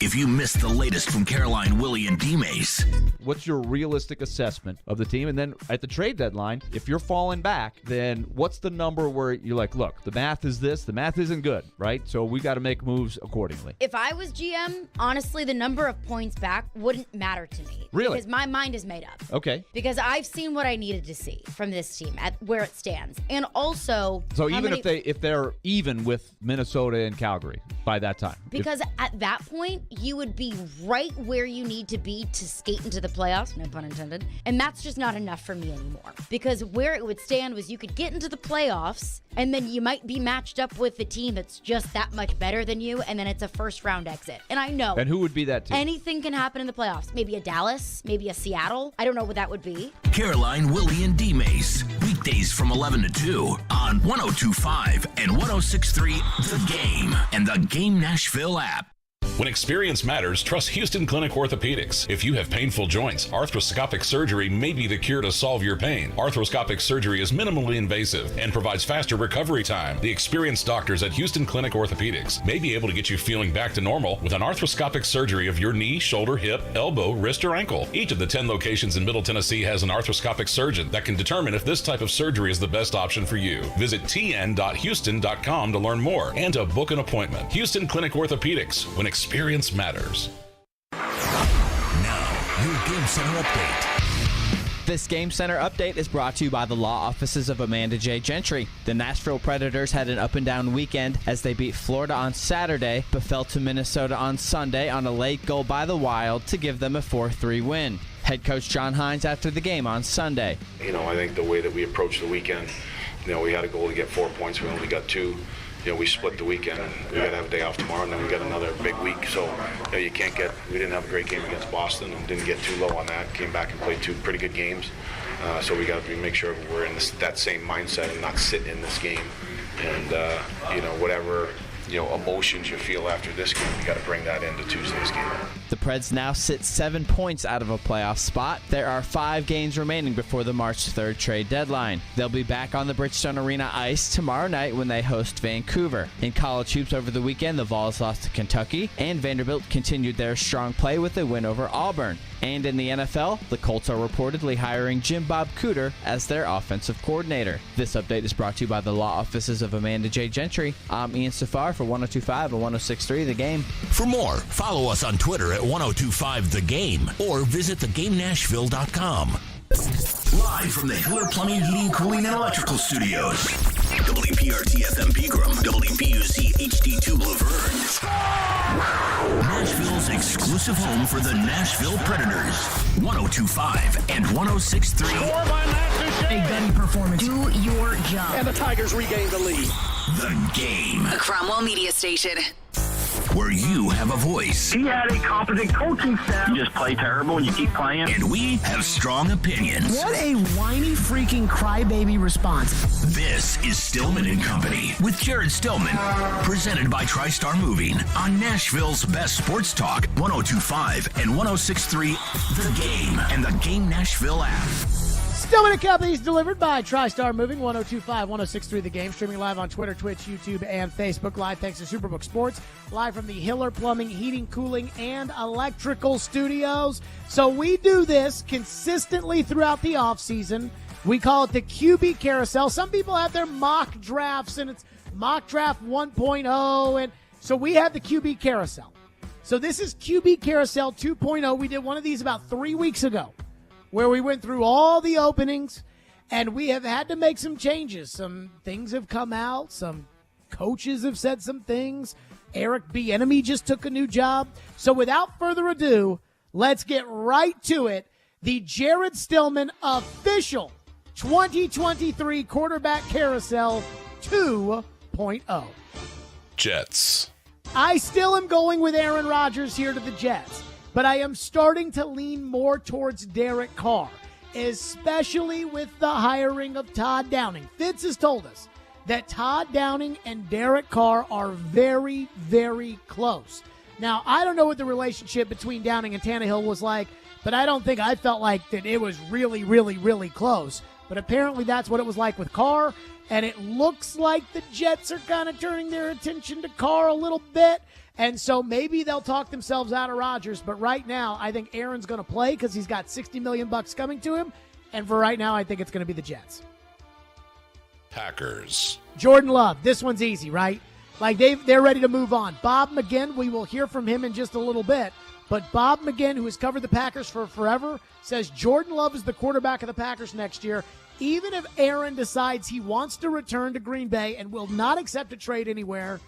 If you missed the latest from Caroline, Willie, and D-Mace. What's your realistic assessment of the team? And then at the trade deadline, if you're falling back, then what's the number where you're like, look, the math is this, the math isn't good, right? So we got to make moves accordingly. If I was GM, honestly, the number of points back wouldn't matter to me. Really? Because my mind is made up. Okay. Because I've seen what I needed to see from this team at where it stands. And also, so even if they're even with Minnesota and Calgary by that time. Because at that point, you would be right where you need to be to skate into the playoffs, no pun intended. And that's just not enough for me anymore. Because where it would stand was you could get into the playoffs, and then you might be matched up with the team that's just that much better than you, and then it's a first-round exit. And I know. And who would be that team? Anything can happen in the playoffs. Maybe a Dallas, maybe a Seattle. I don't know what that would be. Caroline, Willie, and D-Mace. Weekdays from 11 to 2 on 102.5 and 106.3 The Game and the Game Nashville app. When experience matters, trust Houston Clinic Orthopedics. If you have painful joints, arthroscopic surgery may be the cure to solve your pain. Arthroscopic surgery is minimally invasive and provides faster recovery time. The experienced doctors at Houston Clinic Orthopedics may be able to get you feeling back to normal with an arthroscopic surgery of your knee, shoulder, hip, elbow, wrist, or ankle. Each of the 10 locations in Middle Tennessee has an arthroscopic surgeon that can determine if this type of surgery is the best option for you. Visit tn.houston.com to learn more and to book an appointment. Houston Clinic Orthopedics. When experience matters. Now, your Game Center update. This Game Center update is brought to you by the law offices of Amanda J. Gentry. The Nashville Predators had an up-and-down weekend as they beat Florida on Saturday, but fell to Minnesota on Sunday on a late goal by the Wild to give them a 4-3 win. Head Head coach John Hines after the game on Sunday. I think the way that we approached the weekend, we had a goal to get 4 points. We only got 2. We split the weekend, and we got to have a day off tomorrow, and then we got another big week. So, we didn't have a great game against Boston and didn't get too low on that. Came back and played 2 pretty good games. So we got to make sure we're in that same mindset and not sit in this game. And, whatever, emotions you feel after this game, you got to bring that into Tuesday's game. The Preds now sit 7 points out of a playoff spot. There are 5 games remaining before the March 3rd trade deadline. They'll be back on the Bridgestone Arena ice tomorrow night when they host Vancouver. In college hoops over the weekend, the Vols lost to Kentucky, and Vanderbilt continued their strong play with a win over Auburn. And in the NFL, the Colts are reportedly hiring Jim Bob Cooter as their offensive coordinator. This update is brought to you by the law offices of Amanda J. Gentry. I'm Ian Safar for 102.5 and 106.3 The Game. For more, follow us on Twitter at 102.5 The Game or visit thegamenashville.com. Live from the Hiller Plumbing, Heating, Cooling, and Electrical Studios. WPRT-FM Pegram, WPUC HD2 Laverne. Nashville's exclusive home for the Nashville Predators. 102.5 and 106.3. A gunny performance. Do your job. And the Tigers regain the lead. The Game. A Cromwell media station. Where you have a voice. He had a competent coaching staff. You just play terrible and you keep playing. And we have strong opinions. What a whiny freaking crybaby response. This is Stillman and Company with Jared Stillman. Presented by TriStar Moving on Nashville's best sports talk, 102.5 and 106.3 The Game and the Game Nashville app. Stillman and Company is delivered by TriStar Moving, 102.5, 106.3 The Game, streaming live on Twitter, Twitch, YouTube, and Facebook Live, thanks to Superbook Sports, live from the Hiller Plumbing, Heating, Cooling, and Electrical Studios. So we do this consistently throughout the offseason. We call it the QB Carousel. Some people have their mock drafts, and it's mock draft 1.0, and so we have the QB Carousel. So this is QB Carousel 2.0. We did one of these about 3 weeks ago, where we went through all the openings, and we have had to make some changes. Some things have come out. Some coaches have said some things. Eric Bieniemy just took a new job. So without further ado, let's get right to it. The Jared Stillman official 2023 Quarterback Carousel 2.0. Jets. I still am going with Aaron Rodgers here to the Jets, but I am starting to lean more towards Derek Carr, especially with the hiring of Todd Downing. Fitz has told us that Todd Downing and Derek Carr are very, very close. Now, I don't know what the relationship between Downing and Tannehill was like, but I felt like that it was really, really, really close. But apparently that's what it was like with Carr, and it looks like the Jets are kind of turning their attention to Carr a little bit. And so maybe they'll talk themselves out of Rodgers, but right now I think Aaron's going to play because he's got $60 million coming to him. And for right now, I think it's going to be the Jets. Packers. Jordan Love. This one's easy, right? Like they're ready to move on. Bob McGinn, we will hear from him in just a little bit. But Bob McGinn, who has covered the Packers for forever, says Jordan Love is the quarterback of the Packers next year. Even if Aaron decides he wants to return to Green Bay and will not accept a trade anywhere,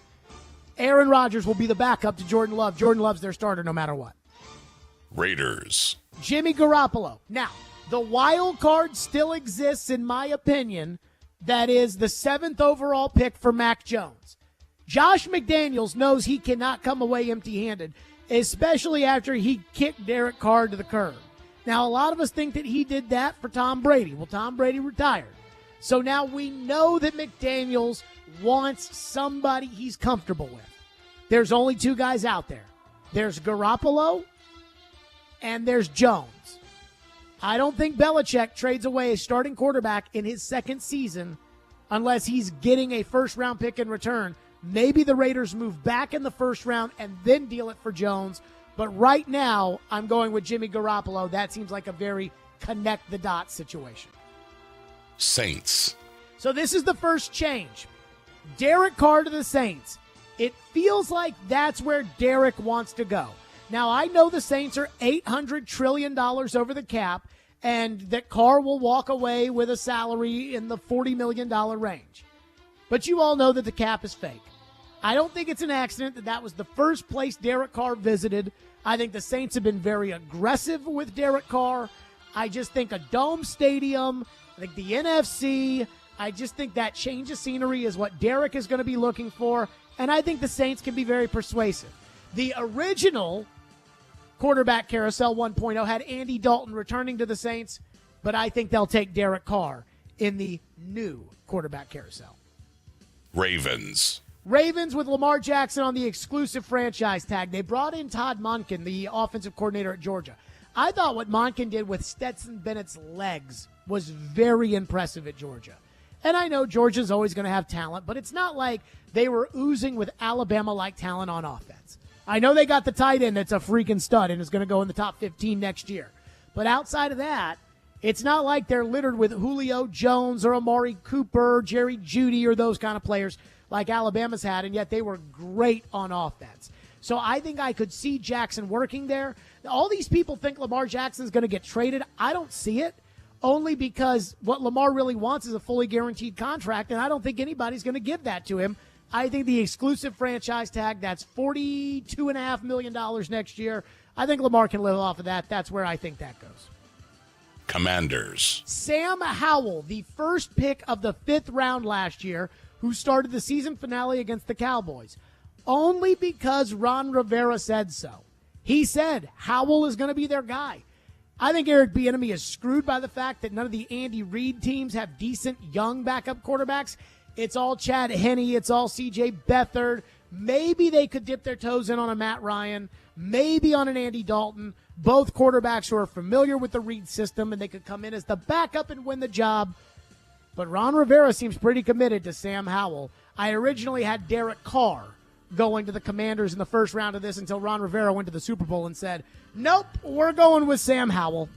Aaron Rodgers will be the backup to Jordan Love. Jordan Love's their starter no matter what. Raiders. Jimmy Garoppolo. Now, the wild card still exists, in my opinion. That is the 7th overall pick for Mac Jones. Josh McDaniels knows he cannot come away empty-handed, especially after he kicked Derek Carr to the curb. Now, a lot of us think that he did that for Tom Brady. Well, Tom Brady retired. So now we know that McDaniels wants somebody he's comfortable with. There's only 2 guys out there. There's Garoppolo and there's Jones. I don't think Belichick trades away a starting quarterback in his second season unless he's getting a first-round pick in return. Maybe the Raiders move back in the first round and then deal it for Jones. But right now, I'm going with Jimmy Garoppolo. That seems like a very connect-the-dots situation. Saints. So this is the first change. Derek Carr to the Saints. It feels like that's where Derek wants to go. Now, I know the Saints are $800 trillion over the cap, and that Carr will walk away with a salary in the $40 million range. But you all know that the cap is fake. I don't think it's an accident that was the first place Derek Carr visited. I think the Saints have been very aggressive with Derek Carr. I just think a dome stadium, I think the NFC, I just think that change of scenery is what Derek is going to be looking for, and I think the Saints can be very persuasive. The original quarterback carousel 1.0 had Andy Dalton returning to the Saints, but I think they'll take Derek Carr in the new quarterback carousel. Ravens with Lamar Jackson on the exclusive franchise tag. They brought in Todd Monken, the offensive coordinator at Georgia. I thought what Monken did with Stetson Bennett's legs was very impressive at Georgia. And I know Georgia's always going to have talent, but it's not like they were oozing with Alabama-like talent on offense. I know they got the tight end that's a freaking stud and is going to go in the top 15 next year. But outside of that, it's not like they're littered with Julio Jones or Amari Cooper, Jerry Jeudy, or those kind of players like Alabama's had, and yet they were great on offense. So I think I could see Jackson working there. All these people think Lamar Jackson's going to get traded. I don't see it, only because what Lamar really wants is a fully guaranteed contract, and I don't think anybody's going to give that to him. I think the exclusive franchise tag, that's $42.5 million next year. I think Lamar can live off of that. That's where I think that goes. Commanders. Sam Howell, the first pick of the 5th round last year, who started the season finale against the Cowboys, only because Ron Rivera said so. He said Howell is going to be their guy. I think Eric Bieniemy is screwed by the fact that none of the Andy Reid teams have decent young backup quarterbacks. It's all Chad Henne. It's all C.J. Beathard. Maybe they could dip their toes in on a Matt Ryan, maybe on an Andy Dalton, both quarterbacks who are familiar with the Reid system, and they could come in as the backup and win the job. But Ron Rivera seems pretty committed to Sam Howell. I originally had Derek Carr going to the Commanders in the first round of this until Ron Rivera went to the Super Bowl and said, nope, we're going with Sam Howell.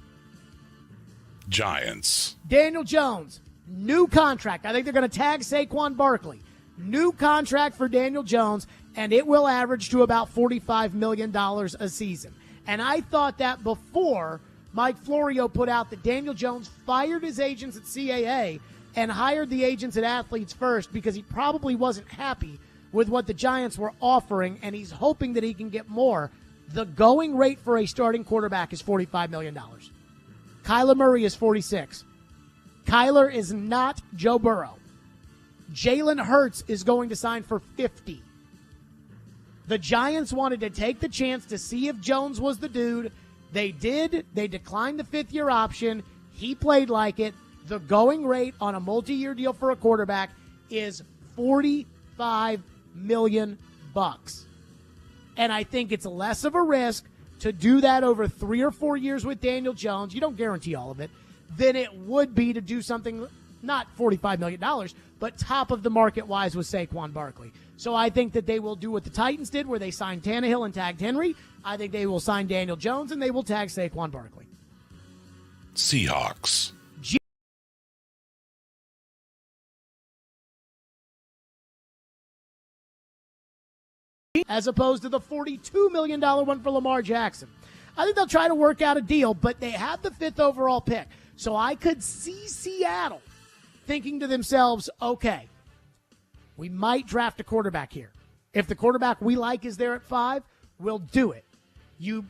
Giants. Daniel Jones, new contract. I think they're going to tag Saquon Barkley. New contract for Daniel Jones, and it will average to about $45 million a season. And I thought that before Mike Florio put out that Daniel Jones fired his agents at CAA and hired the agents at Athletes First because he probably wasn't happy with what the Giants were offering, and he's hoping that he can get more. The going rate for a starting quarterback is $45 million. Kyler Murray is 46. Kyler is not Joe Burrow. Jalen Hurts is going to sign for 50. The Giants wanted to take the chance to see if Jones was the dude. They did. They declined the 5th-year option. He played like it. The going rate on a multi-year deal for a quarterback is $45 million. And I think it's less of a risk to do that over 3 or 4 years with Daniel Jones. You don't guarantee all of it. Than it would be to do something, not $45 million, but top of the market wise with Saquon Barkley. So I think that they will do what the Titans did where they signed Tannehill and tagged Henry. I think they will sign Daniel Jones and they will tag Saquon Barkley. Seahawks. As opposed to the $42 million one for Lamar Jackson. I think they'll try to work out a deal, but they have the 5th overall pick. So I could see Seattle thinking to themselves, okay, we might draft a quarterback here. If the quarterback we like is there at 5, we'll do it. You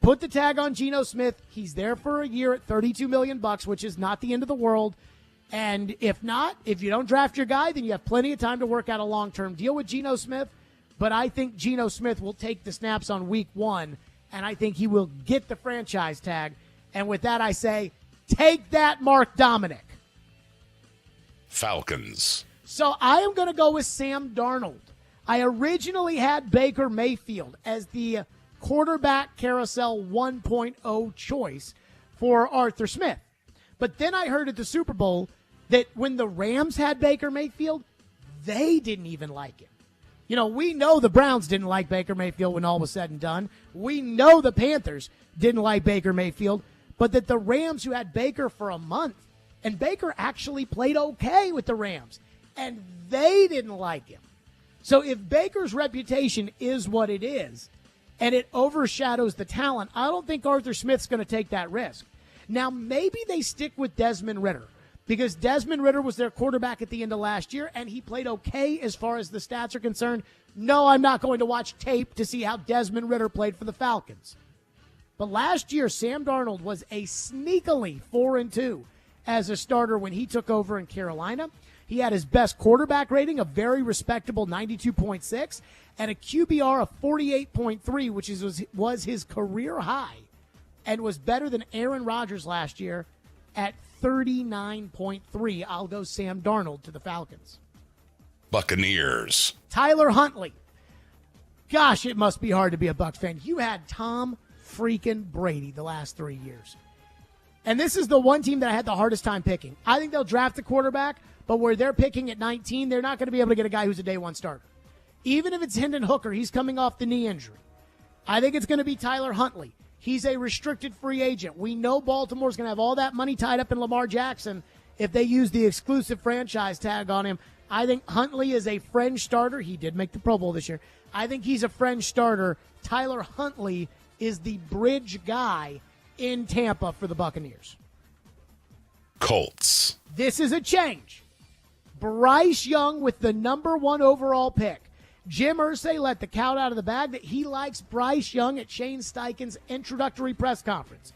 put the tag on Geno Smith. He's there for a year at $32 million, which is not the end of the world. And if not, if you don't draft your guy, then you have plenty of time to work out a long-term deal with Geno Smith. But I think Geno Smith will take the snaps on week 1, and I think he will get the franchise tag. And with that, I say, take that, Mark Dominic. Falcons. So I am going to go with Sam Darnold. I originally had Baker Mayfield as the quarterback carousel 1.0 choice for Arthur Smith. But then I heard at the Super Bowl that when the Rams had Baker Mayfield, they didn't even like him. You know, we know the Browns didn't like Baker Mayfield when all was said and done. We know the Panthers didn't like Baker Mayfield, but that the Rams, who had Baker for a month, and Baker actually played okay with the Rams, and they didn't like him. So if Baker's reputation is what it is, and it overshadows the talent, I don't think Arthur Smith's going to take that risk. Now, maybe they stick with Desmond Ridder, because Desmond Ridder was their quarterback at the end of last year, and he played okay as far as the stats are concerned. No, I'm not going to watch tape to see how Desmond Ridder played for the Falcons. But last year, Sam Darnold was a sneakily 4-2 as a starter when he took over in Carolina. He had his best quarterback rating, a very respectable 92.6, and a QBR of 48.3, which was his career high, and was better than Aaron Rodgers last year at 39.3. I'll go Sam Darnold to the Falcons. Buccaneers. Tyler Huntley. Gosh, it must be hard to be a Bucs fan. You had Tom freaking Brady the last 3 years. And this is the one team that I had the hardest time picking. I think they'll draft a quarterback, but where they're picking at 19, they're not going to be able to get a guy who's a day one starter. Even if it's Hendon Hooker, he's coming off the knee injury. I think it's going to be Tyler Huntley. He's a restricted free agent. We know Baltimore's going to have all that money tied up in Lamar Jackson if they use the exclusive franchise tag on him. I think Huntley is a fringe starter. He did make the Pro Bowl this year. I think he's a fringe starter. Tyler Huntley is the bridge guy in Tampa for the Buccaneers. Colts. This is a change. Bryce Young with the number 1 overall pick. Jim Irsay let the cat out of the bag that he likes Bryce Young at Shane Steichen's introductory press conference.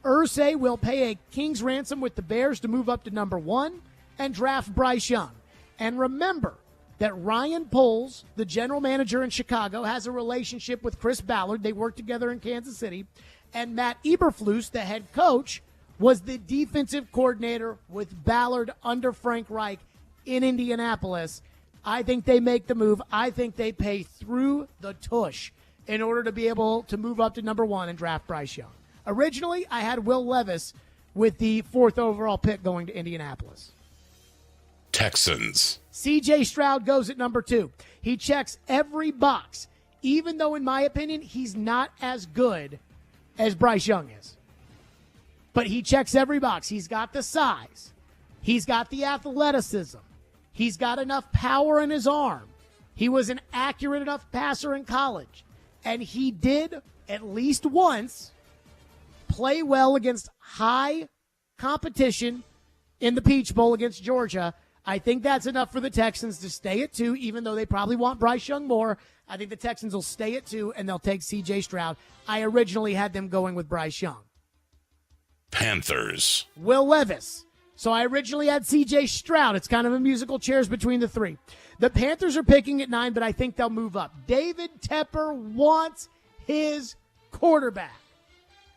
Irsay will pay a king's ransom with the Bears to move up to number 1 and draft Bryce Young. And remember that Ryan Poles, the general manager in Chicago, has a relationship with Chris Ballard. They work together in Kansas City. And Matt Eberflus, the head coach, was the defensive coordinator with Ballard under Frank Reich in Indianapolis. I think they make the move. I think they pay through the tush in order to be able to move up to number 1 and draft Bryce Young. Originally, I had Will Levis with the 4th overall pick going to Indianapolis. Texans. C.J. Stroud goes at number 2. He checks every box, even though, in my opinion, he's not as good as Bryce Young is. But he checks every box. He's got the size. He's got the athleticism. He's got enough power in his arm. He was an accurate enough passer in college. And he did, at least once, play well against high competition in the Peach Bowl against Georgia. I think that's enough for the Texans to stay at 2, even though they probably want Bryce Young more. I think the Texans will stay at 2, and they'll take C.J. Stroud. I originally had them going with Bryce Young. Panthers. Will Levis. So I originally had C.J. Stroud. It's kind of a musical chairs between the 3. The Panthers are picking at 9, but I think they'll move up. David Tepper wants his quarterback.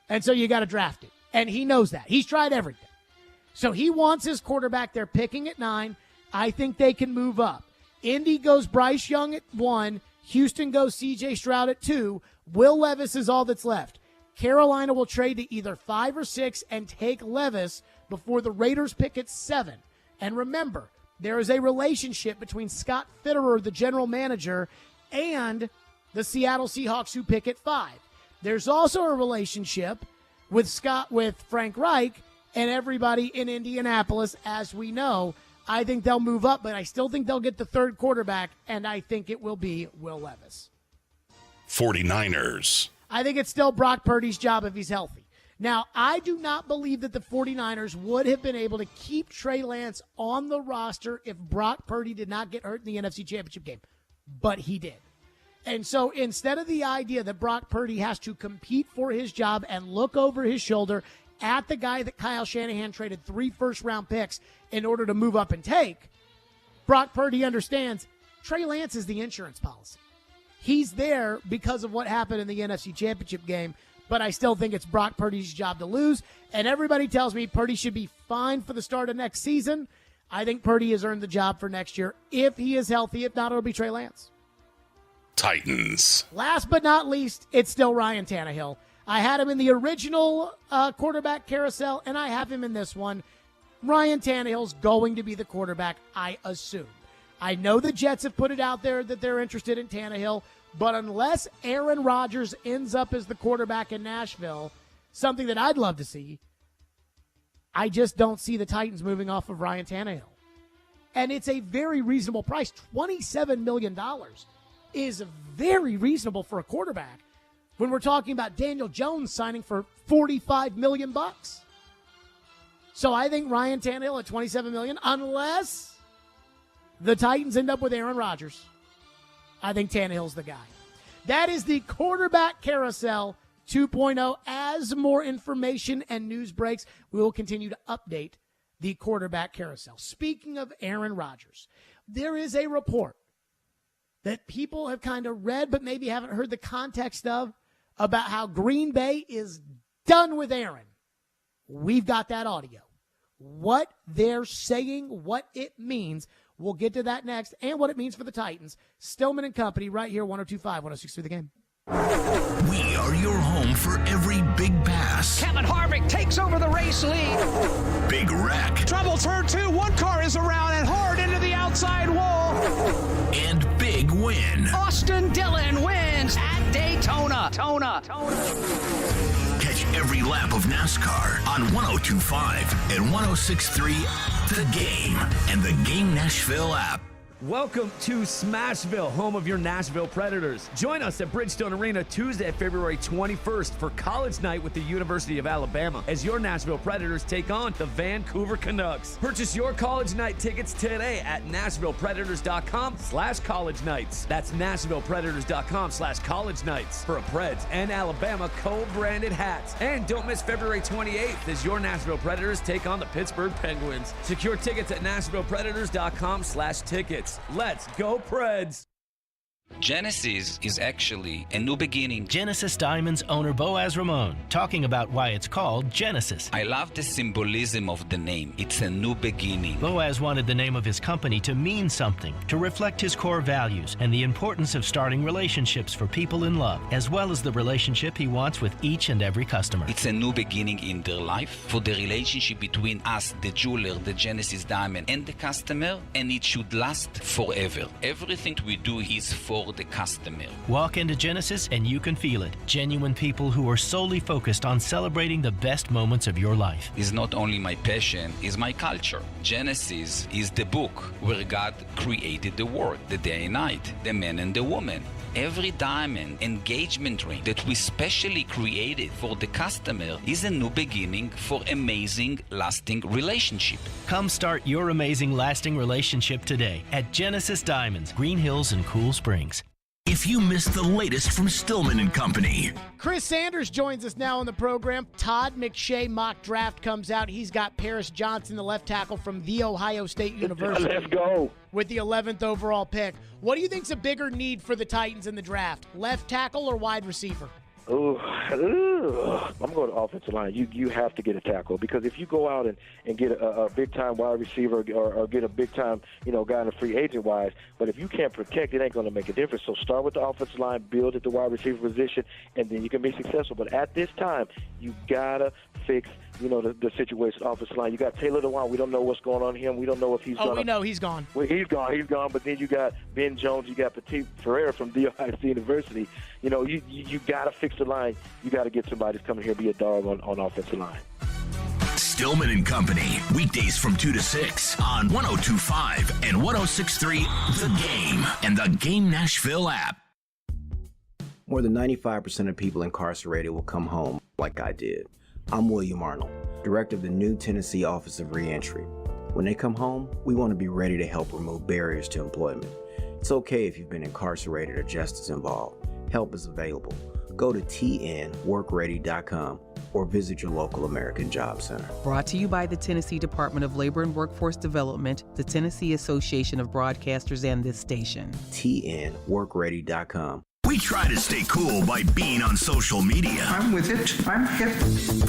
And so you got to draft it. And he knows that. He's tried everything. So he wants his quarterback. They're picking at 9. I think they can move up. Indy goes Bryce Young at 1. Houston goes C.J. Stroud at 2. Will Levis is all that's left. Carolina will trade to either 5 or 6 and take Levis before the Raiders pick at 7. And remember, there is a relationship between Scott Fitterer, the general manager, and the Seattle Seahawks who pick at 5. There's also a relationship with Frank Reich and everybody in Indianapolis, as we know. I think they'll move up, but I still think they'll get the 3rd quarterback, and I think it will be Will Levis. 49ers. I think it's still Brock Purdy's job if he's healthy. Now, I do not believe that the 49ers would have been able to keep Trey Lance on the roster if Brock Purdy did not get hurt in the NFC Championship game, but he did. And so instead of the idea that Brock Purdy has to compete for his job and look over his shoulder at the guy that Kyle Shanahan traded 3 first-round picks in order to move up and take, Brock Purdy understands Trey Lance is the insurance policy. He's there because of what happened in the NFC Championship game, but I still think it's Brock Purdy's job to lose. And everybody tells me Purdy should be fine for the start of next season. I think Purdy has earned the job for next year if he is healthy. If not, it'll be Trey Lance. Titans. Last but not least, it's still Ryan Tannehill. I had him in the original quarterback carousel, and I have him in this one. Ryan Tannehill's going to be the quarterback, I assume. I know the Jets have put it out there that they're interested in Tannehill, but unless Aaron Rodgers ends up as the quarterback in Nashville, something that I'd love to see, I just don't see the Titans moving off of Ryan Tannehill. And it's a very reasonable price. $27 million is very reasonable for a quarterback when we're talking about Daniel Jones signing for $45 million. So I think Ryan Tannehill at $27 million, unless the Titans end up with Aaron Rodgers, I think Tannehill's the guy. That is the quarterback carousel 2.0. As more information and news breaks, we will continue to update the quarterback carousel. Speaking of Aaron Rodgers, there is a report that people have kind of read but maybe haven't heard the context of about how Green Bay is done with Aaron. We've got that audio. What they're saying, what it means. We'll get to that next, and what it means for the Titans. Stillman and Company right here, 102.5, 106.3 The Game. We are your home for every big pass. Kevin Harvick takes over the race lead. Big wreck. Trouble turn 2. One car is around and hard into the outside wall. And big win. Austin Dillon wins at Daytona. Catch every lap of NASCAR on 102.5 and 106.3 The Game and the Game Nashville app. Welcome to Smashville, home of your Nashville Predators. Join us at Bridgestone Arena Tuesday, February 21st for College Night with the University of Alabama as your Nashville Predators take on the Vancouver Canucks. Purchase your College Night tickets today at NashvillePredators.com/College Nights. That's NashvillePredators.com/College Nights for a Preds and Alabama co-branded hats. And don't miss February 28th as your Nashville Predators take on the Pittsburgh Penguins. Secure tickets at NashvillePredators.com/tickets. Let's go, Preds! Genesis is actually a new beginning. Genesis Diamonds owner Boaz Ramon talking about why it's called Genesis. I love the symbolism of the name. It's a new beginning. Boaz wanted the name of his company to mean something, to reflect his core values and the importance of starting relationships for people in love, as well as the relationship he wants with each and every customer. It's a new beginning in their life for the relationship between us, the jeweler, the Genesis Diamond, and the customer, and it should last forever. Everything we do is for the customer. Walk into Genesis and you can feel it. Genuine people who are solely focused on celebrating the best moments of your life. Is not only my passion, is my culture. Genesis is the book where God created the world, the day and night, the man and the woman. Every diamond engagement ring that we specially created for the customer is a new beginning for amazing, lasting relationship. Come start your amazing, lasting relationship today at Genesis Diamonds, Green Hills and Cool Springs. If you missed the latest from Stillman and Company. Chris Sanders joins us now on the program. Todd McShay mock draft comes out. He's got Paris Johnson, the left tackle from The Ohio State University. Let's go. With the 11th overall pick. What do you think's a bigger need for the Titans in the draft? Left tackle or wide receiver? Ooh, I'm going to offensive line. You have to get a tackle, because if you go out and get a big-time wide receiver or get a big-time, guy in the free agent-wise, but if you can't protect, it ain't going to make a difference. So start with the offensive line, build at the wide receiver position, and then you can be successful. But at this time, you got to fix the situation offensive line. You got Taylor Dewan. We don't know what's going on with him. We don't know if he's we know he's gone. Well, he's gone. But then you got Ben Jones. You got Petit Ferreira from The Ohio State University. You got to fix the line. You got to get somebody to come here and be a dog on offensive line. Stillman and Company, weekdays from 2 to 6 on 102.5 and 106.3 The Game and the Game Nashville app. More than 95% of people incarcerated will come home like I did. I'm William Arnold, director of the new Tennessee Office of Reentry. When they come home, we want to be ready to help remove barriers to employment. It's okay if you've been incarcerated or justice involved. Help is available. Go to tnworkready.com or visit your local American Job Center. Brought to you by the Tennessee Department of Labor and Workforce Development, the Tennessee Association of Broadcasters, and this station. tnworkready.com. We try to stay cool by being on social media. I'm with it. I'm hip.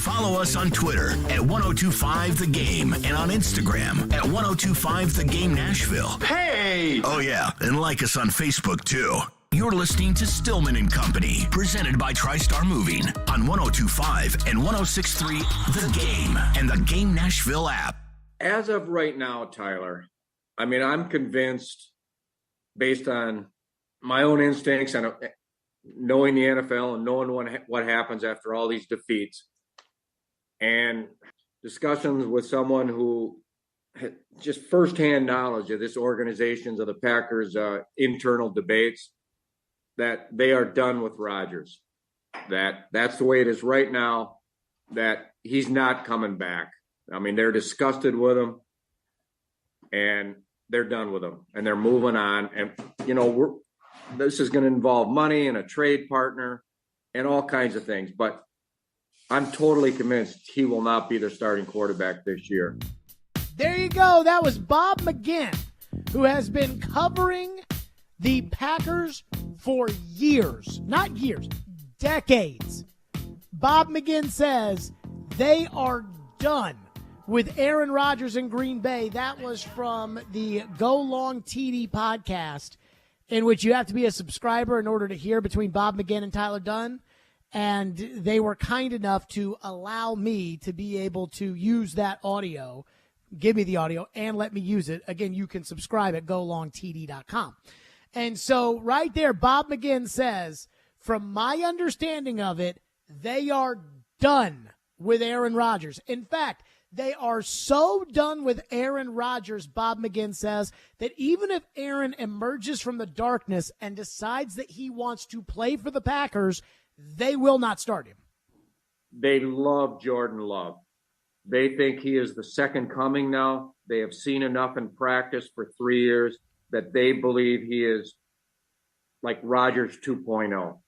Follow us on Twitter at 1025 The Game and on Instagram at 1025 The Game Nashville. Hey! Oh, yeah. And like us on Facebook, too. You're listening to Stillman and Company, presented by TriStar Moving on 1025 and 106.3 The Game and the Game Nashville app. As of right now, Tyler, I'm convinced, based on my own instincts and knowing the NFL and knowing what happens after all these defeats, and discussions with someone who had just firsthand knowledge of this organization's, of the Packers' internal debates, that they are done with Rodgers. That's the way it is right now, that he's not coming back. I mean, they're disgusted with him, and they're done with him, and they're moving on. And, you know, this is going to involve money and a trade partner and all kinds of things. But I'm totally convinced he will not be their starting quarterback this year. There you go. That was Bob McGinn, who has been covering the Packers for years. Not years, decades. Bob McGinn says they are done with Aaron Rodgers in Green Bay. That was from the Go Long TD podcast, in which you have to be a subscriber in order to hear between Bob McGinn and Tyler Dunn. And they were kind enough to allow me to be able to use that audio, give me the audio, and let me use it. Again, you can subscribe at golongtd.com. And so right there, Bob McGinn says, from my understanding of it, they are done with Aaron Rodgers. In fact, they are so done with Aaron Rodgers, Bob McGinn says, that even if Aaron emerges from the darkness and decides that he wants to play for the Packers, they will not start him. They love Jordan Love. They think he is the second coming now. They have seen enough in practice for 3 years that they believe he is like Rodgers 2.0.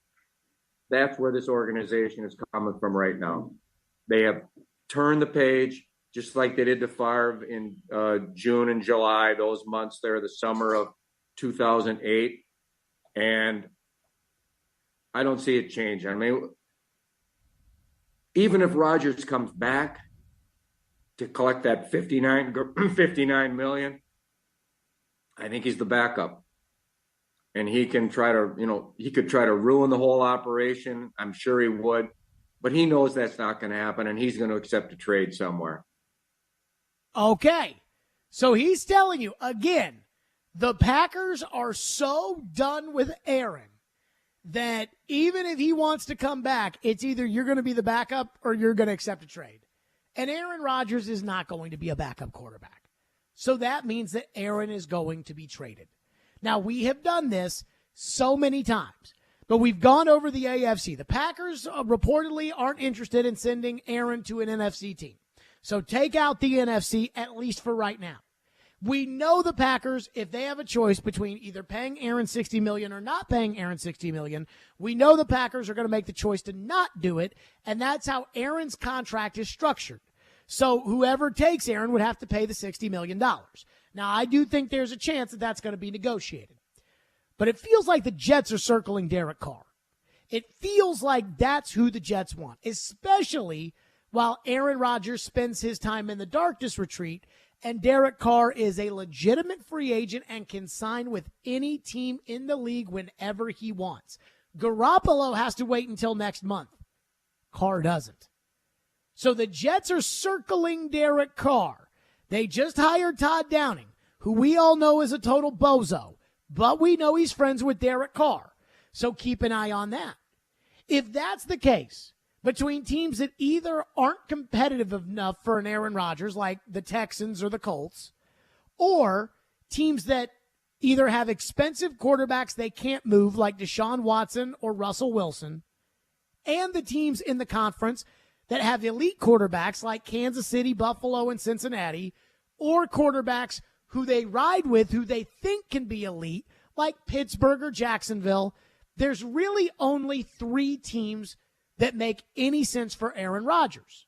That's where this organization is coming from right now. They have turned the page, just like they did to Favre in June and July, those months there, the summer of 2008. And I don't see it changing. I mean, even if Rodgers comes back to collect that $59 million, I think he's the backup. And he can try to, he could try to ruin the whole operation. I'm sure he would. But he knows that's not going to happen, and he's going to accept a trade somewhere. Okay. So he's telling you, again, the Packers are so done with Aaron that even if he wants to come back, it's either you're going to be the backup or you're going to accept a trade. And Aaron Rodgers is not going to be a backup quarterback. So that means that Aaron is going to be traded. Now, we have done this so many times, but we've gone over the AFC. The Packers reportedly aren't interested in sending Aaron to an NFC team. So take out the NFC, at least for right now. We know the Packers, if they have a choice between either paying Aaron $60 million or not paying Aaron $60 million, we know the Packers are going to make the choice to not do it, and that's how Aaron's contract is structured. So whoever takes Aaron would have to pay the $60 million. Now, I do think there's a chance that that's going to be negotiated. But it feels like the Jets are circling Derek Carr. It feels like that's who the Jets want, especially while Aaron Rodgers spends his time in the darkness retreat and Derek Carr is a legitimate free agent and can sign with any team in the league whenever he wants. Garoppolo has to wait until next month. Carr doesn't. So the Jets are circling Derek Carr. They just hired Todd Downing, who we all know is a total bozo, but we know he's friends with Derek Carr. So keep an eye on that. If that's the case, between teams that either aren't competitive enough for an Aaron Rodgers, like the Texans or the Colts, or teams that either have expensive quarterbacks they can't move, like Deshaun Watson or Russell Wilson, and the teams in the conference that have elite quarterbacks like Kansas City, Buffalo, and Cincinnati, or quarterbacks who they ride with, who they think can be elite, like Pittsburgh or Jacksonville, there's really only 3 teams that make any sense for Aaron Rodgers.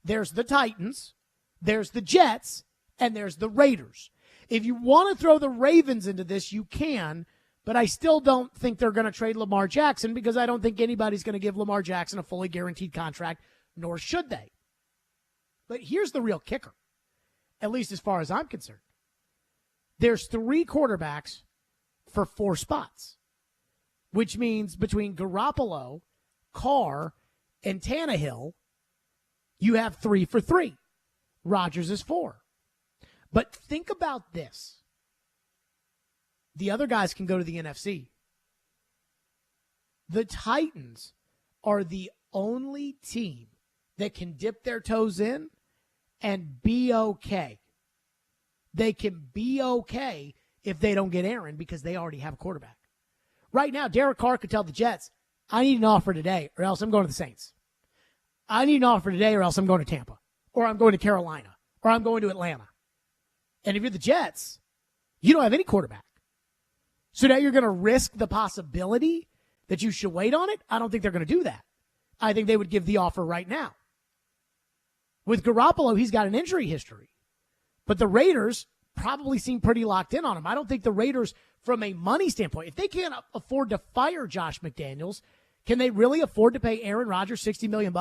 There's the Titans, there's the Jets, and there's the Raiders. If you want to throw the Ravens into this, you can, but I still don't think they're going to trade Lamar Jackson because I don't think anybody's going to give Lamar Jackson a fully guaranteed contract, nor should they. But here's the real kicker, at least as far as I'm concerned. There's 3 quarterbacks for 4 spots, which means between Garoppolo, Carr, and Tannehill, you have 3 for 3. Rodgers is 4. But think about this. The other guys can go to the NFC. The Titans are the only team that can dip their toes in and be okay. They can be okay if they don't get Aaron because they already have a quarterback. Right now, Derek Carr could tell the Jets, I need an offer today or else I'm going to the Saints. I need an offer today or else I'm going to Tampa or I'm going to Carolina or I'm going to Atlanta. And if you're the Jets, you don't have any quarterback. So now you're going to risk the possibility that you should wait on it? I don't think they're going to do that. I think they would give the offer right now. With Garoppolo, he's got an injury history. But the Raiders probably seem pretty locked in on him. I don't think the Raiders, from a money standpoint, if they can't afford to fire Josh McDaniels, can they really afford to pay Aaron Rodgers $60 million?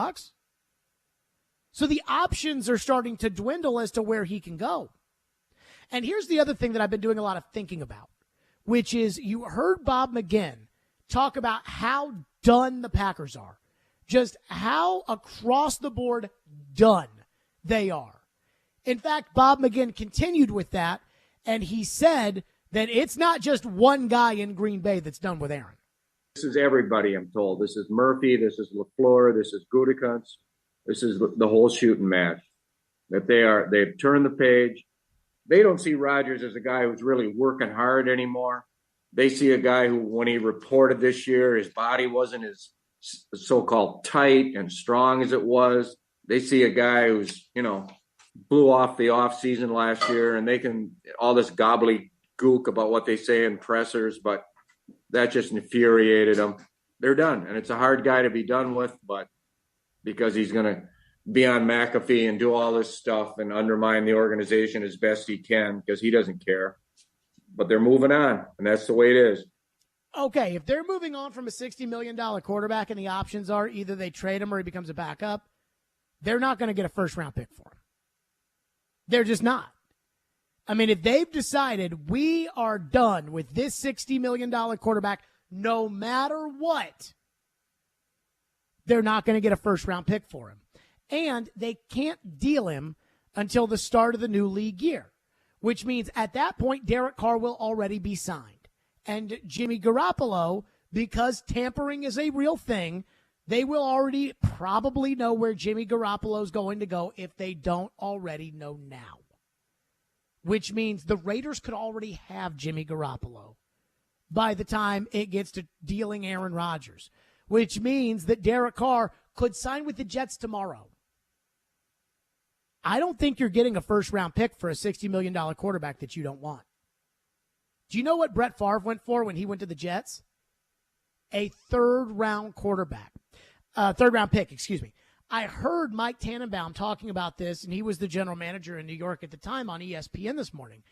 So the options are starting to dwindle as to where he can go. And here's the other thing that I've been doing a lot of thinking about, which is you heard Bob McGinn talk about how done the Packers are, just how across the board done they are. In fact, Bob McGinn continued with that, and he said that it's not just one guy in Green Bay that's done with Aaron. This is everybody, I'm told. This is Murphy, this is LaFleur, this is Gutekunst, this is the whole shooting match. That they've turned the page. They don't see Rodgers as a guy who's really working hard anymore. They see a guy who, when he reported this year, his body wasn't as so-called tight and strong as it was. They see a guy who's, blew off the offseason last year, and they can all this gobbledygook about what they say in pressers, but that just infuriated them. They're done, and it's a hard guy to be done with, but because he's going to be on McAfee and do all this stuff and undermine the organization as best he can because he doesn't care. But they're moving on, and that's the way it is. Okay, if they're moving on from a $60 million quarterback and the options are either they trade him or he becomes a backup, they're not going to get a first-round pick for him. They're just not. I mean, if they've decided we are done with this $60 million quarterback, no matter what, they're not going to get a first-round pick for him. And they can't deal him until the start of the new league year, which means at that point, Derek Carr will already be signed. And Jimmy Garoppolo, because tampering is a real thing, they will already probably know where Jimmy Garoppolo is going to go if they don't already know now. Which means the Raiders could already have Jimmy Garoppolo by the time it gets to dealing Aaron Rodgers. Which means that Derek Carr could sign with the Jets tomorrow. I don't think you're getting a first-round pick for a $60 million quarterback that you don't want. Do you know what Brett Favre went for when he went to the Jets? A third-round pick, excuse me. I heard Mike Tannenbaum talking about this, and he was the general manager in New York at the time on ESPN this morning.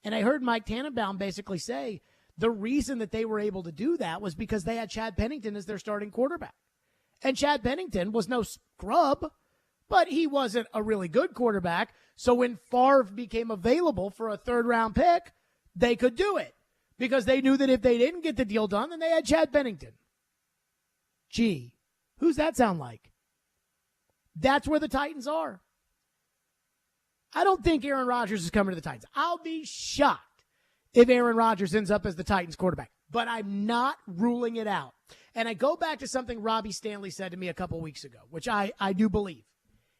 And I heard Mike Tannenbaum basically say the reason that they were able to do that was because they had Chad Pennington as their starting quarterback. And Chad Pennington was no scrub, but he wasn't a really good quarterback. So when Favre became available for a third-round pick, they could do it because they knew that if they didn't get the deal done, then they had Chad Pennington. Gee, who's that sound like? That's where the Titans are. I don't think Aaron Rodgers is coming to the Titans. I'll be shocked if Aaron Rodgers ends up as the Titans quarterback, but I'm not ruling it out. And I go back to something Robbie Stanley said to me a couple weeks ago, which I do believe.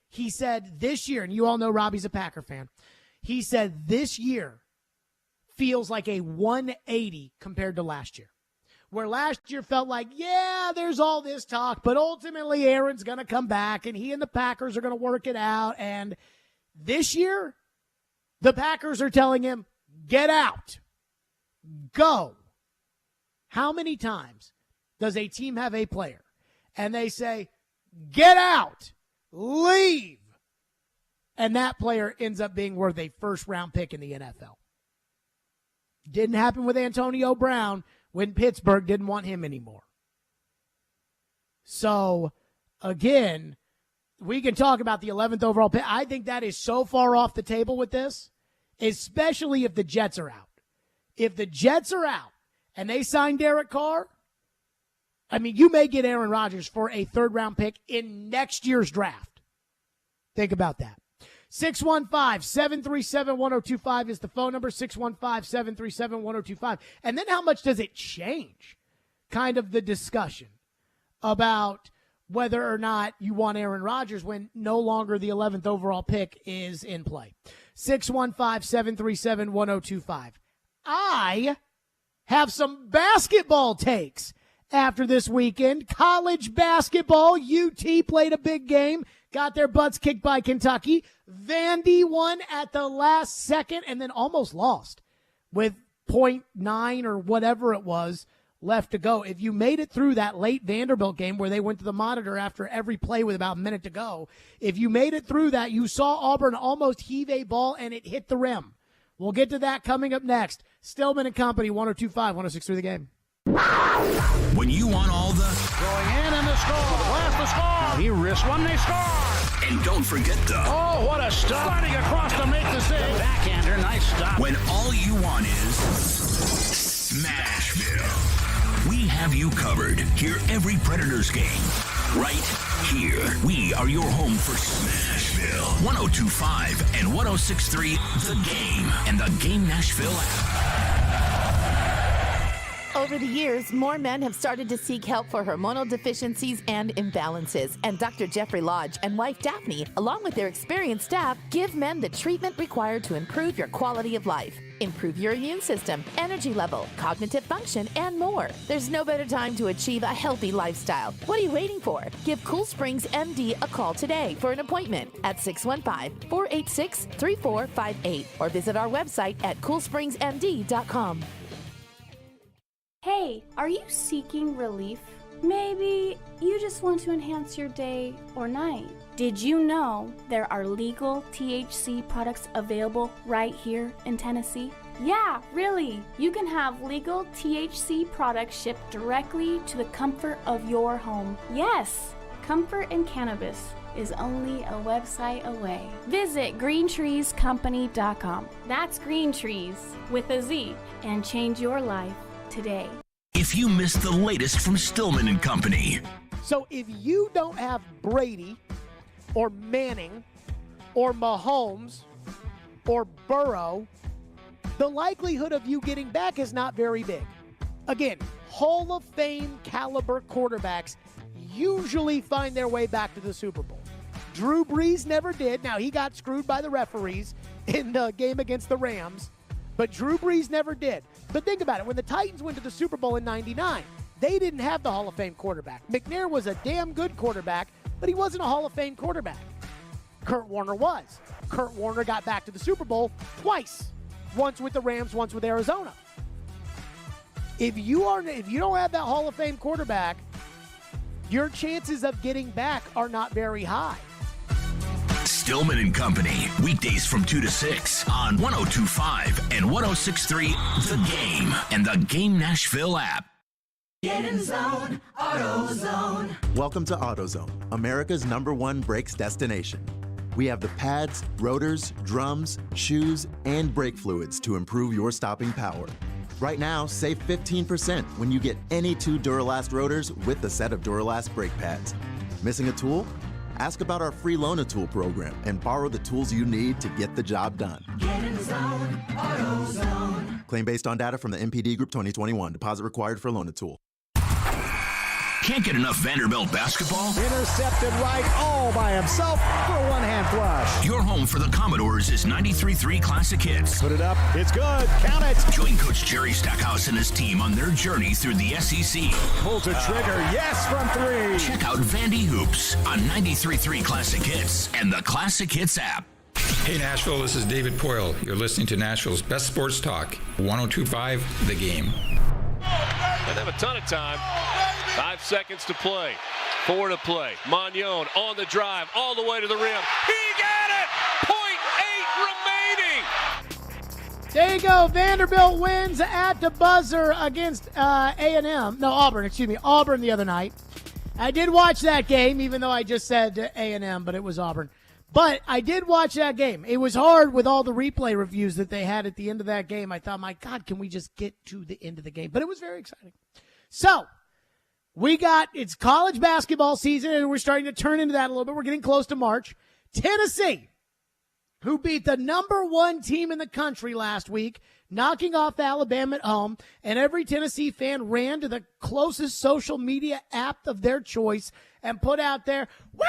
He said this year, and you all know Robbie's a Packer fan, he said this year feels like a 180 compared to last year. Where last year felt like, yeah, there's all this talk, but ultimately Aaron's going to come back and he and the Packers are going to work it out. And this year, the Packers are telling him, get out, go. How many times does a team have a player and they say, get out, leave, and that player ends up being worth a first-round pick in the NFL? Didn't happen with Antonio Brown when Pittsburgh didn't want him anymore. So, again, we can talk about the 11th overall pick. I think that is so far off the table with this, especially if the Jets are out. If the Jets are out and they sign Derek Carr, I mean, you may get Aaron Rodgers for a third-round pick in next year's draft. Think about that. 615-737-1025 is the phone number, 615-737-1025. And then how much does it change kind of the discussion about whether or not you want Aaron Rodgers when no longer the 11th overall pick is in play? 615-737-1025. I have some basketball takes after this weekend. College basketball, UT played a big game, got their butts kicked by Kentucky. Vandy won at the last second and then almost lost with 0.9 or whatever it was left to go. If you made it through that late Vanderbilt game where they went to the monitor after every play with about a minute to go, if you made it through that, you saw Auburn almost heave a ball and it hit the rim. We'll get to that coming up next. Stillman and Company, 102.5, 106.3 The Game. When you want all the... Going in and the score. Blast the score. He risks one, they score. And don't forget the... Oh, what a stop. Sliding across to make the save. Backhander, nice stop. When all you want is... Smashville. We have you covered. Hear every Predators game right here. We are your home for Smashville. 102.5 and 106.3 The Game and the Game Nashville app. Over the years, more men have started to seek help for hormonal deficiencies and imbalances. And Dr. Jeffrey Lodge and wife Daphne, along with their experienced staff, give men the treatment required to improve your quality of life. Improve your immune system, energy level, cognitive function, and more. There's no better time to achieve a healthy lifestyle. What are you waiting for? Give Cool Springs MD a call today for an appointment at 615-486-3458 or visit our website at coolspringsmd.com. Hey, are you seeking relief? Maybe you just want to enhance your day or night. Did you know there are legal THC products available right here in Tennessee? Yeah, really. You can have legal THC products shipped directly to the comfort of your home. Yes, Comfort and Cannabis is only a website away. Visit greentreescompany.com. That's Green Trees with a Z, and change your life today. If you missed the latest from Stillman and Company. So if you don't have Brady or Manning or Mahomes or Burrow, the likelihood of you getting back is not very big. Again, Hall of Fame caliber quarterbacks usually find their way back to the Super Bowl. Drew Brees never did. Now, he got screwed by the referees in the game against the Rams, but Drew Brees never did. But think about it. When the Titans went to the Super Bowl in '99, they didn't have the Hall of Fame quarterback. McNair was a damn good quarterback, but he wasn't a Hall of Fame quarterback. Kurt Warner was. Kurt Warner got back to the Super Bowl twice. Once with the Rams, once with Arizona. If you don't have that Hall of Fame quarterback, your chances of getting back are not very high. Stillman and Company, weekdays from 2 to 6 on 102.5 and 106.3 The Game and the Game Nashville app. Get in zone, AutoZone. Welcome to AutoZone, America's #1 brakes destination. We have the pads, rotors, drums, shoes, and brake fluids to improve your stopping power. Right now, save 15% when you get any 2 Duralast rotors with the set of Duralast brake pads. Missing a tool? Ask about our free Loan-A-Tool program and borrow the tools you need to get the job done. Get in zone, AutoZone. Claim based on data from the MPD Group 2021. Deposit required for Loan-A-Tool. Can't get enough Vanderbilt basketball? Intercepted right all by himself for a one-hand flush. Your home for the Commodores is 93.3 Classic Hits. Put it up. It's good. Count it. Join Coach Jerry Stackhouse and his team on their journey through the SEC. Pulls a trigger. Yes, from 3. Check out Vandy Hoops on 93.3 Classic Hits and the Classic Hits app. Hey Nashville, this is David Poyle. You're listening to Nashville's best sports talk, 102.5 The Game. And have a ton of time. 5 seconds to play. 4 to play. Magnon on the drive, all the way to the rim. He got it! 0.8 remaining. There you go. Vanderbilt wins at the buzzer against A&M. No, Auburn, excuse me. Auburn the other night. I did watch that game, even though I just said A&M, but it was Auburn. But I did watch that game. It was hard with all the replay reviews that they had at the end of that game. I thought, my God, can we just get to the end of the game? But it was very exciting. So, it's college basketball season, and we're starting to turn into that a little bit. We're getting close to March. Tennessee, who beat the #1 team in the country last week, knocking off Alabama at home, and every Tennessee fan ran to the closest social media app of their choice and put out there, wow,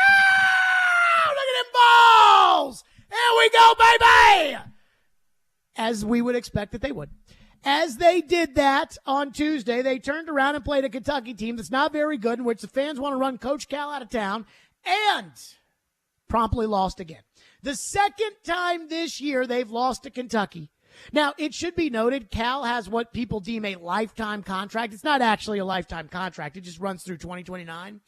look at them balls! There we go, baby! As we would expect that they would. As they did that on Tuesday, they turned around and played a Kentucky team that's not very good, in which the fans want to run Coach Cal out of town, and promptly lost again. The second time this year they've lost to Kentucky. Now, it should be noted, Cal has what people deem a lifetime contract. It's not actually a lifetime contract. It just runs through 2029.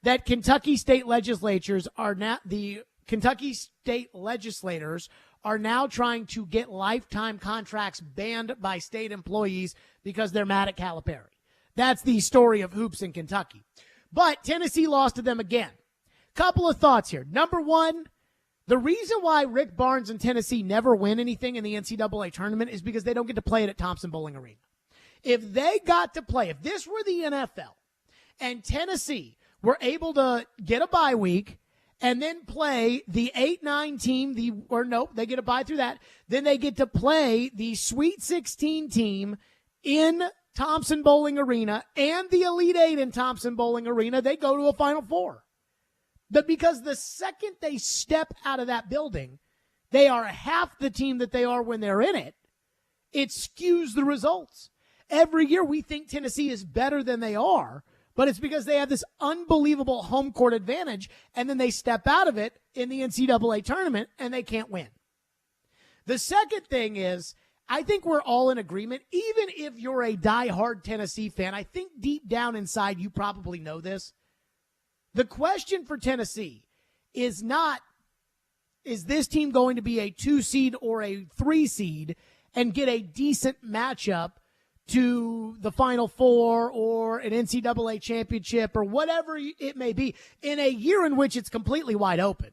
That Kentucky state legislators are now, the Kentucky state legislators are now trying to get lifetime contracts banned by state employees because they're mad at Calipari. That's the story of hoops in Kentucky. But Tennessee lost to them again. Couple of thoughts here. Number one, the reason why Rick Barnes and Tennessee never win anything in the NCAA tournament is because they don't get to play it at Thompson Bowling Arena. If they got to play, if this were the NFL and Tennessee were able to get a bye week and then play the 8-9 team, they get a bye through that. Then they get to play the Sweet 16 team in Thompson Bowling Arena and the Elite Eight in Thompson Bowling Arena. They go to a Final Four. But because the second they step out of that building, they are half the team that they are when they're in it, it skews the results. Every year we think Tennessee is better than they are, but it's because they have this unbelievable home court advantage, and then they step out of it in the NCAA tournament, and they can't win. The second thing is, I think we're all in agreement, even if you're a diehard Tennessee fan, I think deep down inside you probably know this. The question for Tennessee is not, is this team going to be a 2 seed or a 3 seed and get a decent matchup to the Final Four or an NCAA championship or whatever it may be in a year in which it's completely wide open?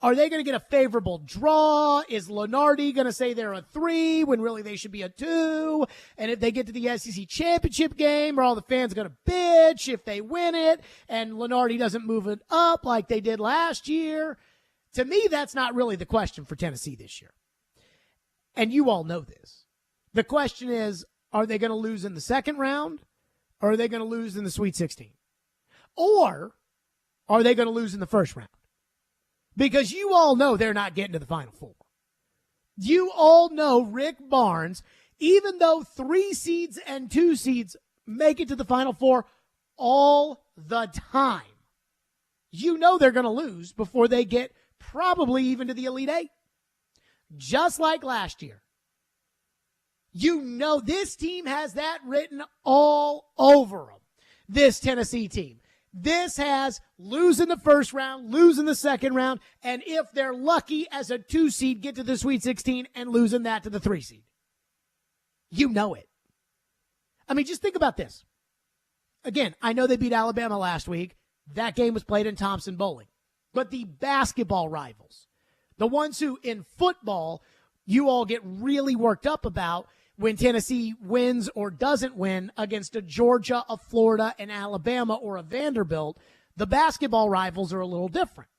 Are they going to get a favorable draw? Is Lenardi going to say they're a 3 when really they should be a 2? And if they get to the SEC championship game, are all the fans going to bitch if they win it and Lenardi doesn't move it up like they did last year? To me, that's not really the question for Tennessee this year. And you all know this. The question is, are they going to lose in the second round, or are they going to lose in the Sweet 16? Or are they going to lose in the first round? Because you all know they're not getting to the Final Four. You all know Rick Barnes, even though 3 seeds and 2 seeds make it to the Final Four all the time, you know they're going to lose before they get probably even to the Elite Eight. Just like last year. You know this team has that written all over them, this Tennessee team. This has losing the first round, losing the second round, and if they're lucky as a 2 seed, get to the Sweet 16 and losing that to the 3 seed. You know it. I mean, just think about this. Again, I know they beat Alabama last week. That game was played in Thompson Bowling. But the basketball rivals, the ones who in football you all get really worked up about when Tennessee wins or doesn't win against a Georgia, a Florida, an Alabama, or a Vanderbilt, the basketball rivals are a little different.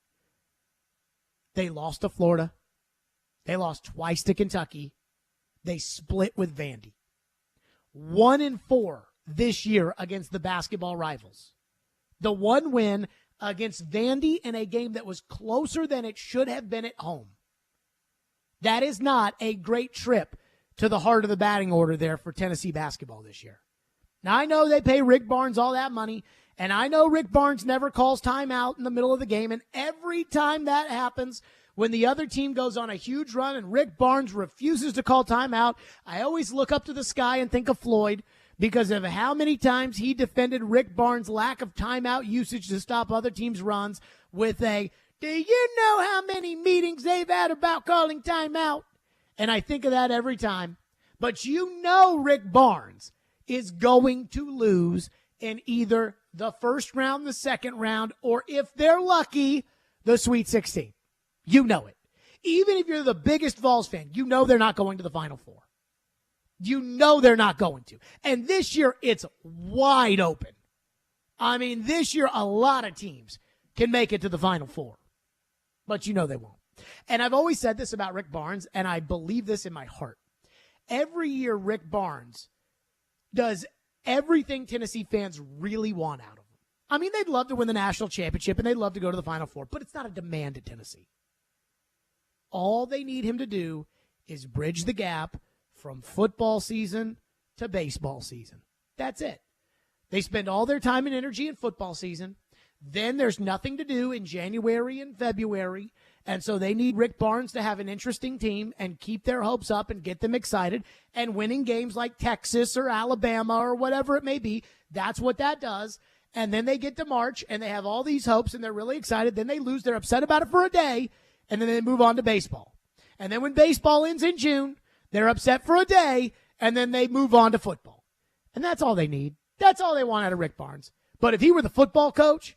They lost to Florida. They lost twice to Kentucky. They split with Vandy. 1-4 this year against the basketball rivals. The one win against Vandy in a game that was closer than it should have been at home. That is not a great trip to the heart of the batting order there for Tennessee basketball this year. Now, I know they pay Rick Barnes all that money, and I know Rick Barnes never calls timeout in the middle of the game, and every time that happens, when the other team goes on a huge run and Rick Barnes refuses to call timeout, I always look up to the sky and think of Floyd because of how many times he defended Rick Barnes' lack of timeout usage to stop other teams' runs with a, do you know how many meetings they've had about calling timeout? And I think of that every time. But you know Rick Barnes is going to lose in either the first round, the second round, or if they're lucky, the Sweet 16. You know it. Even if you're the biggest Vols fan, you know they're not going to the Final Four. You know they're not going to. And this year, it's wide open. I mean, this year, a lot of teams can make it to the Final Four. But you know they won't. And I've always said this about Rick Barnes, and I believe this in my heart. Every year, Rick Barnes does everything Tennessee fans really want out of him. I mean, they'd love to win the national championship, and they'd love to go to the Final Four, but it's not a demand at Tennessee. All they need him to do is bridge the gap from football season to baseball season. That's it. They spend all their time and energy in football season. Then there's nothing to do in January and February. And so they need Rick Barnes to have an interesting team and keep their hopes up and get them excited. And winning games like Texas or Alabama or whatever it may be, that's what that does. And then they get to March and they have all these hopes and they're really excited. Then they lose. They're upset about it for a day. And then they move on to baseball. And then when baseball ends in June, they're upset for a day. And then they move on to football. And that's all they need. That's all they want out of Rick Barnes. But if he were the football coach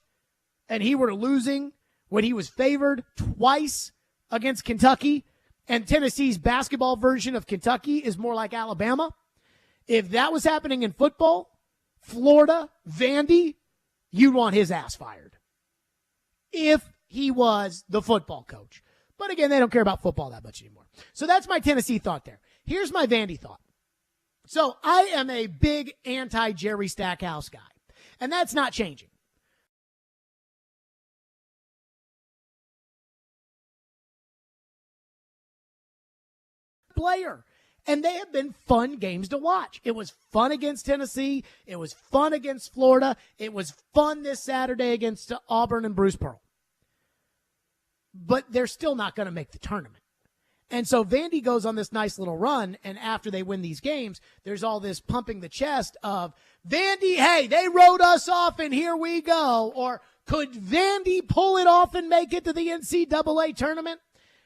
and he were losing when he was favored twice against Kentucky, and Tennessee's basketball version of Kentucky is more like Alabama, if that was happening in football, Florida, Vandy, you'd want his ass fired if he was the football coach. But again, they don't care about football that much anymore. So that's my Tennessee thought there. Here's my Vandy thought. So I am a big anti-Jerry Stackhouse guy, and that's not changing. Player. And they have been fun games to watch. It was fun against Tennessee. It was fun against Florida. It was fun this Saturday against Auburn and Bruce Pearl. But they're still not going to make the tournament. And so Vandy goes on this nice little run, and after they win these games, there's all this pumping the chest of, Vandy, hey, they wrote us off, and here we go. Or could Vandy pull it off and make it to the NCAA tournament?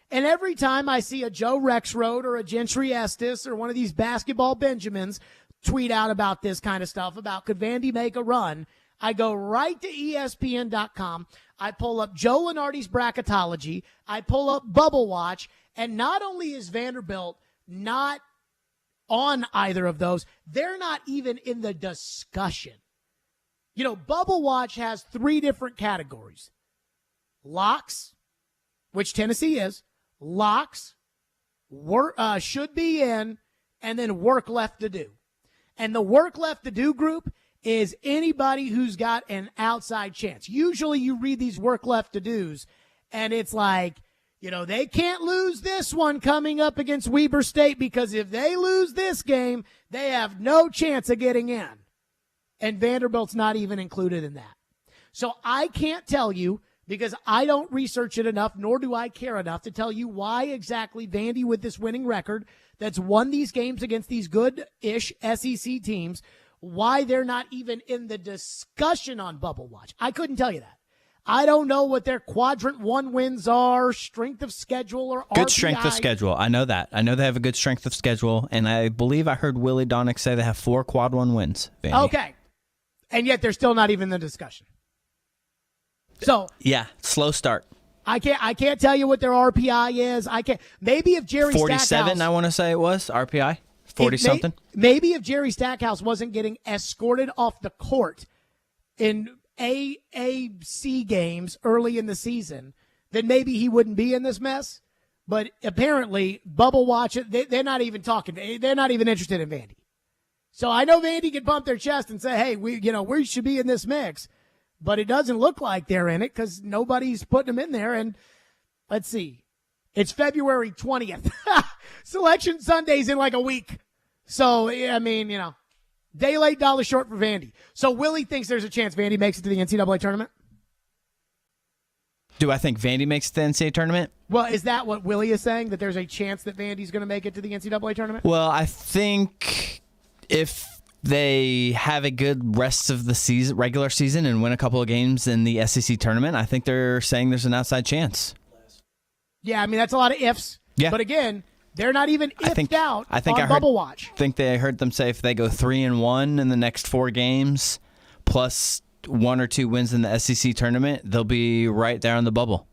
And every time I see a Joe Rexroad or a Gentry Estes or one of these basketball Benjamins tweet out about this kind of stuff, about could Vandy make a run, I go right to ESPN.com. I pull up Joe Lunardi's bracketology. I pull up Bubble Watch. And not only is Vanderbilt not on either of those, they're not even in the discussion. You know, Bubble Watch has 3 different categories. Locks, which Tennessee is. Locks, work, should be in, and then work left to do. And the work left to do group is anybody who's got an outside chance. Usually you read these work left to do's, and it's like, you know, they can't lose this one coming up against Weber State because if they lose this game, they have no chance of getting in. And Vanderbilt's not even included in that. So I can't tell you, because I don't research it enough, nor do I care enough to tell you why exactly Vandy, with this winning record that's won these games against these good-ish SEC teams, why they're not even in the discussion on Bubble Watch. I couldn't tell you that. I don't know what their quadrant 1 wins are, strength of schedule, or good RPI. Strength of schedule. I know that. I know they have a good strength of schedule, and I believe I heard Willie Donick say they have 4 quad 1 wins. Vandy. Okay. And yet they're still not even in the discussion. So yeah, slow start. I can't tell you what their RPI is. I can't. Maybe if Jerry 47, Stackhouse, I want to say it was RPI 40 something. Maybe if Jerry Stackhouse wasn't getting escorted off the court in AAC games early in the season, then maybe he wouldn't be in this mess. But apparently, Bubble Watch, they're not even talking. They're not even interested in Vandy. So I know Vandy can bump their chest and say, hey, we should be in this mix. But it doesn't look like they're in it because nobody's putting them in there. And let's see. It's February 20th. Selection Sunday's in like a week. So, I mean, day late, dollar short for Vandy. So Willie thinks there's a chance Vandy makes it to the NCAA tournament? Do I think Vandy makes the NCAA tournament? Well, is that what Willie is saying, that there's a chance that Vandy's going to make it to the NCAA tournament? Well, I think if they have a good rest of the season, regular season, and win a couple of games in the SEC tournament, I think they're saying there's an outside chance. Yeah, I mean, that's a lot of ifs. Yeah. But again, they're not even ifed out I on Bubble Watch. I think they heard them say if they go 3-1 in the next 4 games, plus 1 or 2 wins in the SEC tournament, they'll be right there on the bubble.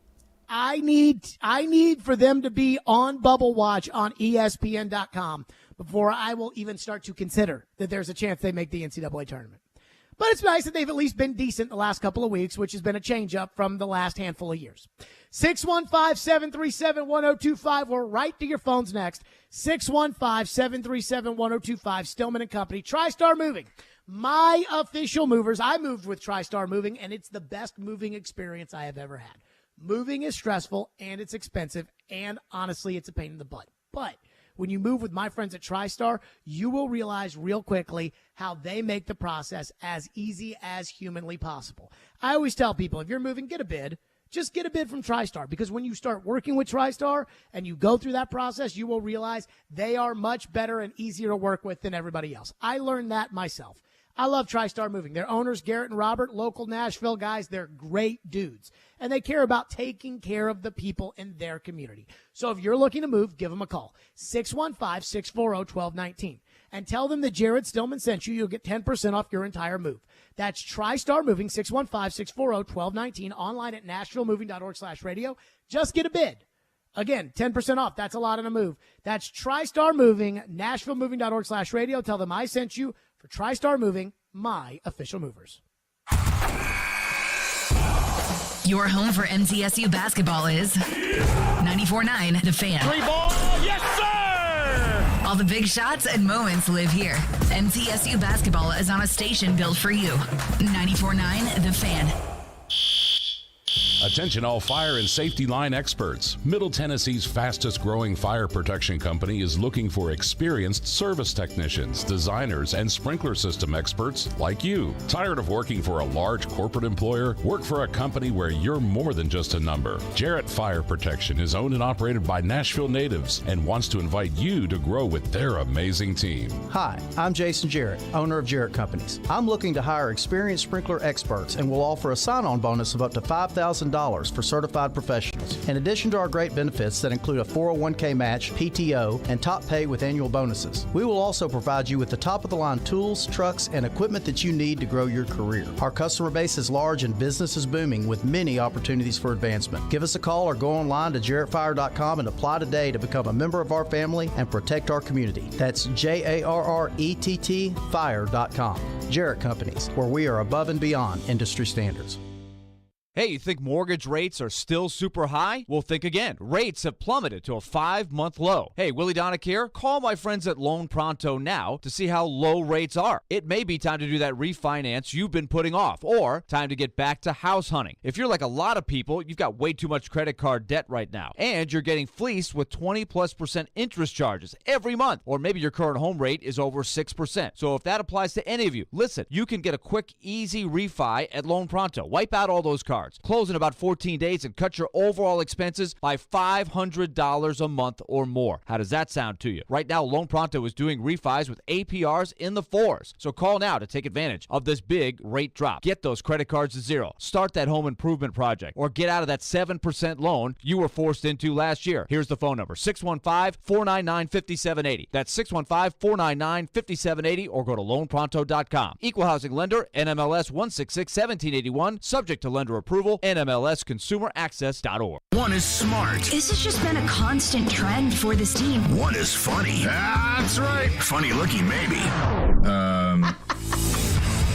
I need for them to be on Bubble Watch on ESPN.com before I will even start to consider that there's a chance they make the NCAA tournament. But it's nice that they've at least been decent the last couple of weeks, which has been a change up from the last handful of years. 615-737-1025. We're right to your phones next. 615-737-1025. Stillman and Company. TriStar Moving. My official movers. I moved with TriStar Moving, and it's the best moving experience I have ever had. Moving is stressful, and it's expensive, and honestly, it's a pain in the butt. But when you move with my friends at TriStar, you will realize real quickly how they make the process as easy as humanly possible. I always tell people, if you're moving, get a bid. Just get a bid from TriStar, because when you start working with TriStar and you go through that process, you will realize they are much better and easier to work with than everybody else. I learned that myself. I love TriStar Moving. Their owners, Garrett and Robert, local Nashville guys, they're great dudes. And they care about taking care of the people in their community. So if you're looking to move, give them a call. 615-640-1219. And tell them that Jared Stillman sent you. You'll get 10% off your entire move. That's TriStar Moving, 615-640-1219. Online at NashvilleMoving.org/radio. Just get a bid. Again, 10% off. That's a lot on a move. That's TriStar Moving, NashvilleMoving.org/radio. Tell them I sent you for TriStar Moving, my official movers. Your home for MTSU basketball is 94.9 The Fan. Three ball, yes sir! All the big shots and moments live here. MTSU basketball is on a station built for you. 94.9 The Fan. Attention all fire and safety line experts. Middle Tennessee's fastest growing fire protection company is looking for experienced service technicians, designers, and sprinkler system experts like you. Tired of working for a large corporate employer? Work for a company where you're more than just a number. Jarrett Fire Protection is owned and operated by Nashville natives and wants to invite you to grow with their amazing team. Hi, I'm Jason Jarrett, owner of Jarrett Companies. I'm looking to hire experienced sprinkler experts and will offer a sign-on bonus of up to $5,000 for certified professionals. In addition to our great benefits that include a 401k match, PTO, and top pay with annual bonuses, we will also provide you with the top-of-the-line tools, trucks, and equipment that you need to grow your career. Our customer base is large and business is booming with many opportunities for advancement. Give us a call or go online to jarrettfire.com and apply today to become a member of our family and protect our community. That's JARRETT fire.com. Jarrett Companies, where we are above and beyond industry standards. Hey, you think mortgage rates are still super high? Well, think again. Rates have plummeted to a 5-month low. Hey, Willie Donick here. Call my friends at Loan Pronto now to see how low rates are. It may be time to do that refinance you've been putting off, or time to get back to house hunting. If you're like a lot of people, you've got way too much credit card debt right now, and you're getting fleeced with 20+% interest charges every month, or maybe your current home rate is over 6%. So if that applies to any of you, listen, you can get a quick, easy refi at Loan Pronto. Wipe out all those cards. Close in about 14 days and cut your overall expenses by $500 a month or more. How does that sound to you? Right now, Loan Pronto is doing refis with APRs in the 4s. So call now to take advantage of this big rate drop. Get those credit cards to zero. Start that home improvement project, or get out of that 7% loan you were forced into last year. Here's the phone number, 615-499-5780. That's 615-499-5780, or go to loanpronto.com. Equal housing lender, NMLS 166-1781, subject to lender approval. NMLSconsumeraccess.org. One is smart. This has just been a constant trend for this team. One is funny. That's right. Funny looking, maybe.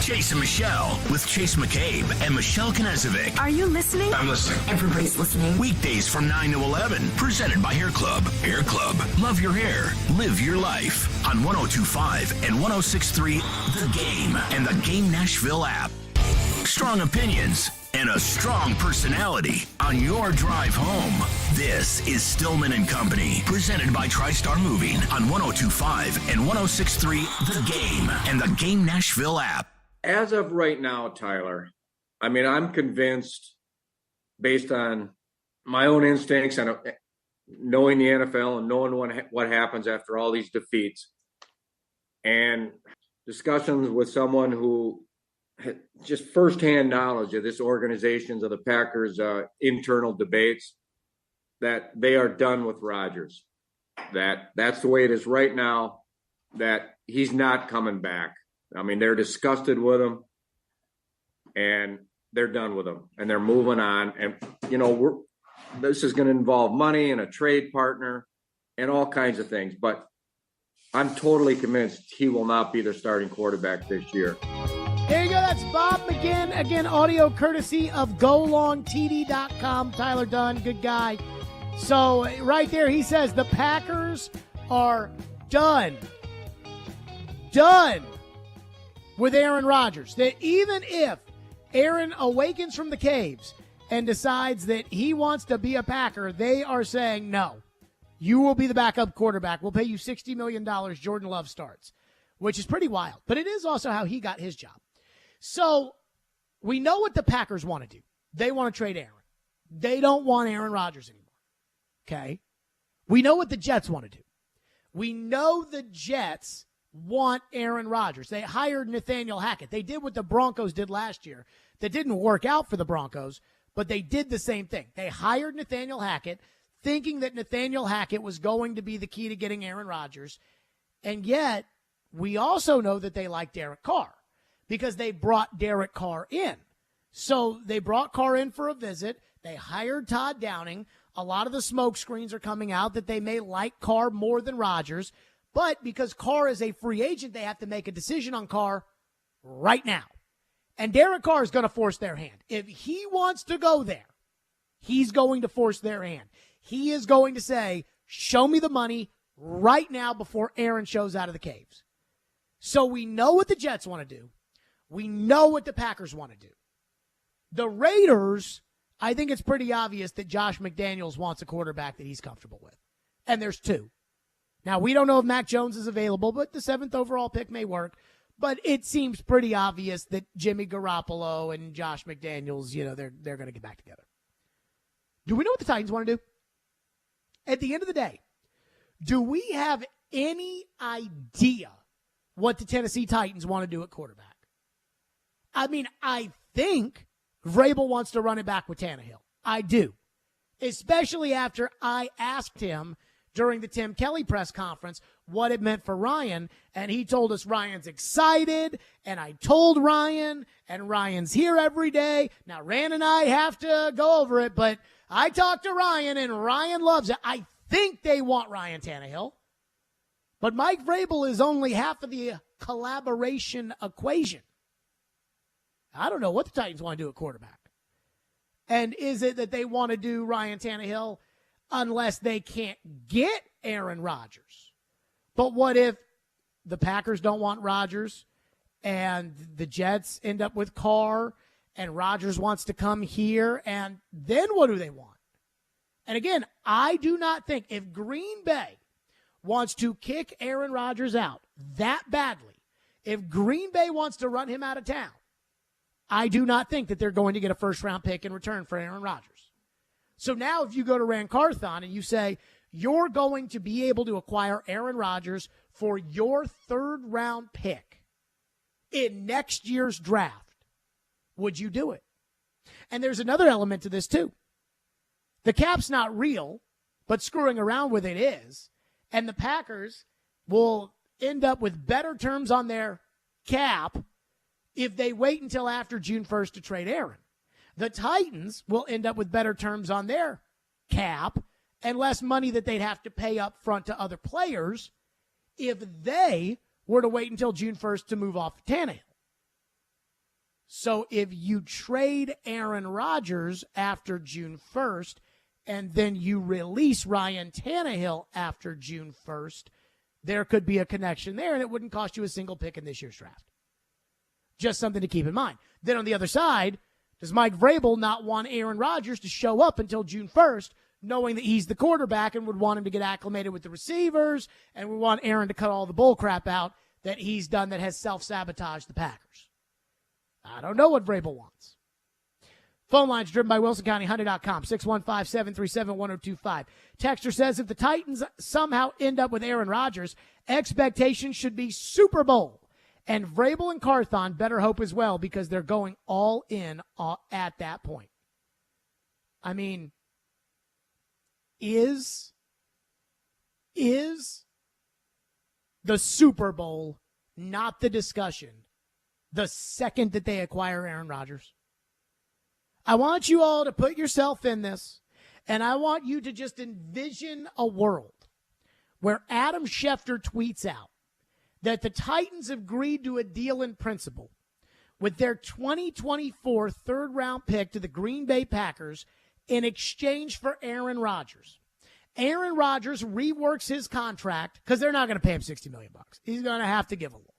Chase and Michelle with Chase McCabe and Michelle Knezovic. Are you listening? I'm listening. Everybody's listening. Weekdays from 9 to 11. Presented by Hair Club. Hair Club. Love your hair. Live your life. On 102.5 and 106.3 The Game and the Game Nashville app. Strong opinions and a strong personality on your drive home. This is Stillman and Company, presented by TriStar Moving on 102.5 and 106.3 The Game and the Game Nashville app. As of right now, Tyler, I mean, I'm convinced, based on my own instincts and knowing the NFL and knowing what happens after all these defeats, and discussions with someone who just firsthand knowledge of this organization's, of the Packers' internal debates, that they are done with Rodgers. That's the way it is right now, that he's not coming back. I mean, they're disgusted with him, and they're done with him, and they're moving on. And, you know, this is going to involve money and a trade partner and all kinds of things. But I'm totally convinced he will not be their starting quarterback this year. There you go. That's Bob McGinn. Again, audio courtesy of GoLongTD.com. Tyler Dunn, good guy. So right there, he says the Packers are done with Aaron Rodgers. That even if Aaron awakens from the caves and decides that he wants to be a Packer, they are saying no. You will be the backup quarterback. We'll pay you $60 million. Jordan Love starts, which is pretty wild. But it is also how he got his job. So we know what the Packers want to do. They want to trade Aaron. They don't want Aaron Rodgers anymore. Okay? We know what the Jets want to do. We know the Jets want Aaron Rodgers. They hired Nathaniel Hackett. They did what the Broncos did last year. That didn't work out for the Broncos, but they did the same thing. They hired Nathaniel Hackett, thinking that Nathaniel Hackett was going to be the key to getting Aaron Rodgers. And yet, we also know that they like Derek Carr because they brought Derek Carr in. So they brought Carr in for a visit. They hired Todd Downing. A lot of the smoke screens are coming out that they may like Carr more than Rodgers. But because Carr is a free agent, they have to make a decision on Carr right now. And Derek Carr is going to force their hand. If he wants to go there, he's going to force their hand. He is going to say, show me the money right now before Aaron shows out of the caves. So we know what the Jets want to do. We know what the Packers want to do. The Raiders, I think it's pretty obvious that Josh McDaniels wants a quarterback that he's comfortable with. And there's two. Now, we don't know if Mac Jones is available, but the 7th overall pick may work. But it seems pretty obvious that Jimmy Garoppolo and Josh McDaniels, they're going to get back together. Do we know what the Titans want to do? At the end of the day, do we have any idea what the Tennessee Titans want to do at quarterback? I mean, I think Vrabel wants to run it back with Tannehill. I do. Especially after I asked him during the Tim Kelly press conference what it meant for Ryan, and he told us Ryan's excited, and I told Ryan, and Ryan's here every day. Now, Rand and I have to go over it, but I talked to Ryan, and Ryan loves it. I think they want Ryan Tannehill, but Mike Vrabel is only half of the collaboration equation. I don't know what the Titans want to do at quarterback. And is it that they want to do Ryan Tannehill unless they can't get Aaron Rodgers? But what if the Packers don't want Rodgers and the Jets end up with Carr and Rodgers wants to come here, and then what do they want? And again, I do not think if Green Bay wants to kick Aaron Rodgers out that badly, if Green Bay wants to run him out of town, I do not think that they're going to get a first-round pick in return for Aaron Rodgers. So now if you go to Rand Carthon and you say, you're going to be able to acquire Aaron Rodgers for your 3rd round pick in next year's draft, would you do it? And there's another element to this too. The cap's not real, but screwing around with it is. And the Packers will end up with better terms on their cap if they wait until after June 1st to trade Aaron. The Titans will end up with better terms on their cap and less money that they'd have to pay up front to other players if they were to wait until June 1st to move off Tannehill. So if you trade Aaron Rodgers after June 1st and then you release Ryan Tannehill after June 1st, there could be a connection there, and it wouldn't cost you a single pick in this year's draft. Just something to keep in mind. Then on the other side, does Mike Vrabel not want Aaron Rodgers to show up until June 1st, knowing that he's the quarterback and would want him to get acclimated with the receivers, and we want Aaron to cut all the bull crap out that he's done that has self-sabotaged the Packers? I don't know what Vrabel wants. Phone lines driven by WilsonCountyHunter.com, 615-737-1025. Texter says if the Titans somehow end up with Aaron Rodgers, expectations should be Super Bowl. And Vrabel and Carthon better hope as well because they're going all in at that point. I mean, is the Super Bowl not the discussion the second that they acquire Aaron Rodgers? I want you all to put yourself in this, and I want you to just envision a world where Adam Schefter tweets out that the Titans agreed to a deal in principle with their 2024 third-round pick to the Green Bay Packers in exchange for Aaron Rodgers. Aaron Rodgers reworks his contract because they're not going to pay him $60 million. He's going to have to give a little.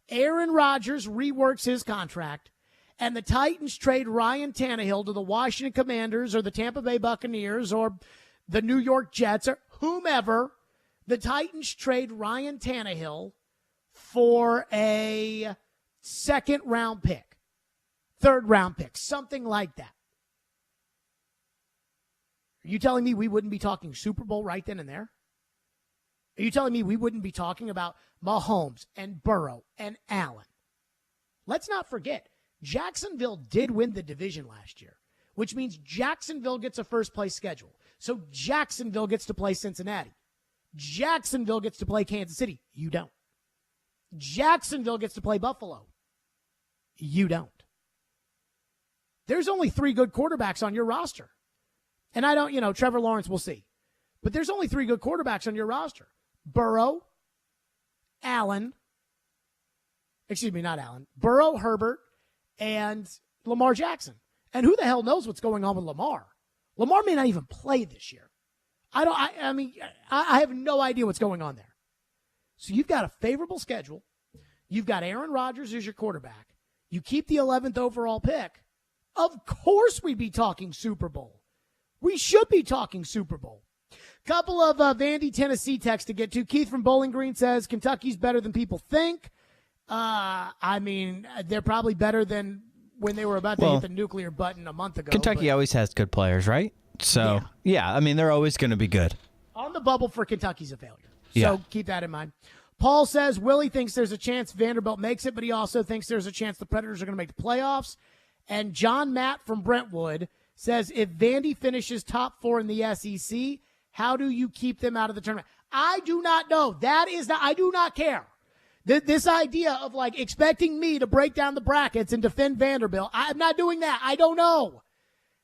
Aaron Rodgers reworks his contract, and the Titans trade Ryan Tannehill to the Washington Commanders or the Tampa Bay Buccaneers or the New York Jets or whomever the Titans trade Ryan Tannehill for a second-round pick, third-round pick, something like that. Are you telling me we wouldn't be talking Super Bowl right then and there? Are you telling me we wouldn't be talking about Mahomes and Burrow and Allen? Let's not forget, Jacksonville did win the division last year, which means Jacksonville gets a first-place schedule. So Jacksonville gets to play Cincinnati. Jacksonville gets to play Kansas City. You don't. Jacksonville gets to play Buffalo. You don't. There's only 3 good quarterbacks on your roster. And I don't, Trevor Lawrence, we'll see. But there's only 3 good quarterbacks on your roster. Burrow, Burrow, Herbert, and Lamar Jackson. And who the hell knows what's going on with Lamar? Lamar may not even play this year. I have no idea what's going on there. So you've got a favorable schedule. You've got Aaron Rodgers as your quarterback. You keep the 11th overall pick. Of course we'd be talking Super Bowl. We should be talking Super Bowl. Couple of Vandy, Tennessee texts to get to. Keith from Bowling Green says Kentucky's better than people think. They're probably better than when they were about to hit the nuclear button a month ago. Kentucky always has good players, right? So, yeah, they're always going to be good. On the bubble for Kentucky's a failure. So keep that in mind. Paul says Willie thinks there's a chance Vanderbilt makes it, but he also thinks there's a chance the Predators are going to make the playoffs. And John Matt from Brentwood says if Vandy finishes top 4 in the SEC, how do you keep them out of the tournament? I do not know. I do not care. This idea of expecting me to break down the brackets and defend Vanderbilt, I'm not doing that. I don't know.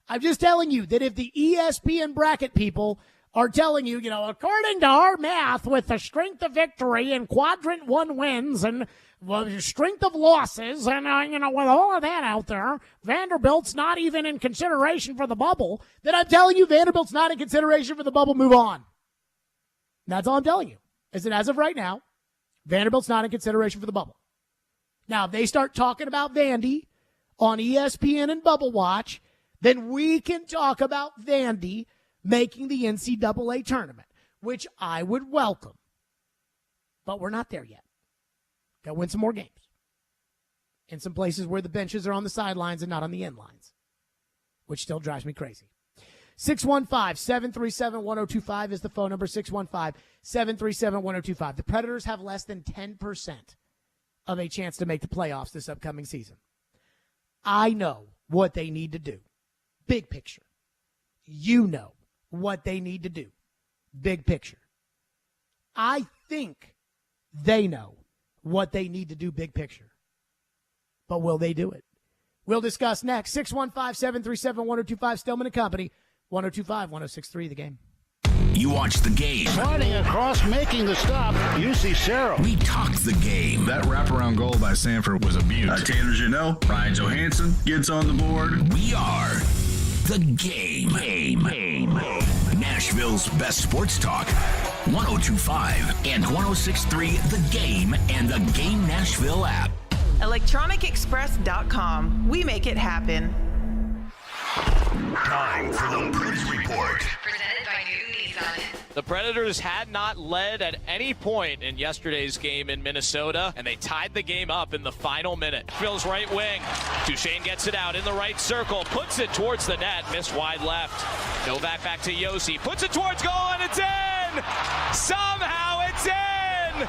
I'm just telling you that if the ESPN bracket people are telling you, according to our math, with the strength of victory and quadrant 1 wins and strength of losses, and, with all of that out there, Vanderbilt's not even in consideration for the bubble, then I'm telling you Vanderbilt's not in consideration for the bubble. Move on. That's all I'm telling you, is that as of right now, Vanderbilt's not in consideration for the bubble. Now, if they start talking about Vandy on ESPN and Bubble Watch, then we can talk about Vandy making the NCAA tournament, which I would welcome. But we're not there yet. Got to win some more games in some places where the benches are on the sidelines and not on the end lines, which still drives me crazy. 615-737-1025 is the phone number, 615-737-1025. The Predators have less than 10% of a chance to make the playoffs this upcoming season. I know what they need to do. Big picture. You know what they need to do. Big picture. I think they know what they need to do, big picture. But will they do it? We'll discuss next. 615-737-1025, Stillman & Company, 102.5, 106.3 The Game. You watch The Game. Sliding across, making the stop, UC Cerro. We talked the game. That wraparound goal by Sanford was a beaut. Tanner Janot, Ryan Johansson gets on the board. We are The Game. Nashville's best sports talk. 102.5 and 106.3 The Game and the Game Nashville app. ElectronicExpress.com. We make it happen. Time for the Preds Report. Presented by Newton Nissan. The Predators had not led at any point in yesterday's game in Minnesota, and they tied the game up in the final minute. Phil's right wing. Duchesne gets it out in the right circle, puts it towards the net, missed wide left. Novak back to Yossi, puts it towards goal, and it's in! Somehow it's in!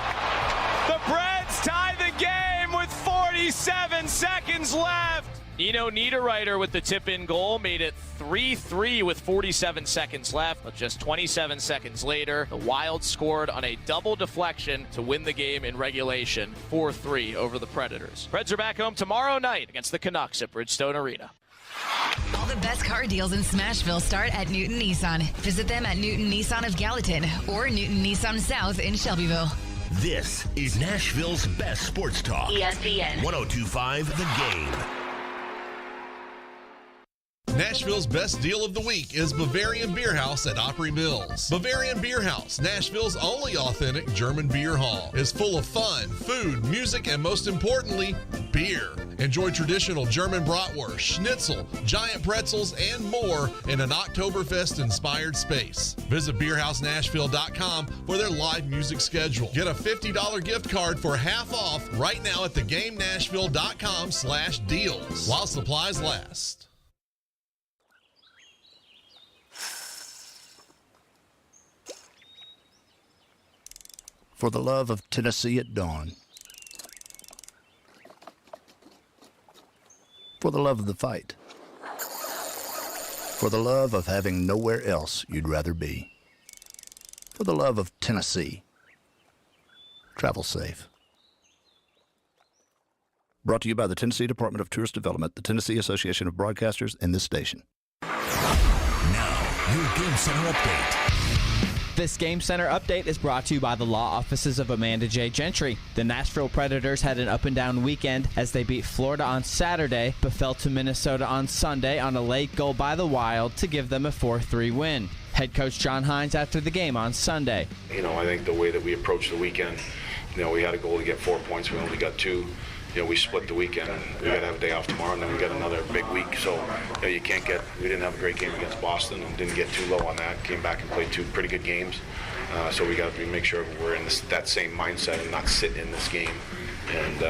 The Preds tie the game with 47 seconds left. Nino Niederreiter with the tip-in goal made it 3-3 with 47 seconds left. But just 27 seconds later, the Wild scored on a double deflection to win the game in regulation, 4-3 over the Predators. Preds are back home tomorrow night against the Canucks at Bridgestone Arena. All the best car deals in Smashville start at Newton Nissan. Visit them at Newton Nissan of Gallatin or Newton Nissan South in Shelbyville. This is Nashville's best sports talk. ESPN 102.5 The Game. Nashville's best deal of the week is Bavarian Beer House at Opry Mills. Bavarian Beer House, Nashville's only authentic German beer hall, is full of fun, food, music, and most importantly, beer. Enjoy traditional German bratwurst, schnitzel, giant pretzels, and more in an Oktoberfest-inspired space. Visit BeerHouseNashville.com for their live music schedule. Get a $50 gift card for half off right now at thegamenashville.com/deals while supplies last. For the love of Tennessee at dawn. For the love of the fight. For the love of having nowhere else you'd rather be. For the love of Tennessee. Travel safe. Brought to you by the Tennessee Department of Tourist Development, the Tennessee Association of Broadcasters, and this station. Now, your Game Center update. This Game Center update is brought to you by the law offices of Amanda J. Gentry. The Nashville Predators had an up-and-down weekend as they beat Florida on Saturday, but fell to Minnesota on Sunday on a late goal by the Wild to give them a 4-3 win. Head coach John Hines after the game on Sunday. I think the way that we approached the weekend, we had a goal to get 4 points. We only got 2. We split the weekend, and we got to have a day off tomorrow, and then we got another big week. So, we didn't have a great game against Boston and didn't get too low on that. Came back and played 2 pretty good games. So we got to make sure we're in that same mindset and not sit in this game. And,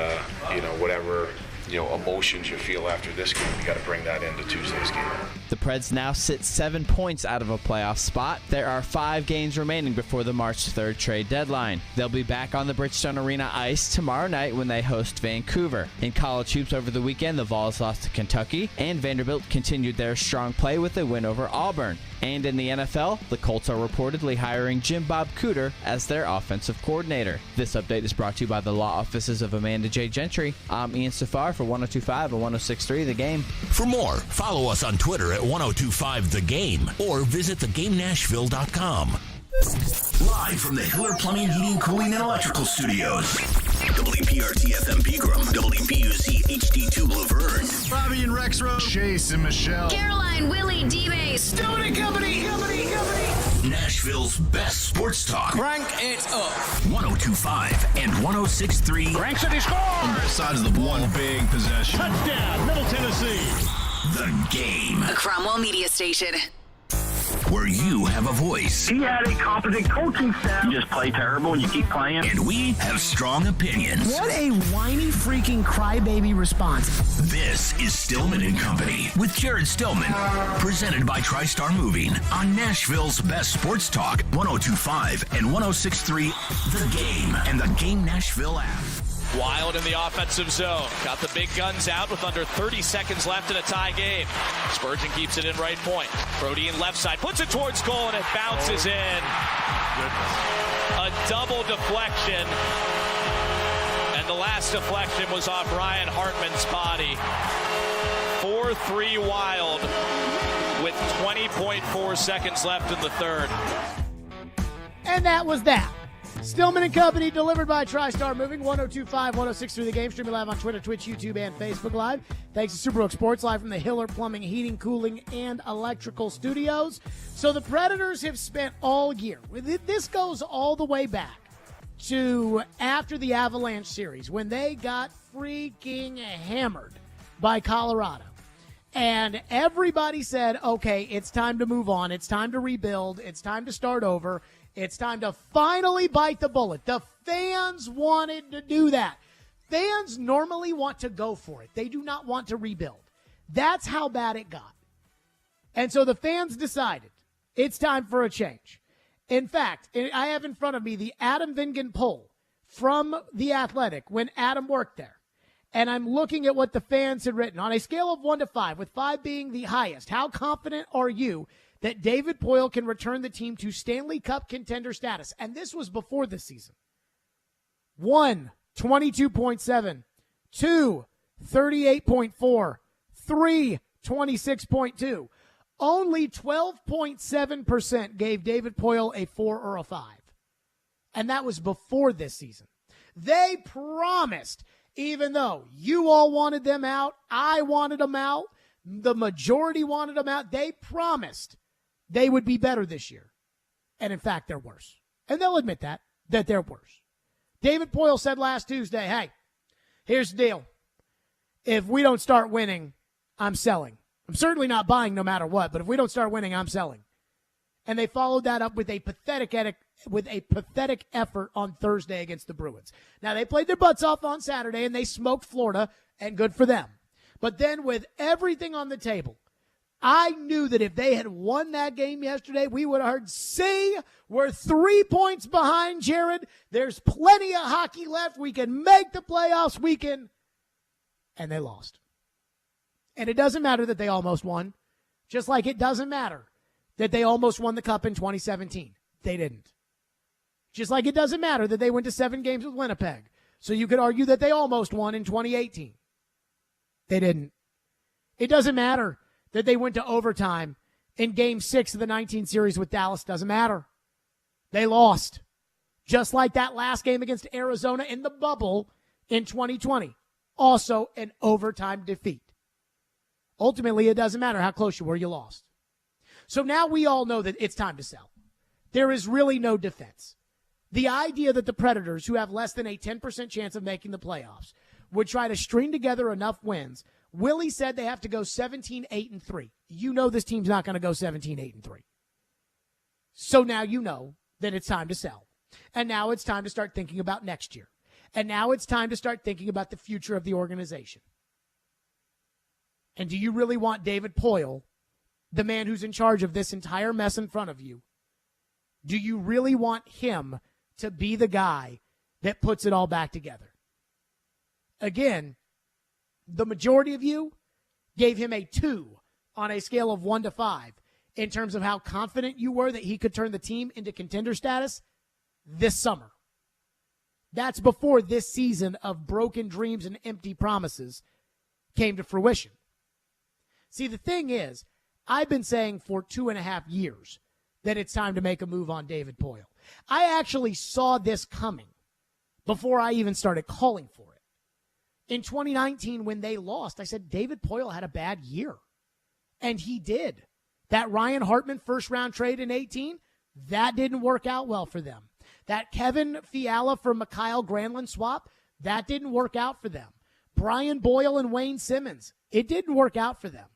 whatever, emotions you feel after this game, you got to bring that into Tuesday's game. The Preds now sit 7 points out of a playoff spot. There are 5 games remaining before the March 3rd trade deadline. They'll be back on the Bridgestone Arena ice tomorrow night when they host Vancouver. In college hoops over the weekend, the Vols lost to Kentucky, and Vanderbilt continued their strong play with a win over Auburn. And in the NFL, the Colts are reportedly hiring Jim Bob Cooter as their offensive coordinator. This update is brought to you by the law offices of Amanda J. Gentry. I'm Ian Safar for 102.5 and 106.3 The Game. For more, follow us on Twitter at 1025 The Game or visit thegamenashville.com. Live from the Hiller Plumbing, Heating, Cooling, and Electrical Studios. WPRT FM Pegram, WPUC HD2 Laverne. Bobby and Rex Road. Chase and Michelle. Caroline, Willie, D-Base. Stillman and Company. Nashville's best sports talk. Crank it up. 1025 and 1063. Crank City score. On both sides of the ball. One big possession. Touchdown, Middle Tennessee. The Game. A Cromwell media station. Where you have a voice. He had a competent coaching staff. You just play terrible and you keep playing. And we have strong opinions. What a whiny freaking crybaby response. This is Stillman and Company with Jared Stillman. Presented by TriStar Moving on Nashville's best sports talk, 1025 and 1063 The Game and the Game Nashville app. Wild in the offensive zone. Got the big guns out with under 30 seconds left in a tie game. Spurgeon keeps it in right point. Brody in left side. Puts it towards goal and it bounces in. A double deflection. And the last deflection was off Ryan Hartman's body. 4-3 Wild with 20.4 seconds left in the third. And that was that. Stillman and Company, delivered by TriStar Moving, 1025, 1063 The Game. Streaming live on Twitter, Twitch, YouTube, and Facebook Live. Thanks to Superbook Sports, live from the Hiller Plumbing, Heating, Cooling, and Electrical Studios. So the Predators have spent all year. This goes all the way back to after the Avalanche series, when they got freaking hammered by Colorado. And everybody said, okay, it's time to move on. It's time to rebuild. It's time to start over. It's time to finally bite the bullet. The fans wanted to do that. Fans normally want to go for it. They do not want to rebuild. That's how bad it got. And so the fans decided it's time for a change. In fact, I have in front of me the Adam Vingan poll from The Athletic when Adam worked there. And I'm looking at what the fans had written. On a scale of 1 to 5, with 5 being the highest, how confident are you that David Poile can return the team to Stanley Cup contender status? And this was before the season. 1, 22.7. 2, 38.4. 3, 26.2. Only 12.7% gave David Poile a 4 or a 5. And that was before this season. They promised, even though you all wanted them out, I wanted them out, the majority wanted them out, they promised they would be better this year. And in fact, they're worse. And they'll admit that they're worse. David Poile said last Tuesday, hey, here's the deal. if we don't start winning, I'm selling. I'm certainly not buying no matter what, but if we don't start winning, I'm selling. And they followed that up with a pathetic effort on Thursday against the Bruins. Now, they played their butts off on Saturday, and they smoked Florida, and good for them. But then with everything on the table, I knew that if they had won that game yesterday, we would have heard, see, we're 3 points behind, Jared. There's plenty of hockey left. We can make the playoffs. We can. And they lost. And it doesn't matter that they almost won, just like it doesn't matter that they almost won the Cup in 2017. They didn't. Just like it doesn't matter that they went to 7 games with Winnipeg. So you could argue that they almost won in 2018. They didn't. It doesn't matter that they went to overtime in Game 6 of the 19 series with Dallas. Doesn't matter. They lost. Just like that last game against Arizona in the bubble in 2020. Also an overtime defeat. Ultimately, it doesn't matter how close you were, you lost. So now we all know that it's time to sell. There is really no defense. The idea that the Predators, who have less than a 10% chance of making the playoffs, would try to string together enough wins. Willie said they have to go 17-8-3. You know this team's not going to go 17-8-3. So now you know that it's time to sell. And now it's time to start thinking about next year. And now it's time to start thinking about the future of the organization. And do you really want David Poile, the man who's in charge of this entire mess in front of you, do you really want him to be the guy that puts it all back together? Again, the majority of you gave him a 2 on a scale of 1 to 5 in terms of how confident you were that he could turn the team into contender status this summer. That's before this season of broken dreams and empty promises came to fruition. See, the thing is, I've been saying for 2.5 years that it's time to make a move on David Poile. I actually saw this coming before I even started calling for it. In 2019, when they lost, I said David Poile had a bad year. And he did. That Ryan Hartman first-round trade in 18, that didn't work out well for them. That Kevin Fiala for Mikhail Granlund swap, that didn't work out for them. Brian Boyle and Wayne Simmons, it didn't work out for them.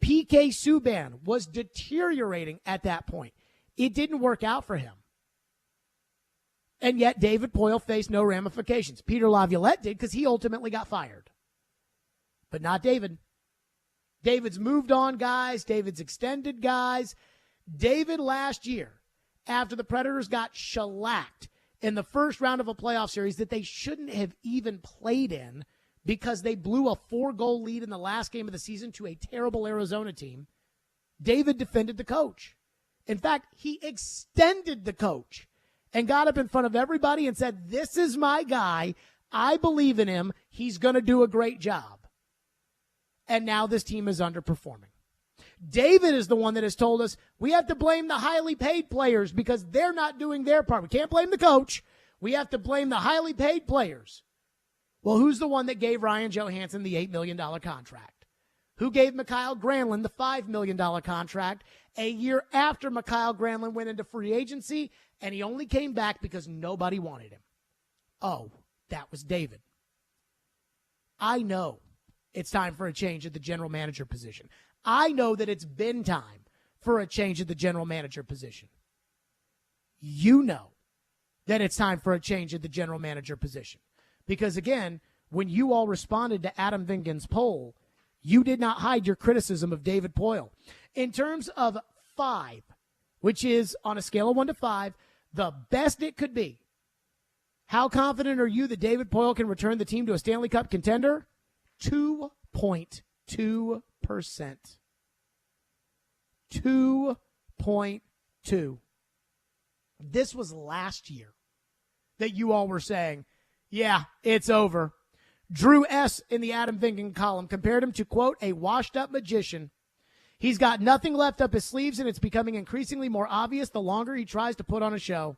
PK Subban was deteriorating at that point. It didn't work out for him. And yet David Poile faced no ramifications. Peter Laviolette did because he ultimately got fired. But not David. David's moved on guys. David's extended guys. David last year, after the Predators got shellacked in the first round of a playoff series that they shouldn't have even played in because they blew a 4-goal lead in the last game of the season to a terrible Arizona team, David defended the coach. In fact, he extended the coach and got up in front of everybody and said, this is my guy. I believe in him. He's going to do a great job. And now this team is underperforming. David is the one that has told us we have to blame the highly paid players because they're not doing their part. We can't blame the coach. We have to blame the highly paid players. Well, who's the one that gave Ryan Johansson the $8 million contract? Who gave Mikhail Granlund the $5 million contract a year after Mikhail Granlund went into free agency and he only came back because nobody wanted him? Oh, that was David. I know it's time for a change at the general manager position. I know that it's been time for a change at the general manager position. You know that it's time for a change at the general manager position. Because, again, when you all responded to Adam Vingan's poll, you did not hide your criticism of David Poile. In terms of 5, which is on a scale of 1 to 5, the best it could be, how confident are you that David Poile can return the team to a Stanley Cup contender? 2.2%. 2.2. This was last year that you all were saying, yeah, it's over. Drew S. in the Adam Vingan column compared him to, quote, a washed-up magician. He's got nothing left up his sleeves, and it's becoming increasingly more obvious the longer he tries to put on a show.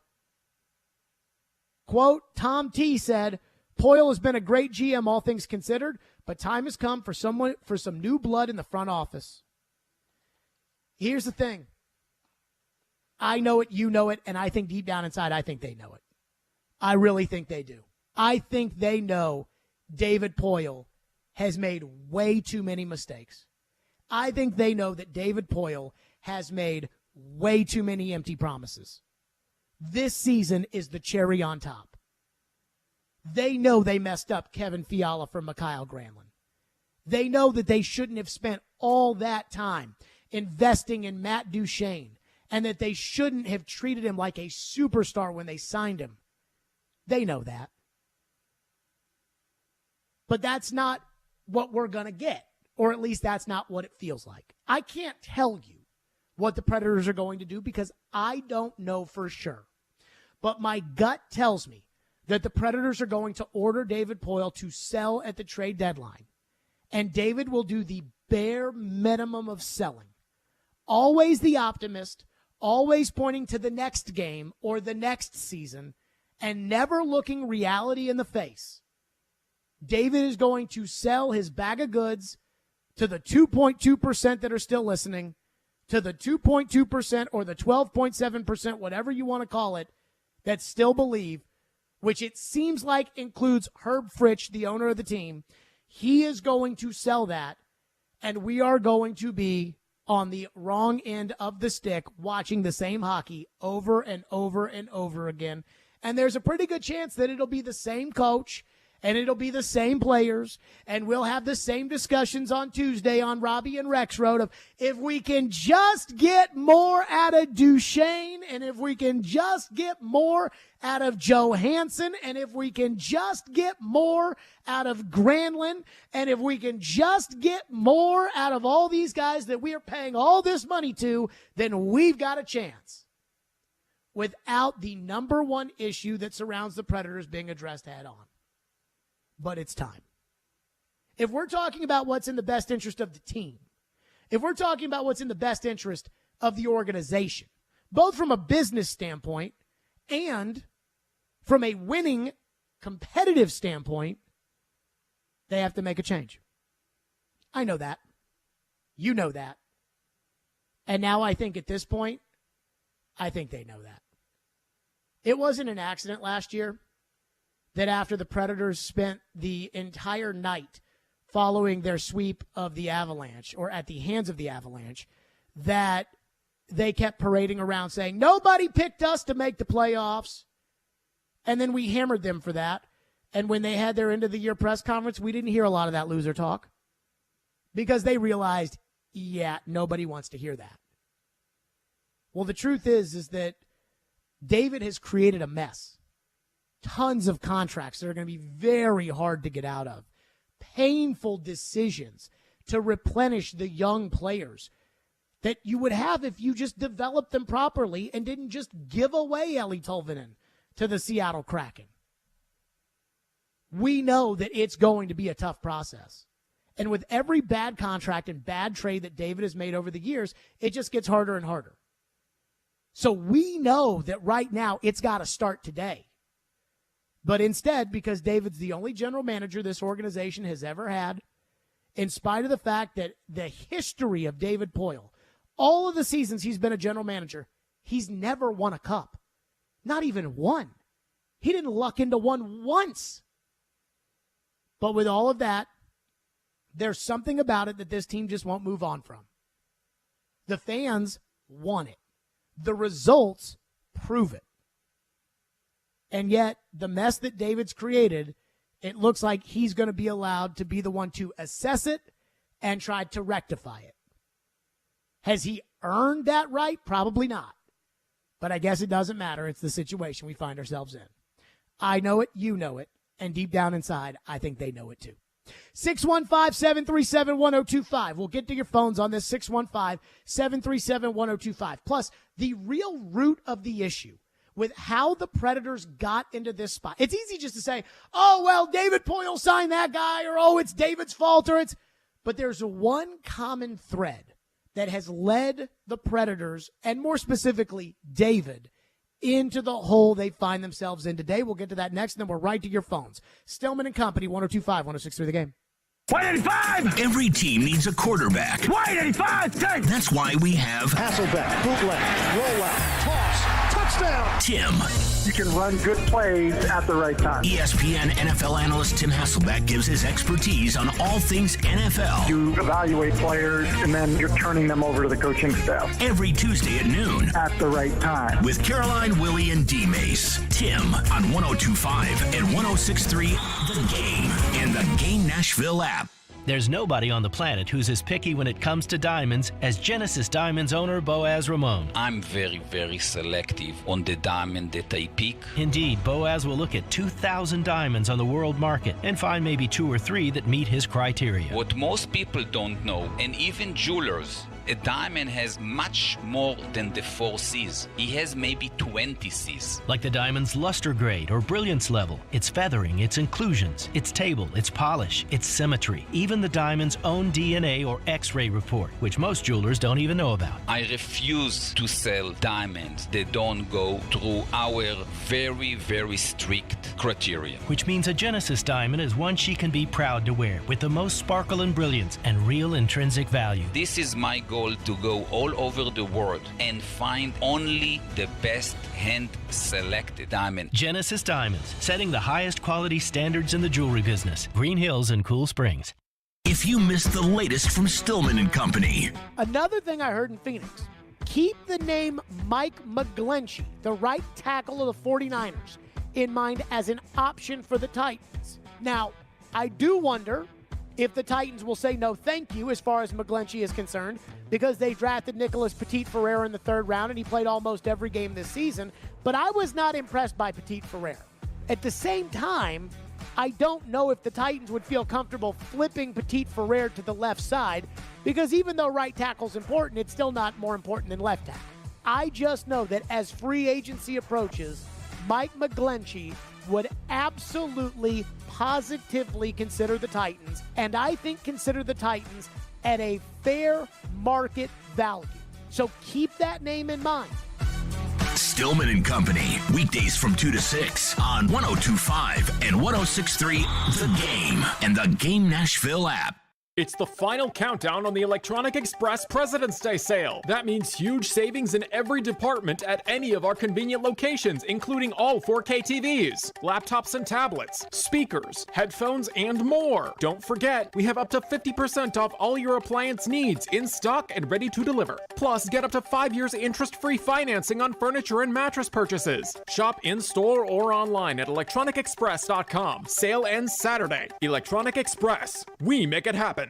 Quote, Tom T. said, Poile has been a great GM, all things considered, but time has come for some new blood in the front office. Here's the thing. I know it, you know it, and I think deep down inside, I think they know it. I really think they do. I think they know David Poile has made way too many mistakes. I think they know that David Poile has made way too many empty promises. This season is the cherry on top. They know they messed up Kevin Fiala for Mikhail Granlund. They know that they shouldn't have spent all that time investing in Matt Duchene and that they shouldn't have treated him like a superstar when they signed him. They know that. But that's not what we're going to get, or at least that's not what it feels like. I can't tell you what the Predators are going to do because I don't know for sure. But my gut tells me that the Predators are going to order David Poile to sell at the trade deadline. And David will do the bare minimum of selling. Always the optimist, always pointing to the next game or the next season, and never looking reality in the face. David is going to sell his bag of goods to the 2.2% that are still listening, to the 2.2% or the 12.7%, whatever you want to call it, that still believe, which it seems like includes Herb Fritsch, the owner of the team. He is going to sell that, and we are going to be on the wrong end of the stick watching the same hockey over and over and over again. And there's a pretty good chance that it'll be the same coach and it'll be the same players, and we'll have the same discussions on Tuesday on Robbie and Rex Road of if we can just get more out of Duchene, and if we can just get more out of Johansson, and if we can just get more out of Granlund, and if we can just get more out of all these guys that we are paying all this money to, then we've got a chance. Without the number one issue that surrounds the Predators being addressed head on. But it's time. If we're talking about what's in the best interest of the team, if we're talking about what's in the best interest of the organization, both from a business standpoint and from a winning, competitive standpoint, they have to make a change. I know that. You know that. And now I think at this point, I think they know that. It wasn't an accident last year that after the Predators spent the entire night following their sweep of the Avalanche, or at the hands of the Avalanche, that they kept parading around saying, nobody picked us to make the playoffs. And then we hammered them for that. And when they had their end-of-the-year press conference, we didn't hear a lot of that loser talk because they realized, yeah, nobody wants to hear that. Well, the truth is that David has created a mess. Tons of contracts that are going to be very hard to get out of. Painful decisions to replenish the young players that you would have if you just developed them properly and didn't just give away Eli Tolvanen to the Seattle Kraken. We know that it's going to be a tough process. And with every bad contract and bad trade that David has made over the years, it just gets harder and harder. So we know that right now it's got to start today. But instead, because David's the only general manager this organization has ever had, in spite of the fact that the history of David Poile, all of the seasons he's been a general manager, he's never won a cup. Not even one. He didn't luck into one once. But with all of that, there's something about it that this team just won't move on from. The fans want it. The results prove it. And yet, the mess that David's created, it looks like he's going to be allowed to be the one to assess it and try to rectify it. Has he earned that right? Probably not. But I guess it doesn't matter. It's the situation we find ourselves in. I know it, you know it, and deep down inside, I think they know it too. 615-737-1025. We'll get to your phones on this, 615-737-1025. Plus, the real root of the issue with how the Predators got into this spot. It's easy just to say, oh, well, David Poile signed that guy, or, oh, it's David's fault, or it's... But there's one common thread that has led the Predators, and more specifically, David, into the hole they find themselves in today. We'll get to that next, and then we're right to your phones. Stillman and Company, 102.5, 106.3 The Game. 185! Every team needs a quarterback. 185! That's why we have Hasselbeck, bootleg, rollout, toss, touchdown! touchdown. Tim. You can run good plays at the right time. ESPN NFL analyst Tim Hasselbeck gives his expertise on all things NFL. You evaluate players, and then you're turning them over to the coaching staff. Every Tuesday at noon. At the right time. With Caroline, Willie, and D-Mace. Tim on 102.5 and 106.3 The Game and the Game Nashville app. There's nobody on the planet who's as picky when it comes to diamonds as Genesis Diamonds owner Boaz Ramon. I'm very, very selective on the diamond that I pick. Indeed, Boaz will look at 2,000 diamonds on the world market and find maybe 2 or 3 that meet his criteria. What most people don't know, and even jewelers, a diamond has much more than the 4 C's. He has maybe 20 C's. Like the diamond's luster grade or brilliance level, its feathering, its inclusions, its table, its polish, its symmetry, even the diamond's own DNA or X-ray report, which most jewelers don't even know about. I refuse to sell diamonds that don't go through our very, very strict criteria. Which means a Genesis diamond is one she can be proud to wear, with the most sparkle and brilliance and real intrinsic value. This is my goal, to go all over the world and find only the best hand-selected diamond. Genesis Diamonds, setting the highest quality standards in the jewelry business. Green Hills and Cool Springs. If you missed the latest from Stillman and Company. Another thing I heard in Phoenix, keep the name Mike McGlinchey, the right tackle of the 49ers, in mind as an option for the Titans. Now, I do wonder if the Titans will say no thank you as far as McGlinchey is concerned, because they drafted Nicholas Petit-Ferrer in the 3rd round and he played almost every game this season. But I was not impressed by Petit-Ferrer. At the same time, I don't know if the Titans would feel comfortable flipping Petit-Ferrer to the left side, because even though right tackle's important, it's still not more important than left tackle. I just know that as free agency approaches, Mike McGlinchey would absolutely, positively consider the Titans, and I think consider the Titans at a fair market value. So keep that name in mind. Stillman and Company, weekdays from 2 to 6 on 102.5 and 106.3 The Game and the Game Nashville app. It's the final countdown on the Electronic Express President's Day sale. That means huge savings in every department at any of our convenient locations, including all 4K TVs, laptops and tablets, speakers, headphones, and more. Don't forget, we have up to 50% off all your appliance needs in stock and ready to deliver. Plus, get up to 5 years interest-free financing on furniture and mattress purchases. Shop in-store or online at electronicexpress.com. Sale ends Saturday. Electronic Express. We make it happen.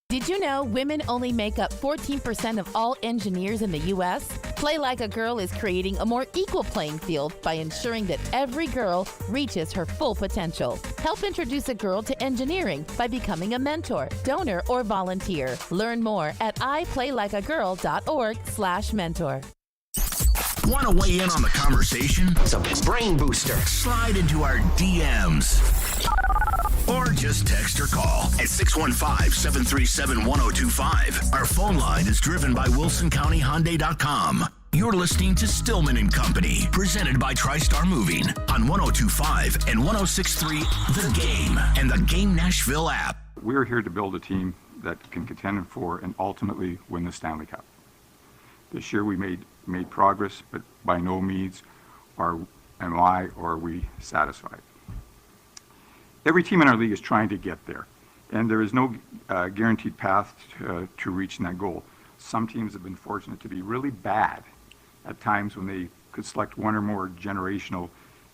Did you know women only make up 14% of all engineers in the U.S.? Play Like a Girl is creating a more equal playing field by ensuring that every girl reaches her full potential. Help introduce a girl to engineering by becoming a mentor, donor, or volunteer. Learn more at iplaylikeagirl.org/mentor. Want to weigh in on the conversation? It's a brain booster. Slide into our DMs. Or just text or call at 615-737-1025. Our phone line is driven by WilsonCountyHyundai.com. You're listening to Stillman and Company, presented by TriStar Moving on 102.5 and 106.3 The Game and the Game Nashville app. We're here to build a team that can contend for and ultimately win the Stanley Cup. This year we made progress, but by no means are we satisfied. Every team in our league is trying to get there, and there is no guaranteed path to reaching that goal. Some teams have been fortunate to be really bad at times when they could select one or more generational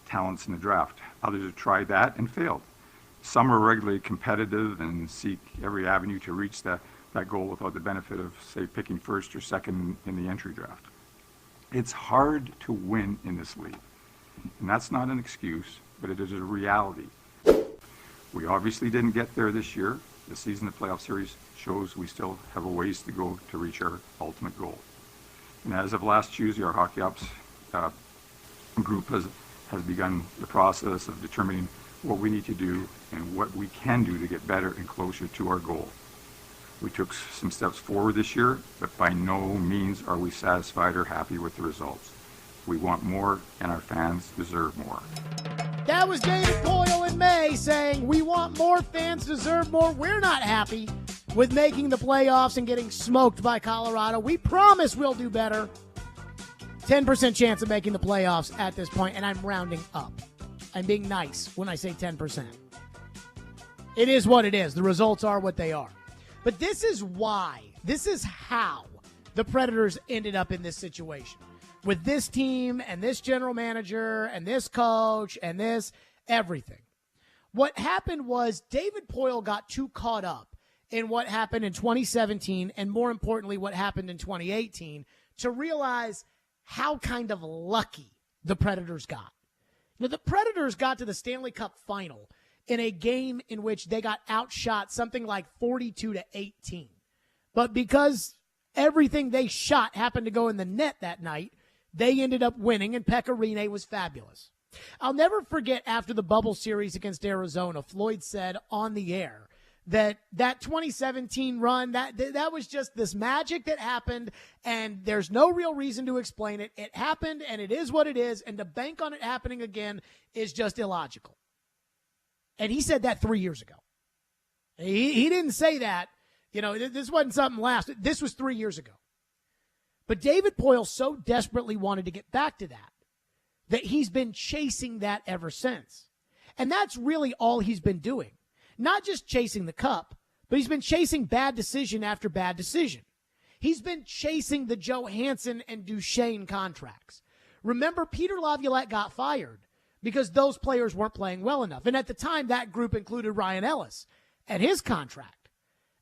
talents in the draft. Others have tried that and failed. Some are regularly competitive and seek every avenue to reach that goal without the benefit of, say, picking first or second in the entry draft. It's hard to win in this league, and that's not an excuse, but it is a reality. We obviously didn't get there this year. The season of playoff series shows we still have a ways to go to reach our ultimate goal. And as of last Tuesday, our Hockey Ops group has begun the process of determining what we need to do and what we can do to get better and closer to our goal. We took some steps forward this year, but by no means are we satisfied or happy with the results. We want more, and our fans deserve more. That was David Poyle in May saying, we want more, fans deserve more. We're not happy with making the playoffs and getting smoked by Colorado. We promise we'll do better. 10% chance of making the playoffs at this point, and I'm rounding up. I'm being nice when I say 10%. It is what it is. The results are what they are. But this is how the Predators ended up in this situation. With this team and this general manager and this coach and this everything. What happened was David Poile got too caught up in what happened in 2017 and, more importantly, what happened in 2018 to realize how kind of lucky the Predators got. Now, the Predators got to the Stanley Cup final in a game in which they got outshot something like 42-18. But because everything they shot happened to go in the net that night, they ended up winning, and Pekka Rinne was fabulous. I'll never forget after the bubble series against Arizona, Floyd said on the air that 2017 run, that was just this magic that happened, and there's no real reason to explain it. It happened, and it is what it is, and to bank on it happening again is just illogical. And he said that 3 years ago. He didn't say that. This wasn't something last. This was 3 years ago. But David Poile so desperately wanted to get back to that he's been chasing that ever since. And that's really all he's been doing. Not just chasing the cup, but he's been chasing bad decision after bad decision. He's been chasing the Johansson and Duchesne contracts. Remember, Peter Laviolette got fired because those players weren't playing well enough. And at the time, that group included Ryan Ellis and his contract.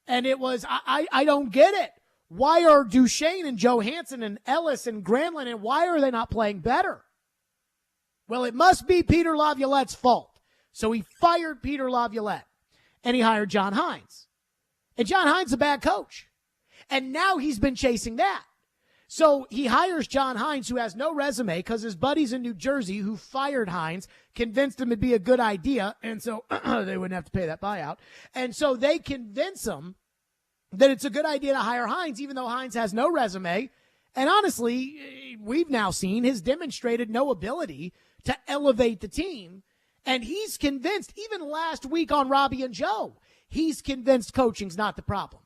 And it was, I don't get it. Why are Duchesne and Johansson and Ellis and Granlund, and why are they not playing better? Well, it must be Peter Laviolette's fault. So he fired Peter Laviolette, and he hired John Hines. And John Hines is a bad coach. And now he's been chasing that. So he hires John Hines, who has no resume because his buddies in New Jersey who fired Hines convinced him it'd be a good idea, and so they wouldn't have to pay that buyout. And so they convince him that it's a good idea to hire Hines, even though Hines has no resume. And honestly, we've now seen has demonstrated no ability to elevate the team. And he's convinced, even last week on Robbie and Joe, he's convinced coaching's not the problem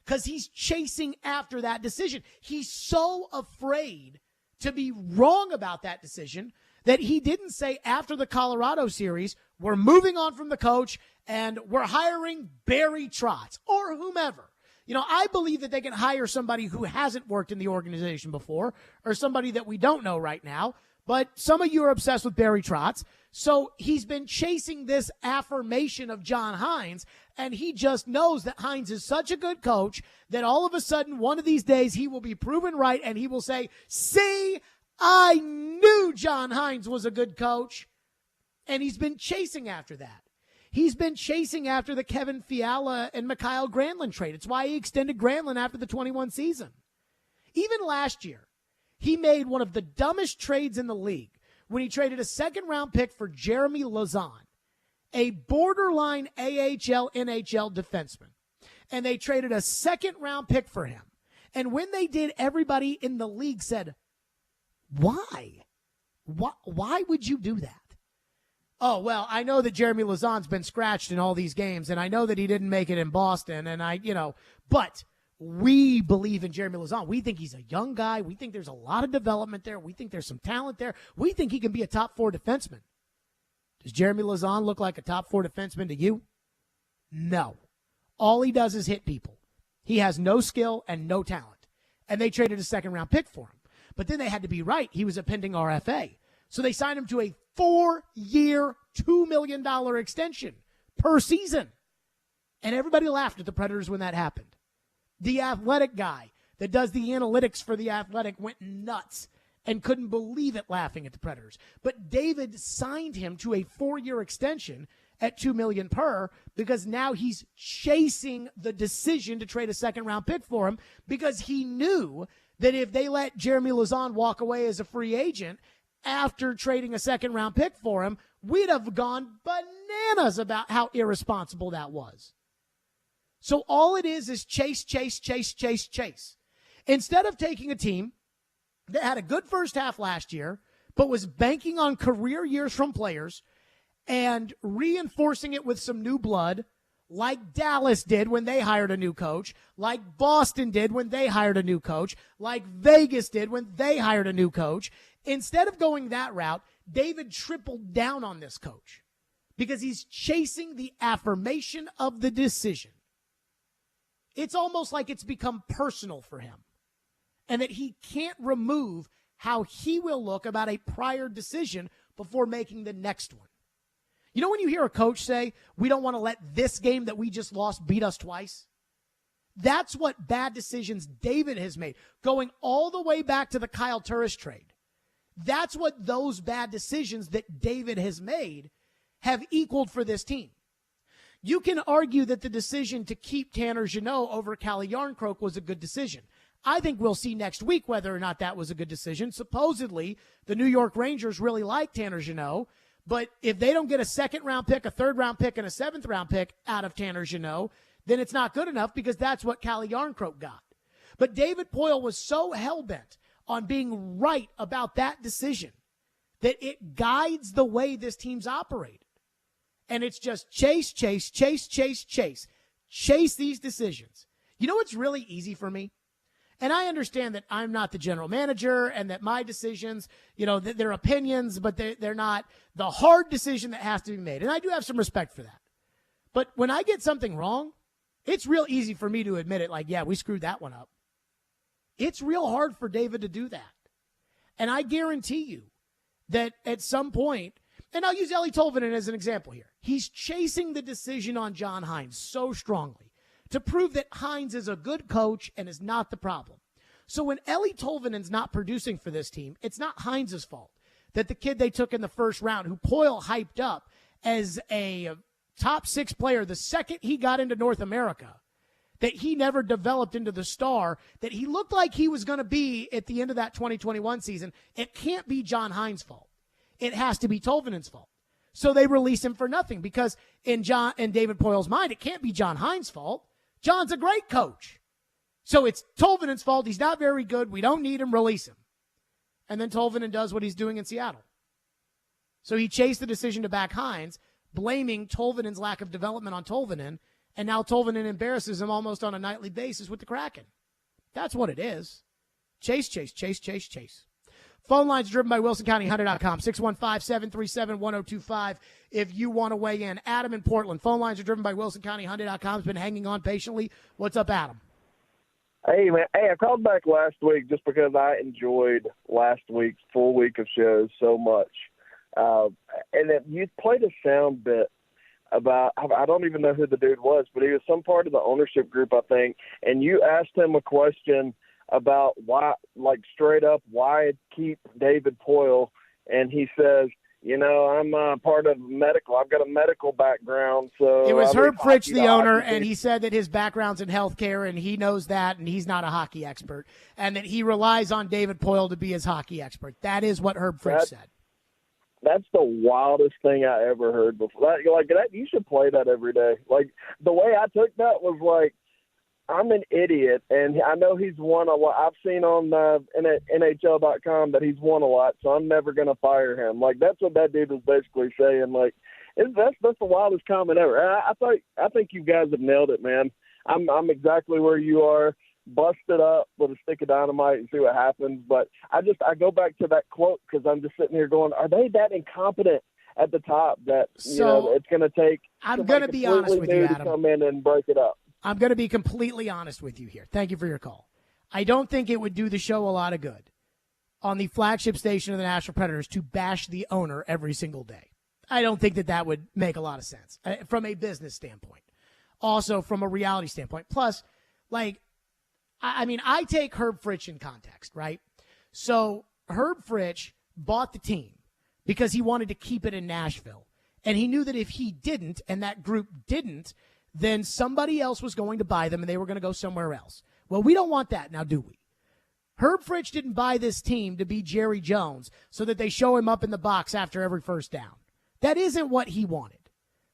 because he's chasing after that decision. He's so afraid to be wrong about that decision that he didn't say after the Colorado series, we're moving on from the coach and we're hiring Barry Trotz or whomever. I believe that they can hire somebody who hasn't worked in the organization before or somebody that we don't know right now. But some of you are obsessed with Barry Trotz. So he's been chasing this affirmation of John Hines, and he just knows that Hines is such a good coach that all of a sudden one of these days he will be proven right and he will say, see, I knew John Hines was a good coach. And he's been chasing after that. He's been chasing after the Kevin Fiala and Mikhail Granlund trade. It's why he extended Granlund after the 21 season. Even last year, he made one of the dumbest trades in the league when he traded a second-round pick for Jeremy Lauzon, a borderline AHL, NHL defenseman. And they traded a second-round pick for him. And when they did, everybody in the league said, why? Why would you do that? Oh, well, I know that Jeremy Lauzon's been scratched in all these games, and I know that he didn't make it in Boston, and but we believe in Jeremy Lauzon. We think he's a young guy. We think there's a lot of development there. We think there's some talent there. We think he can be a top 4 defenseman. Does Jeremy Lauzon look like a top 4 defenseman to you? No. All he does is hit people. He has no skill and no talent. And they traded a second-round pick for him. But then they had to be right. He was a pending RFA. So they signed him to a 4-year, $2 million extension per season. And everybody laughed at the Predators when that happened. The Athletic guy that does the analytics for the Athletic went nuts and couldn't believe it laughing at the Predators. But David signed him to a 4-year extension at $2 million per because now he's chasing the decision to trade a second-round pick for him because he knew that if they let Jeremy Lauzon walk away as a free agent after trading a second-round pick for him, we'd have gone bananas about how irresponsible that was. So all it is chase. Instead of taking a team that had a good first half last year, but was banking on career years from players and reinforcing it with some new blood, like Dallas did when they hired a new coach, like Boston did when they hired a new coach, like Vegas did when they hired a new coach. Instead of going that route, David tripled down on this coach because he's chasing the affirmation of the decision. It's almost like it's become personal for him and that he can't remove how he will look about a prior decision before making the next one. You know when you hear a coach say, we don't want to let this game that we just lost beat us twice? That's what bad decisions David has made, going all the way back to the Kyle Turris trade. That's what those bad decisions that David has made have equaled for this team. You can argue that the decision to keep Tanner Jeannot over Calle Yarncroke was a good decision. I think we'll see next week whether or not that was a good decision. Supposedly, the New York Rangers really like Tanner Jeannot. But if they don't get a second-round pick, a third-round pick, and a seventh-round pick out of Tanner Jeannot, then it's not good enough because that's what Calle Yarncroke got. But David Poile was so hell-bent on being right about that decision that it guides the way this team's operated. And it's just chase these decisions. You know what's really easy for me? And I understand that I'm not the general manager and that my decisions, they're opinions, but they're not the hard decision that has to be made. And I do have some respect for that. But when I get something wrong, it's real easy for me to admit it. Like, yeah, we screwed that one up. It's real hard for David to do that. And I guarantee you that at some point, and I'll use Ellie Tolvanen as an example here. He's chasing the decision on John Hines so strongly to prove that Hines is a good coach and is not the problem. So when Ellie Tolvanen's not producing for this team, it's not Hines' fault that the kid they took in the first round, who Poile hyped up as a top 6 player the second he got into North America, that he never developed into the star that he looked like he was going to be at the end of that 2021 season. It can't be John Hines' fault. It has to be Tolvanen's fault. So they release him for nothing because in David Poile's mind, it can't be John Hines' fault. John's a great coach. So it's Tolvanen's fault. He's not very good. We don't need him. Release him. And then Tolvanen does what he's doing in Seattle. So he chased the decision to back Hines, blaming Tolvanen's lack of development on Tolvanen, and now Tolvanen embarrasses him almost on a nightly basis with the Kraken. That's what it is. Chase. Phone lines driven by WilsonCountyHunter.com, 615-737-1025 if you want to weigh in. Adam in Portland. Phone lines are driven by WilsonCountyHunter.com. Has been hanging on patiently. What's up, Adam? Hey, man. Hey, I called back last week just because I enjoyed last week's full week of shows so much. And then you played a sound bit about, I don't even know who the dude was, but he was some part of the ownership group, I think, and you asked him a question about why, like straight up, why keep David Poile, and he says, I'm part of medical. I've got a medical background. So it was Herb Fritch, the owner, and he said that his background's in healthcare, and he knows that, and he's not a hockey expert, and that he relies on David Poile to be his hockey expert. That is what Herb Fritch said. That's the wildest thing I ever heard before. Like that, you should play that every day. Like the way I took that was like, I'm an idiot, and I know he's won a lot. I've seen on NHL.com that he's won a lot, so I'm never going to fire him. Like, that's what that dude was basically saying. Like, that's the wildest comment ever. I think you guys have nailed it, man. I'm exactly where you are. Bust it up with a stick of dynamite and see what happens. But I go back to that quote because I'm just sitting here going, are they that incompetent at the top that it's going to take? I'm going to be honest with you, Adam. To come in and break it up. I'm going to be completely honest with you here. Thank you for your call. I don't think it would do the show a lot of good on the flagship station of the Nashville Predators to bash the owner every single day. I don't think that would make a lot of sense from a business standpoint. Also from a reality standpoint. Plus, I take Herb Fritch in context, right? So Herb Fritch bought the team because he wanted to keep it in Nashville. And he knew that if he didn't, and that group didn't, then somebody else was going to buy them and they were going to go somewhere else. Well, we don't want that now, do we? Herb Fritch didn't buy this team to be Jerry Jones so that they show him up in the box after every first down. That isn't what he wanted.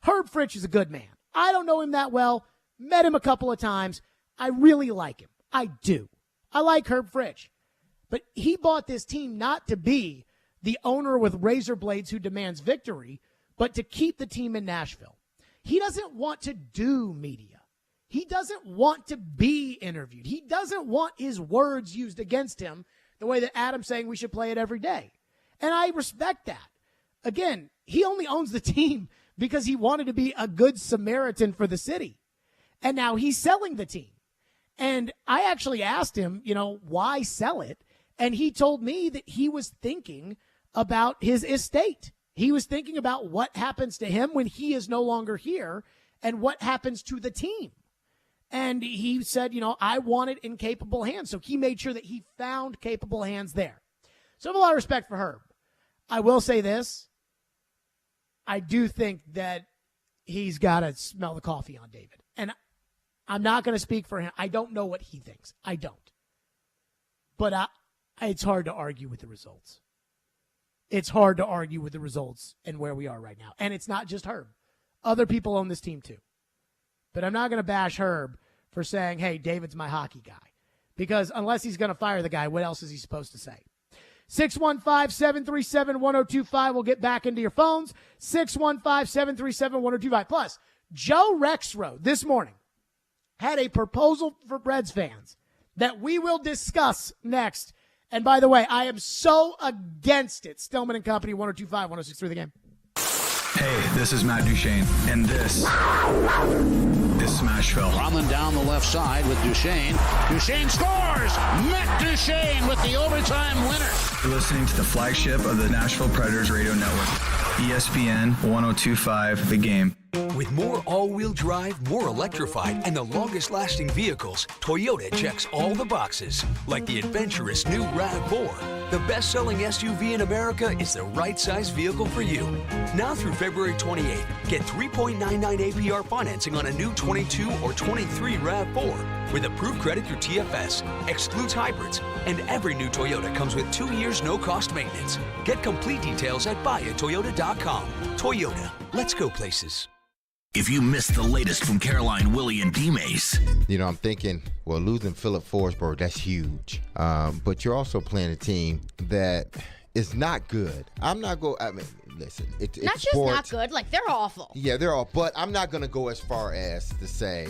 Herb Fritch is a good man. I don't know him that well. Met him a couple of times. I really like him. I do. I like Herb Fritch. But he bought this team not to be the owner with razor blades who demands victory, but to keep the team in Nashville. He doesn't want to do media. He doesn't want to be interviewed. He doesn't want his words used against him the way that Adam's saying we should play it every day. And I respect that. Again, he only owns the team because he wanted to be a good Samaritan for the city. And now he's selling the team. And I actually asked him, why sell it? And he told me that he was thinking about his estate. He was thinking about what happens to him when he is no longer here and what happens to the team. And he said, I want it in capable hands. So he made sure that he found capable hands there. So I have a lot of respect for Herb. I will say this. I do think that he's got to smell the coffee on David. And I'm not going to speak for him. I don't know what he thinks. I don't. But it's hard to argue with the results. It's hard to argue with the results and where we are right now. And it's not just Herb. Other people own this team too. But I'm not going to bash Herb for saying, hey, David's my hockey guy. Because unless he's going to fire the guy, what else is he supposed to say? 615-737-1025. We'll get back into your phones. 615-737-1025. Plus, Joe Rexroad this morning had a proposal for Reds fans that we will discuss next. And by the way, I am so against it. Stillman and Company, 102.5, 106.3 The Game. Hey, this is Matt Duchene, and this is Smashville. Drummond down the left side with Duchene. Duchene scores! Matt Duchene with the overtime winner. You're listening to the flagship of the Nashville Predators Radio Network, ESPN 102.5 The Game. With more all-wheel drive, more electrified, and the longest-lasting vehicles, Toyota checks all the boxes, like the adventurous new RAV4. The best-selling SUV in America is the right size vehicle for you. Now through February 28th, get 3.99 APR financing on a new 22 or 23 RAV4 with approved credit through TFS, excludes hybrids, and every new Toyota comes with 2 years no-cost maintenance. Get complete details at buyatoyota.com. Toyota, let's go places. If you missed the latest from Caroline, Willie, and D-Mace. I'm thinking, well, losing Philip Forsberg, that's huge. But you're also playing a team that is not good. Listen, it's not just sports. Not good, like they're awful. Yeah, they're all. But I'm not going to go as far as to say,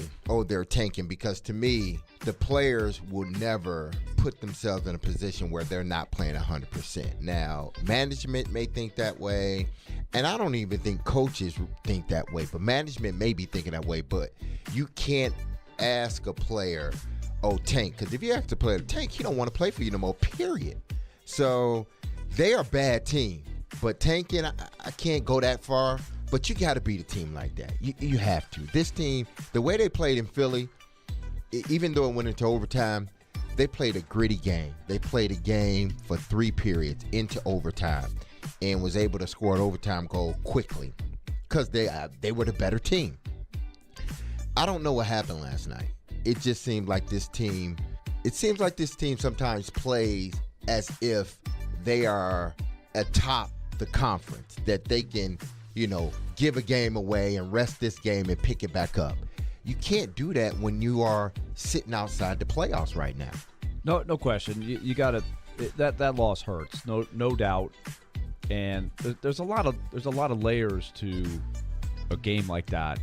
they're tanking, because to me, the players will never put themselves in a position where they're not playing 100%. Now, management may think that way, and I don't even think coaches think that way, but management may be thinking that way. But you can't ask a player, tank, because if you ask a player to tank, he don't want to play for you no more, period. So they are a bad team. But tanking, I can't go that far. But you got to beat a team like that. You have to. This team, the way they played in Philly, even though it went into overtime, they played a gritty game. They played a game for 3 periods into overtime and was able to score an overtime goal quickly because they were the better team. I don't know what happened last night. It just seemed like this team sometimes plays as if they are atop the conference, that they can, give a game away and rest this game and pick it back up. You can't do that when you are sitting outside the playoffs right now. No question. You got to that loss hurts, no doubt. And there's a lot of layers to a game like that.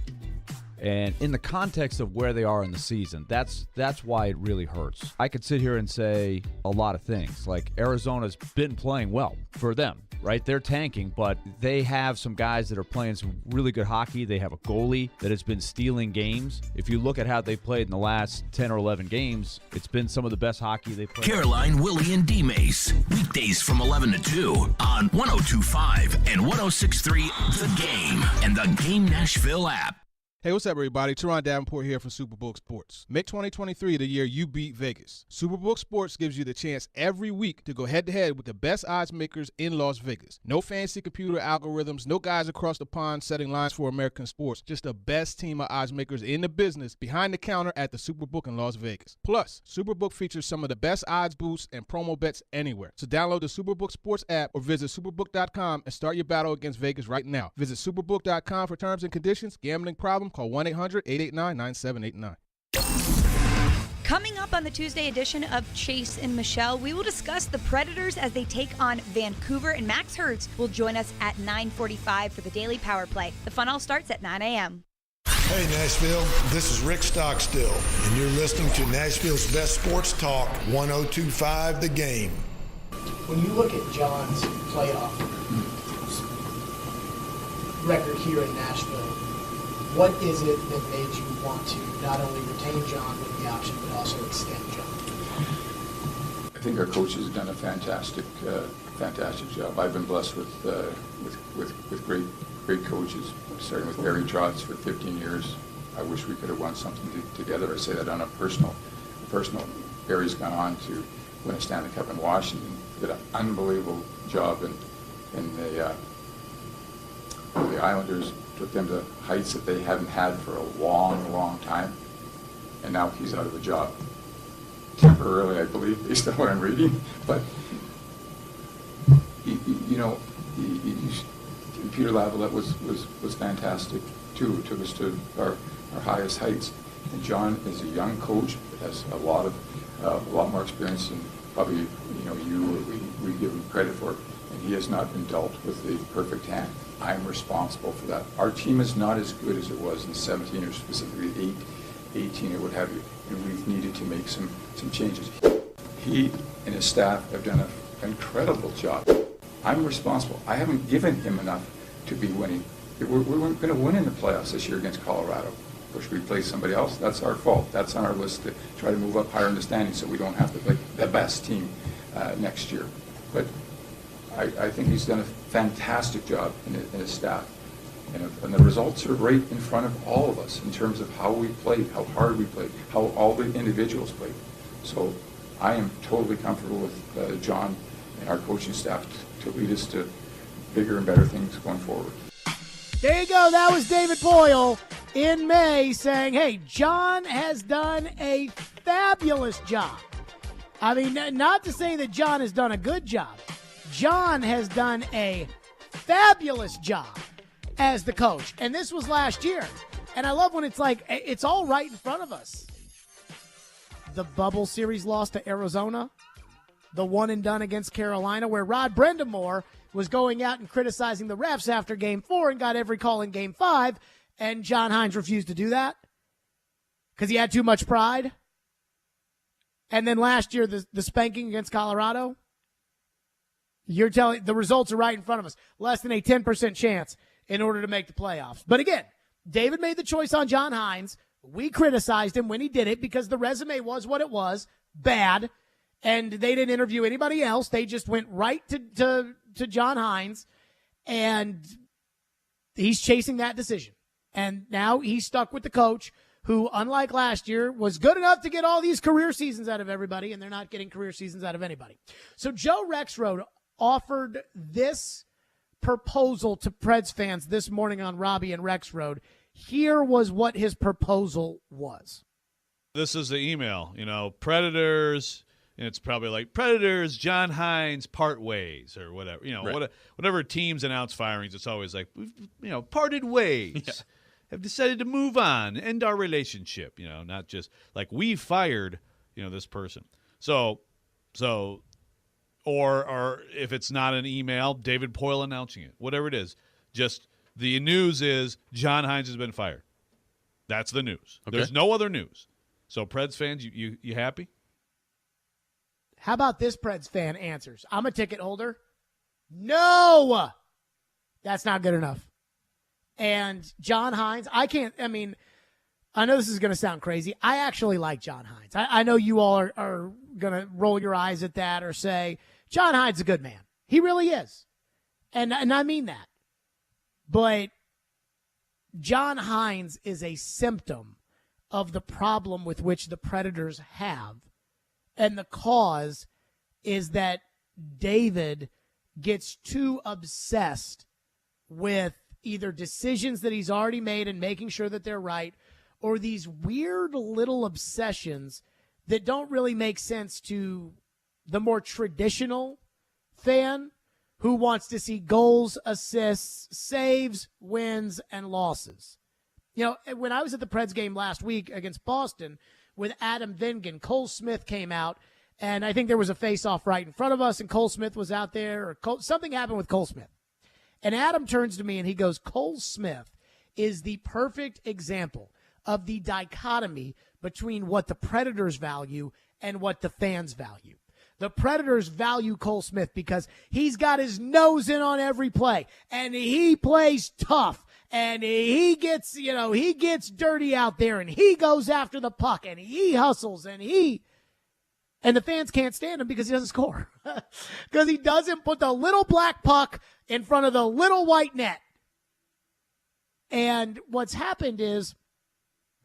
And in the context of where they are in the season, that's why it really hurts. I could sit here and say a lot of things. Like, Arizona's been playing well for them, right? They're tanking, but they have some guys that are playing some really good hockey. They have a goalie that has been stealing games. If you look at how they played in the last 10 or 11 games, it's been some of the best hockey they've played. Caroline, Willie, and D-Mace. Weekdays from 11 to 2 on 102.5 and 106.3 The Game and the Game Nashville app. Hey, what's up, everybody? Teron Davenport here from Superbook Sports. Make 2023 the year you beat Vegas. Superbook Sports gives you the chance every week to go head-to-head with the best odds makers in Las Vegas. No fancy computer algorithms, no guys across the pond setting lines for American sports. Just the best team of odds makers in the business behind the counter at the Superbook in Las Vegas. Plus, Superbook features some of the best odds boosts and promo bets anywhere. So download the Superbook Sports app or visit superbook.com and start your battle against Vegas right now. Visit superbook.com for terms and conditions. Gambling problem? Call 1-800-889-9789. Coming up on the Tuesday edition of Chase and Michelle, we will discuss the Predators as they take on Vancouver, and Max Hertz will join us at 9:45 for the Daily Power Play. The fun all starts at 9 a.m. Hey, Nashville, this is Rick Stockstill, and you're listening to Nashville's best sports talk, 102.5 The Game. When you look at John's playoff record here in Nashville, what is it that made you want to not only retain John with the option, but also extend John? I think our coaches have done a fantastic job. I've been blessed with great coaches, starting with Barry Trotz for 15 years. I wish we could have won something together. I say that on a personal. Barry's gone on to win a Stanley Cup in Washington. Did an unbelievable job in the Islanders. Took them to heights that they haven't had for a long time. And now he's out of a job. Temporarily, I believe, based on what I'm reading. But, Peter Laviolette was fantastic, too. It took us to our highest heights. And John is a young coach that has a lot more experience than probably, we give him credit for. And he has not been dealt with the perfect hand. I'm responsible for that. Our team is not as good as it was in 17 or specifically 18 or what have you. And we've needed to make some changes. He and his staff have done an incredible job. I'm responsible. I haven't given him enough to be winning. We're going to win in the playoffs this year against Colorado. Wish we play somebody else. That's our fault. That's on our list to try to move up higher in the standings so we don't have to play the best team next year. But I think he's done a fantastic job in his staff. And the results are right in front of all of us in terms of how we played, how hard we played, how all the individuals played. So I am totally comfortable with John and our coaching staff to lead us to bigger and better things going forward. There you go. That was David Boyle in May saying, hey, John has done a fabulous job. I mean, not to say that John has done a good job. John has done a fabulous job as the coach. And this was last year. And I love when it's like, it's all right in front of us. The bubble series loss to Arizona. The one and done against Carolina, where Rod Brendamore was going out and criticizing the refs after Game 4 and got every call in Game 5. And John Hines refused to do that because he had too much pride. And then last year, the spanking against Colorado. You're telling the results are right in front of us. Less than a 10% chance in order to make the playoffs. But again, David made the choice on John Hines. We criticized him when he did it because the resume was what it was, bad, and they didn't interview anybody else. They just went right to John Hines, and he's chasing that decision. And now he's stuck with the coach who, unlike last year, was good enough to get all these career seasons out of everybody, and they're not getting career seasons out of anybody. So Joe Rexrode offered this proposal to Preds fans this morning on Robbie and Rexrode. Here was what his proposal was. This is the email, Predators, and it's probably like Predators, John Hines, part ways or whatever. Right. Whatever teams announce firings, it's always like, we've, parted ways. Yeah. Have decided to move on, end our relationship, not just like we fired, this person. So or if it's not an email, David Boyle announcing it, whatever it is. Just the news is John Hines has been fired. That's the news. Okay. There's no other news. So Preds fans, you happy? How about this Preds fan answers? I'm a ticket holder. No, that's not good enough. And John Hines, I know this is going to sound crazy. I actually like John Hines. I know you all are going to roll your eyes at that or say, John Hines is a good man. He really is. And I mean that. But John Hines is a symptom of the problem with which the Predators have. And the cause is that David gets too obsessed with either decisions that he's already made and making sure that they're right, or these weird little obsessions that don't really make sense to the more traditional fan who wants to see goals, assists, saves, wins, and losses. When I was at the Preds game last week against Boston with Adam Vingan, Cole Smith came out, and I think there was a face-off right in front of us, and Cole Smith was out there, or something happened with Cole Smith. And Adam turns to me and he goes, Cole Smith is the perfect example of the dichotomy between what the Predators value and what the fans value. The Predators value Cole Smith because he's got his nose in on every play, and he plays tough, and he gets dirty out there, and he goes after the puck, and he hustles, and the fans can't stand him because he doesn't score. Because he doesn't put the little black puck in front of the little white net. And what's happened is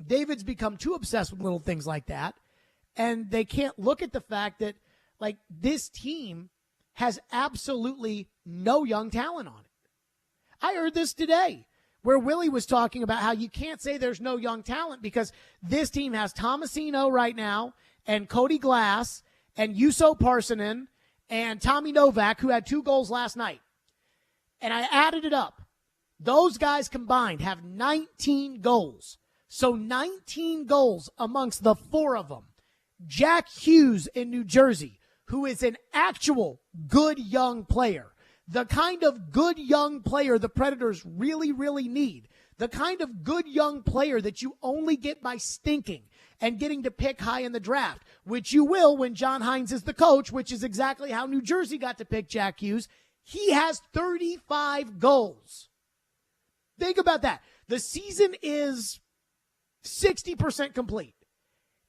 David's become too obsessed with little things like that, and they can't look at the fact that, like, this team has absolutely no young talent on it. I heard this today where Willie was talking about how you can't say there's no young talent because this team has Tomasino right now and Cody Glass and Juuso Parssinen and Tommy Novak, who had 2 goals last night. And I added it up. Those guys combined have 19 goals. So 19 goals amongst the 4 of them. Jack Hughes in New Jersey, who is an actual good young player. The kind of good young player the Predators really, really need. The kind of good young player that you only get by stinking and getting to pick high in the draft, which you will when John Hines is the coach, which is exactly how New Jersey got to pick Jack Hughes. He has 35 goals. Think about that. The season is 60% complete.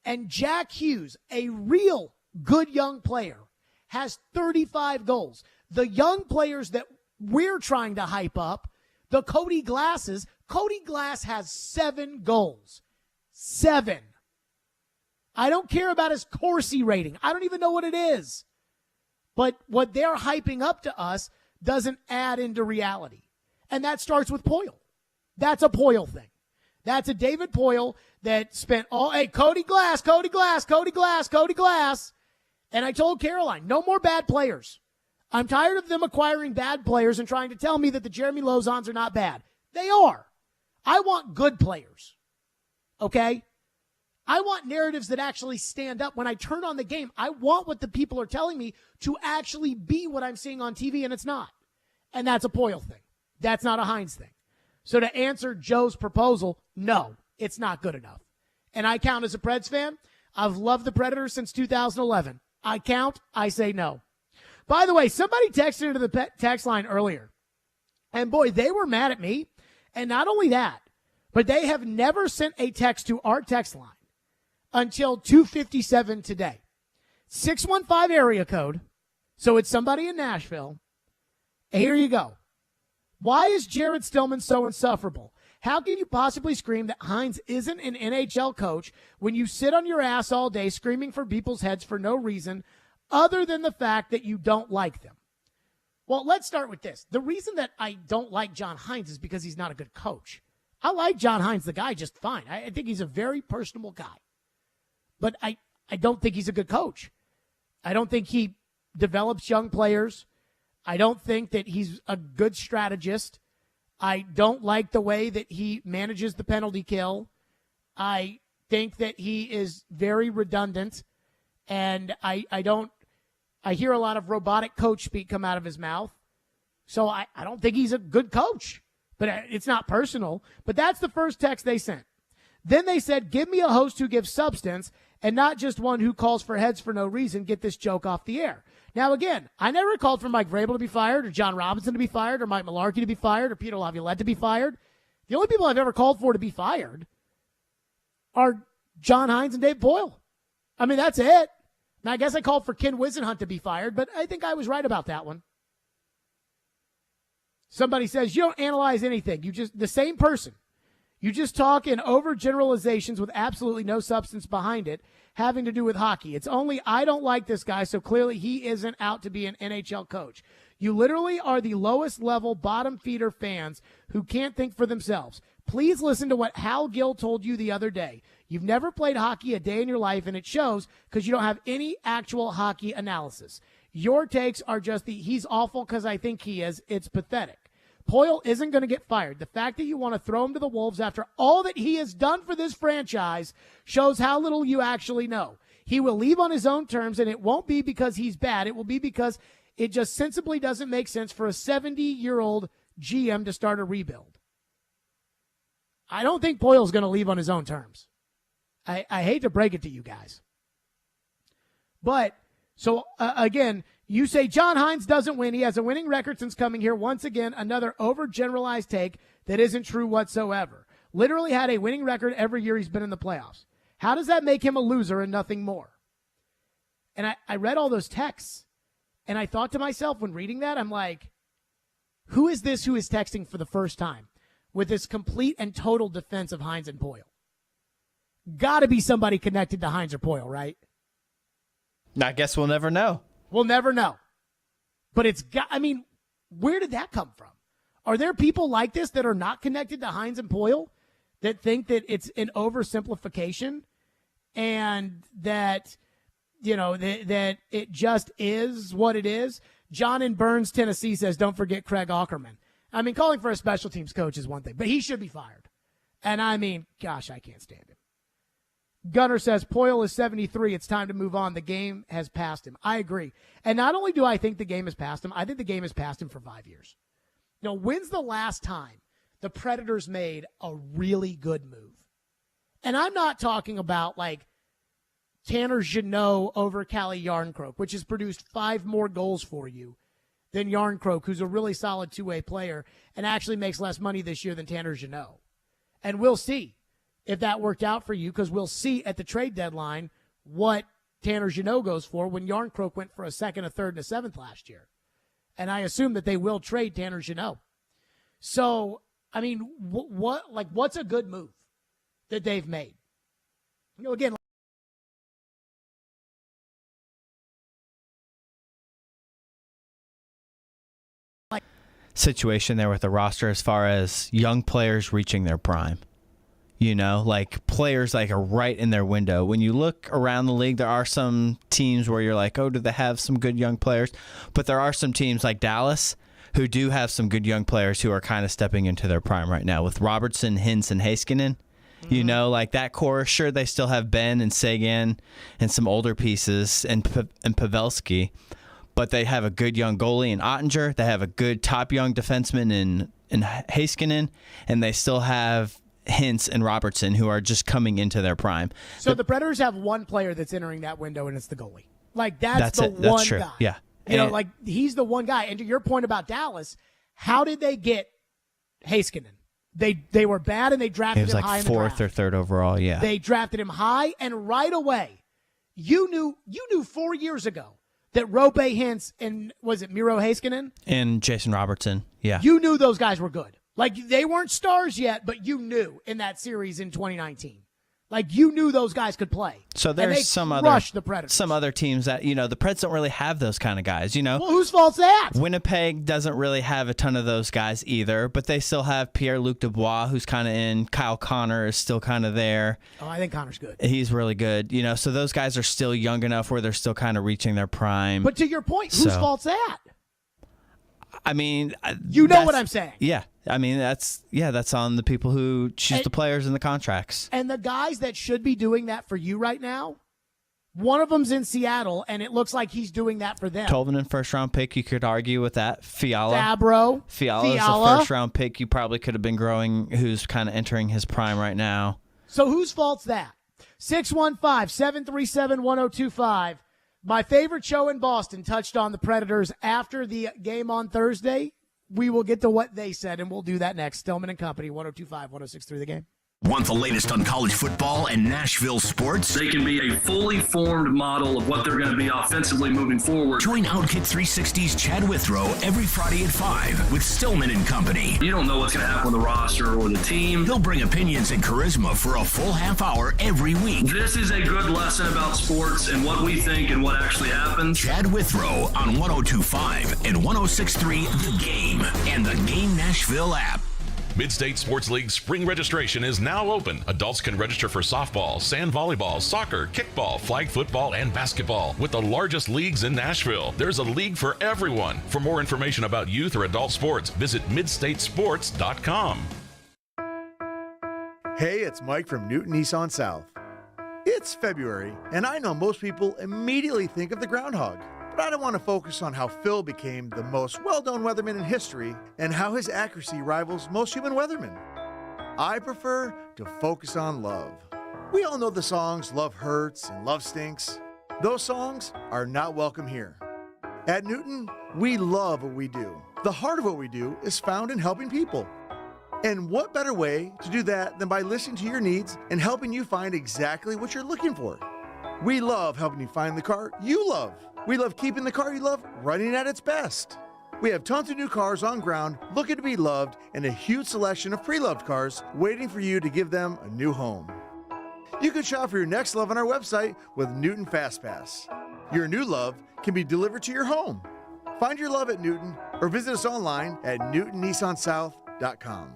And Jack Hughes, a real good young player, has 35 goals. The young players that we're trying to hype up, the Cody Glasses, Cody Glass has 7 goals. 7. I don't care about his Corsi rating. I don't even know what it is. But what they're hyping up to us doesn't add into reality. And that starts with Poyle. That's a Poyle thing. That's a David Poyle that spent Cody Glass. And I told Caroline, no more bad players. I'm tired of them acquiring bad players and trying to tell me that the Jeremy Lozons are not bad. They are. I want good players. Okay? I want narratives that actually stand up. When I turn on the game, I want what the people are telling me to actually be what I'm seeing on TV, and it's not. And that's a Poyle thing. That's not a Hines thing. So to answer Joe's proposal, no, it's not good enough. And I count as a Preds fan. I've loved the Predators since 2011. I count. I say no. By the way, somebody texted into the text line earlier. And boy, they were mad at me. And not only that, but they have never sent a text to our text line until 2:57 today. 615 area code. So it's somebody in Nashville. And here you go. Why is Jared Stillman so insufferable? How can you possibly scream that Hines isn't an NHL coach when you sit on your ass all day screaming for people's heads for no reason other than the fact that you don't like them? Well, let's start with this. The reason that I don't like John Hines is because he's not a good coach. I like John Hines, the guy, just fine. I think he's a very personable guy. But I don't think he's a good coach. I don't think he develops young players. I don't think that he's a good strategist. I don't like the way that he manages the penalty kill. I think that he is very redundant. And I hear a lot of robotic coach speak come out of his mouth. So I don't think he's a good coach. But it's not personal. But that's the first text they sent. Then they said, give me a host who gives substance and not just one who calls for heads for no reason. Get this joke off the air. Now, again, I never called for Mike Vrabel to be fired or John Robinson to be fired or Mike Malarkey to be fired or Peter Laviolette to be fired. The only people I've ever called for to be fired are John Hines and Dave Poyle. I mean, that's it. Now, I guess I called for Ken Wisenhunt to be fired, but I think I was right about that one. Somebody says, you don't analyze anything. You just, the same person. You just talk in overgeneralizations with absolutely no substance behind it, having to do with hockey. It's only, I don't like this guy, so clearly he isn't out to be an NHL coach. You literally are the lowest level bottom feeder fans who can't think for themselves. Please listen to what Hal Gill told you the other day. You've never played hockey a day in your life, and it shows because you don't have any actual hockey analysis. Your takes are just the, he's awful because I think he is. It's pathetic. Poyle isn't going to get fired. The fact that you want to throw him to the Wolves after all that he has done for this franchise shows how little you actually know. He will leave on his own terms, and it won't be because he's bad. It will be because it just sensibly doesn't make sense for a 70-year-old GM to start a rebuild. I don't think Poyle's going to leave on his own terms. I hate to break it to you guys. But, so, again, you say John Hines doesn't win. He has a winning record since coming here. Once again, another overgeneralized take that isn't true whatsoever. Literally had a winning record every year he's been in the playoffs. How does that make him a loser and nothing more? And I read all those texts, and I thought to myself when reading that, I'm like, who is this who is texting for the first time with this complete and total defense of Hines and Poyle? Got to be somebody connected to Hines or Poyle, right? I guess we'll never know. We'll never know. But where did that come from? Are there people like this that are not connected to Hines and Poyle that think that it's an oversimplification and that, that it just is what it is? John in Burns, Tennessee says, don't forget Craig Aukerman. Calling for a special teams coach is one thing, but he should be fired. And gosh, I can't stand him. Gunner says, Poyle is 73. It's time to move on. The game has passed him. I agree. And not only do I think the game has passed him, I think the game has passed him for 5 years. When's the last time the Predators made a really good move? And I'm not talking about like Tanner Jeannot over Calle Jarnkrok, which has produced 5 more goals for you than Jarnkrok, who's a really solid two-way player and actually makes less money this year than Tanner Jeannot. And we'll see if that worked out for you, because we'll see at the trade deadline what Tanner Jeannot goes for when Jarnkrok went for a 2nd, a 3rd, and a 7th last year. And I assume that they will trade Tanner Jeannot. So, what's a good move that they've made? Again, situation there with the roster as far as young players reaching their prime. Players are right in their window. When you look around the league, there are some teams where you're like, oh, do they have some good young players? But there are some teams like Dallas who do have some good young players who are kind of stepping into their prime right now with Robertson, Hintz, and Heiskanen. Mm-hmm. That core, sure, they still have Ben and Sagan and some older pieces and Pavelski, but they have a good young goalie in Ottinger. They have a good top young defenseman in Heiskanen, and they still have Hintz and Robertson, who are just coming into their prime. So the Predators have one player that's entering that window, and it's the goalie. That's the it. one That's true. guy. Yeah. He's the one guy. And to your point about Dallas, how did they get Heiskanen? They were bad, and they drafted him high in the draft. 4th or 3rd overall, yeah. They drafted him high, and right away, you knew 4 years ago that Roope Hintz and, was it Miro Heiskanen? And Jason Robertson, yeah. You knew those guys were good. They weren't stars yet, but you knew in that series in 2019. You knew those guys could play. So there's some other teams that, the Preds don't really have those kind of guys, Well, whose fault's that? Winnipeg doesn't really have a ton of those guys either, but they still have Pierre-Luc Dubois, who's kind of in. Kyle Connor is still kind of there. Oh, I think Connor's good. He's really good. So those guys are still young enough where they're still kind of reaching their prime. But to your point, whose fault's that? What I'm saying. Yeah. That's on the people who choose the players and the contracts. And the guys that should be doing that for you right now, one of them's in Seattle, and it looks like he's doing that for them. Tolvanen, first-round pick, you could argue with that. Fiala is a first-round pick you probably could have been growing, who's kind of entering his prime right now. So whose fault's that? 615-737-1025. My favorite show in Boston touched on the Predators after the game on Thursday. We will get to what they said, and we'll do that next. Stillman and Company, 102.5, 106.3 The Game. Want the latest on college football and Nashville sports? They can be a fully formed model of what they're going to be offensively moving forward. Join Outkick 360's Chad Withrow every Friday at 5 with Stillman and Company. You don't know what's going to happen with the roster or the team. He'll bring opinions and charisma for a full half hour every week. This is a good lesson about sports and what we think and what actually happens. Chad Withrow on 102.5 and 106.3 The Game and the Game Nashville app. Mid-State Sports League spring registration is now open. Adults can register for softball, sand volleyball, soccer, kickball, flag football, and basketball. With the largest leagues in Nashville, there's a league for everyone. For more information about youth or adult sports, visit midstatesports.com. Hey, it's Mike from Newton Nissan South. It's February, and I know most people immediately think of the groundhog. But I don't want to focus on how Phil became the most well-known weatherman in history and how his accuracy rivals most human weathermen. I prefer to focus on love. We all know the songs Love Hurts and Love Stinks. Those songs are not welcome here. At Newton, we love what we do. The heart of what we do is found in helping people. And what better way to do that than by listening to your needs and helping you find exactly what you're looking for? We love helping you find the car you love. We love keeping the car you love running at its best. We have tons of new cars on ground looking to be loved and a huge selection of pre-loved cars waiting for you to give them a new home. You can shop for your next love on our website with Newton FastPass. Your new love can be delivered to your home. Find your love at Newton or visit us online at newtonnissansouth.com.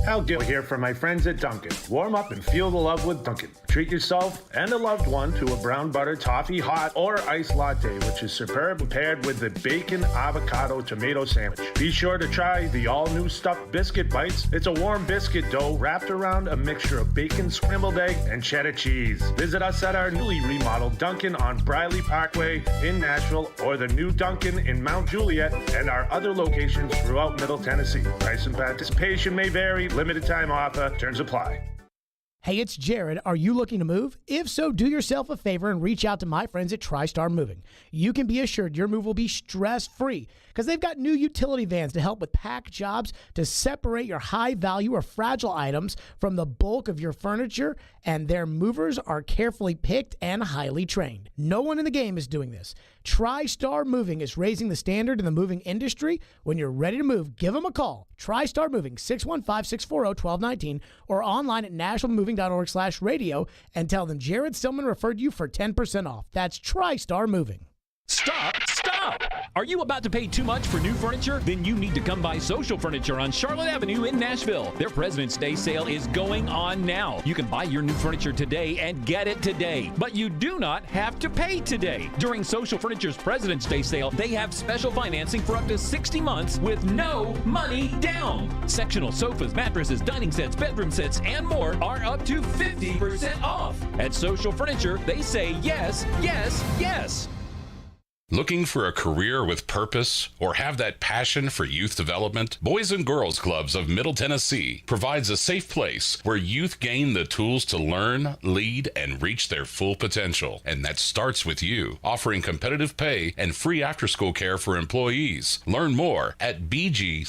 Al Gill here from my friends at Dunkin'. Warm up and feel the love with Dunkin'. Treat yourself and a loved one to a brown butter toffee hot or iced latte, which is superb paired with the bacon avocado tomato sandwich. Be sure to try the all-new stuffed biscuit bites. It's a warm biscuit dough wrapped around a mixture of bacon, scrambled egg, and cheddar cheese. Visit us at our newly remodeled Dunkin' on Briley Parkway in Nashville or the new Dunkin' in Mount Juliet and our other locations throughout Middle Tennessee. Price and participation may vary. Limited time offer. Terms apply. Hey, it's Jared. Are you looking to move? If so, do yourself a favor and reach out to my friends at TriStar Moving. You can be assured your move will be stress-free because they've got new utility vans to help with pack jobs to separate your high-value or fragile items from the bulk of your furniture, and their movers are carefully picked and highly trained. No one in the game is doing this. TriStar Moving is raising the standard in the moving industry. When you're ready to move, give them a call. TriStar Moving, 615-640-1219, or online at nationalmoving.org/radio and tell them Jared Stillman referred you for 10% off. That's TriStar Moving. Stop! Are you about to pay too much for new furniture? Then you need to come by Social Furniture on Charlotte Avenue in Nashville. Their President's Day sale is going on now. You can buy your new furniture today and get it today, but you do not have to pay today. During Social Furniture's President's Day sale, they have special financing for up to 60 months with no money down. Sectional sofas, mattresses, dining sets, bedroom sets, and more are up to 50% off. At Social Furniture, they say yes, yes, yes. Looking for a career with purpose or have that passion for youth development? Boys and Girls Clubs of Middle Tennessee provides a safe place where youth gain the tools to learn, lead, and reach their full potential. And that starts with you, offering competitive pay and free after-school care for employees. Learn more at bgcmt.org.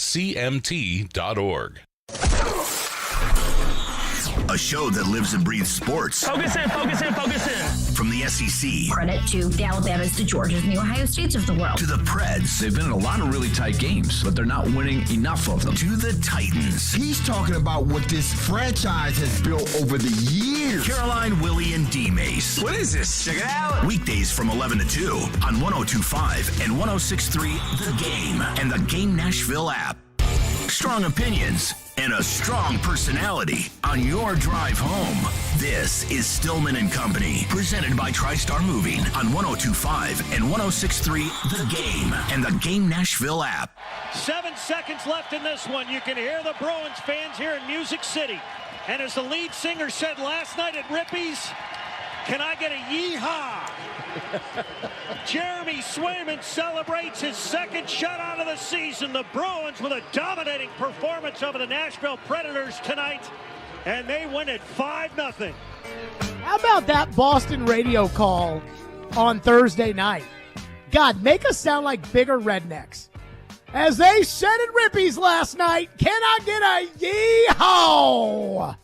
A show that lives and breathes sports. Focus in, focus in, focus in. From the SEC. Credit to the Alabamas, to Georgias, and the Ohio States of the world. To the Preds. They've been in a lot of really tight games, but they're not winning enough of them. To the Titans. He's talking about what this franchise has built over the years. Caroline, Willie, and D-Mace. What is this? Check it out. Weekdays from 11 to 2 on 102.5 and 106.3 The Game and the Game Nashville app. Strong opinions and a strong personality on your drive home. This is Stillman and Company, presented by TriStar Moving on 102.5 and 106.3 The Game and the Game Nashville app. 7 seconds left in this one. You can hear the Bruins fans here in Music City. And as the lead singer said last night at Rippy's, can I get a yee-haw? Jeremy Swayman celebrates his second shutout of the season. The Bruins with a dominating performance over the Nashville Predators tonight, and they win it 5-0. How about that Boston radio call on Thursday night? God, make us sound like bigger rednecks. As they said at Rippy's last night, can I get a yee-haw?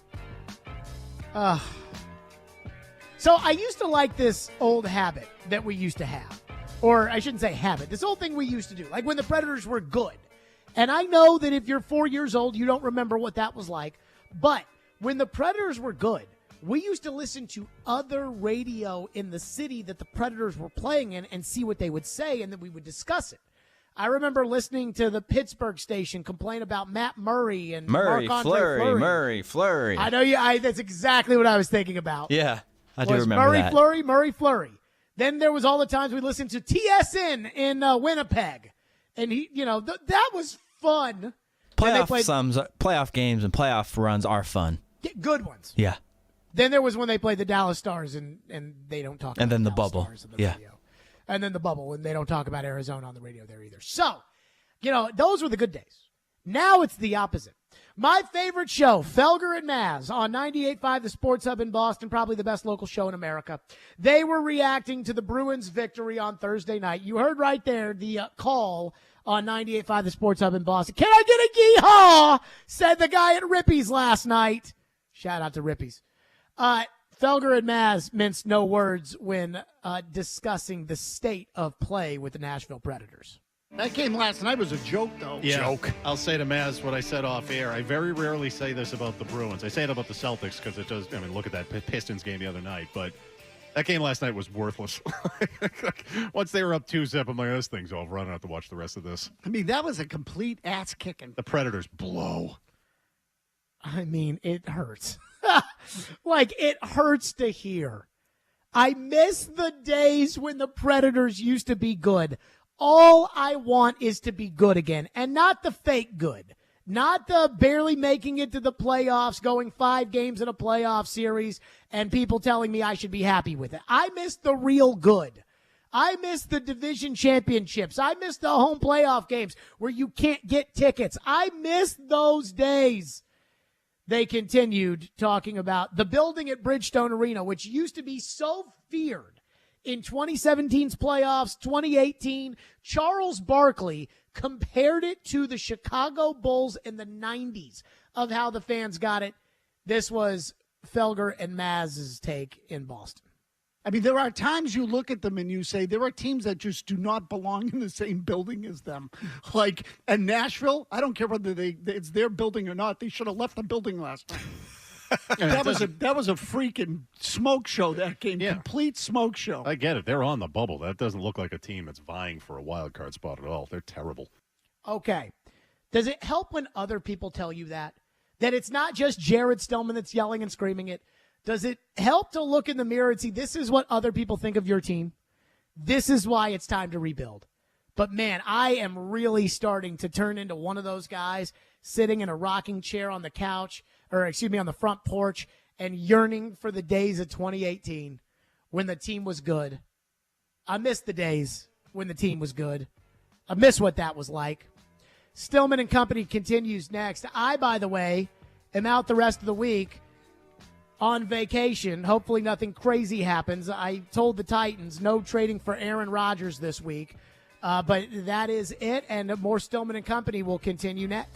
So I used to like this old habit that we used to have. Or I shouldn't say habit. This old thing we used to do. Like when the Predators were good. And I know that if you're 4 years old, you don't remember what that was like. But when the Predators were good, we used to listen to other radio in the city that the Predators were playing in and see what they would say, and then we would discuss it. I remember listening to the Pittsburgh station complain about Matt Murray and Marc-Andre Fleury. I know you. That's exactly what I was thinking about. Yeah. I do remember Murray, that. Murray, Fleury. Then there was all the times we listened to TSN in Winnipeg. And, that was fun. Playoff games and playoff runs are fun. Good ones. Yeah. Then there was when they played the Dallas Stars and they don't talk about and then the Dallas bubble. Stars on the Yeah. radio. And then the bubble, and they don't talk about Arizona on the radio there either. So, those were the good days. Now it's the opposite. My favorite show, Felger and Maz, on 98.5, the Sports Hub in Boston, probably the best local show in America. They were reacting to the Bruins' victory on Thursday night. You heard right there the call on 98.5, the Sports Hub in Boston. Can I get a yee-haw? Said the guy at Rippy's last night. Shout out to Rippy's. Felger and Maz minced no words when discussing the state of play with the Nashville Predators. That game last night was a joke, though. Yeah. Joke. I'll say to Maz what I said off air. I very rarely say this about the Bruins. I say it about the Celtics because it does. I mean, look at that Pistons game the other night. But that game last night was worthless. Once they were up 2-0, I'm like, this thing's over. I don't have to watch the rest of this. I mean, that was a complete ass kicking. The Predators blow. I mean, it hurts. Like, it hurts to hear. I miss the days when the Predators used to be good. All I want is to be good again, and not the fake good. Not the barely making it to the playoffs, going 5 games in a playoff series, and people telling me I should be happy with it. I miss the real good. I miss the division championships. I miss the home playoff games where you can't get tickets. I miss those days. They continued talking about the building at Bridgestone Arena, which used to be so feared in 2017's playoffs, 2018. Charles Barkley compared it to the Chicago Bulls in the 90s of how the fans got it. This was Felger and Maz's take in Boston. I mean, there are times you look at them and you say there are teams that just do not belong in the same building as them. Like, and Nashville, I don't care whether it's their building or not. They should have left the building last time. That was a freaking smoke show, that game. Yeah. Complete smoke show. I get it. They're on the bubble. That doesn't look like a team that's vying for a wild card spot at all. They're terrible. Okay. Does it help when other people tell you that? That it's not just Jared Stillman that's yelling and screaming it? Does it help to look in the mirror and see this is what other people think of your team? This is why it's time to rebuild. But, man, I am really starting to turn into one of those guys sitting in a rocking chair on the couch, or excuse me, on the front porch, and yearning for the days of 2018 when the team was good. I miss the days when the team was good. I miss what that was like. Stillman and Company continues next. I, by the way, am out the rest of the week on vacation. Hopefully nothing crazy happens. I told the Titans no trading for Aaron Rodgers this week. But that is it, and more Stillman and Company will continue next.